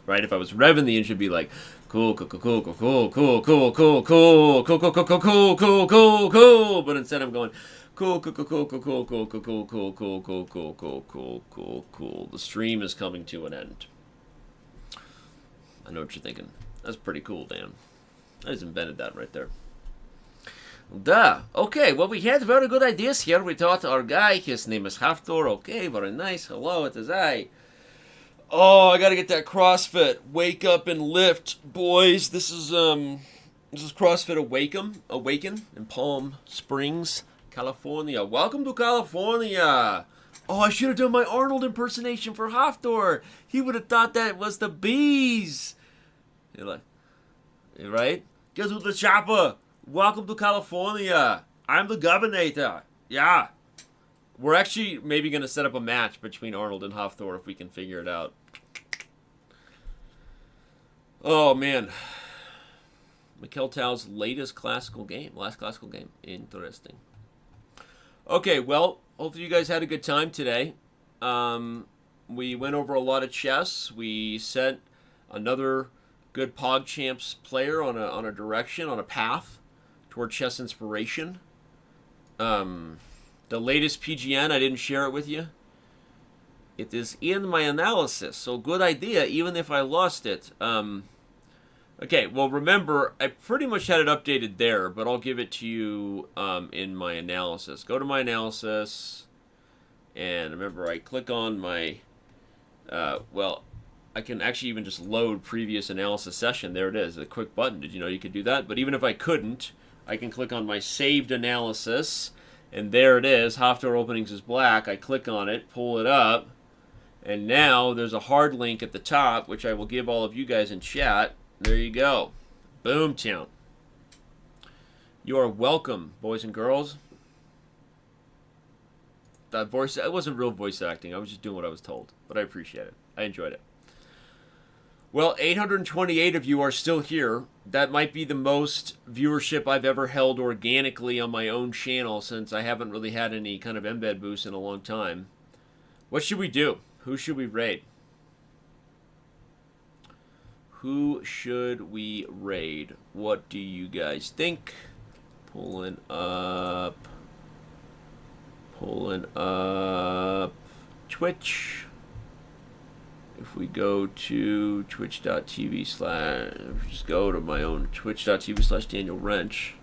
Right? If I was revving the engine, it'd be like cool, cool, cool, cool, cool, cool, cool, cool, cool, cool, cool, cool, cool, cool, cool, cool, cool. But instead I'm going cool, cool, cool, cool, cool, cool, cool, cool, cool, cool, cool, cool, cool, cool, cool, cool, cool. The stream is coming to an end. I know what you're thinking. That's pretty cool, Dan. I just invented that right there. Duh. Okay, well, we had very good ideas here. We thought our guy, his name is Hafthor. Okay, very nice. Hello, it is I. Oh, I gotta get that CrossFit. Wake up and lift, boys. This is CrossFit Awaken in Palm Springs, California. Welcome to California. Oh, I should have done my Arnold impersonation for Hafthor. He would have thought that was the bees. You're like, right? Get to the chopper. Welcome to California. I'm the governor. Yeah. We're actually maybe going to set up a match between Arnold and Hafthor if we can figure it out. Oh, man. Mikhail Tao's last classical game. Interesting. Okay, well, hopefully you guys had a good time today. We went over a lot of chess. We set another good Pogchamps player on a direction, on a path toward chess inspiration. The latest PGN, I didn't share it with you. It is in my analysis, so good idea, even if I lost it. Okay, well, remember, I pretty much had it updated there, but I'll give it to you in my analysis. Go to my analysis, and remember, I click on my, well, I can actually even just load previous analysis session. There it is, a quick button. Did you know you could do that? But even if I couldn't, I can click on my saved analysis, and there it is, Hafthor Openings is Black. I click on it, pull it up, and now there's a hard link at the top, which I will give all of you guys in chat. There you go. Boomtown. You are welcome, boys and girls. That voice, it wasn't real voice acting. I was just doing what I was told, but I appreciate it. I enjoyed it. Well, 828 of you are still here. That might be the most viewership I've ever held organically on my own channel since I haven't really had any kind of embed boost in a long time. What should we do? Who should we raid? Who should we raid? What do you guys think? Pulling up Twitch. If we go to twitch.tv/, just go to my own twitch.tv/Daniel Rensch.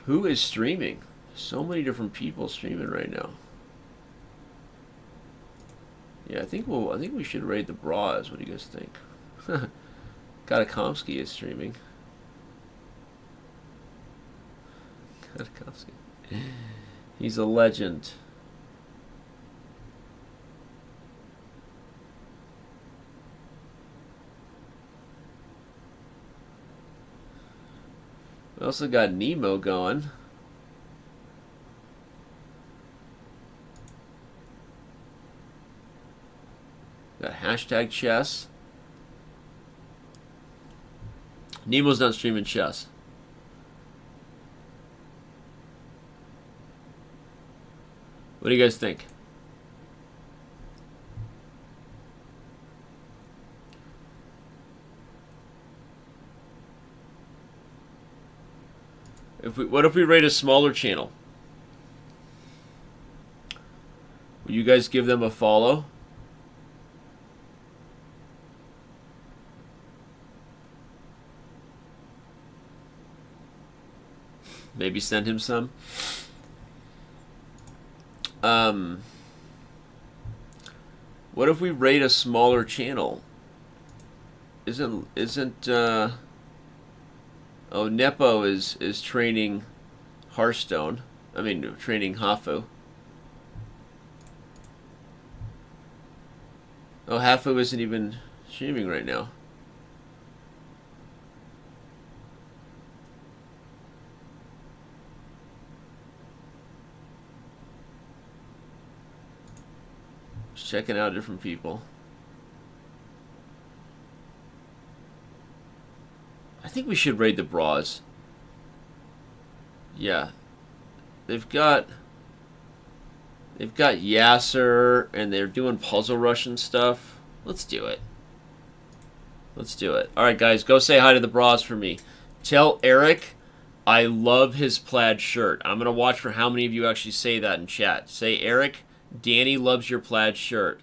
Who is streaming? So many different people streaming right now. Yeah, I think we should raid the bras. What do you guys think? Katakomsky is streaming. Katakomsky. He's a legend. We also got Nemo going. Got hashtag chess. Nemo's not streaming chess. What do you guys think? What if we rate a smaller channel? Will you guys give them a follow? Maybe send him some. What if we rate a smaller channel? Isn't oh, Nepo is training Hearthstone. I mean, training Hafu. Oh, Hafu isn't even streaming right now. Just checking out different people. I think we should raid the bras. Yeah. They've got Yasser and they're doing puzzle rush and stuff. Let's do it. Let's do it. Alright guys, go say hi to the bras for me. Tell Eric I love his plaid shirt. I'm gonna watch for how many of you actually say that in chat. Say, Eric, Danny loves your plaid shirt.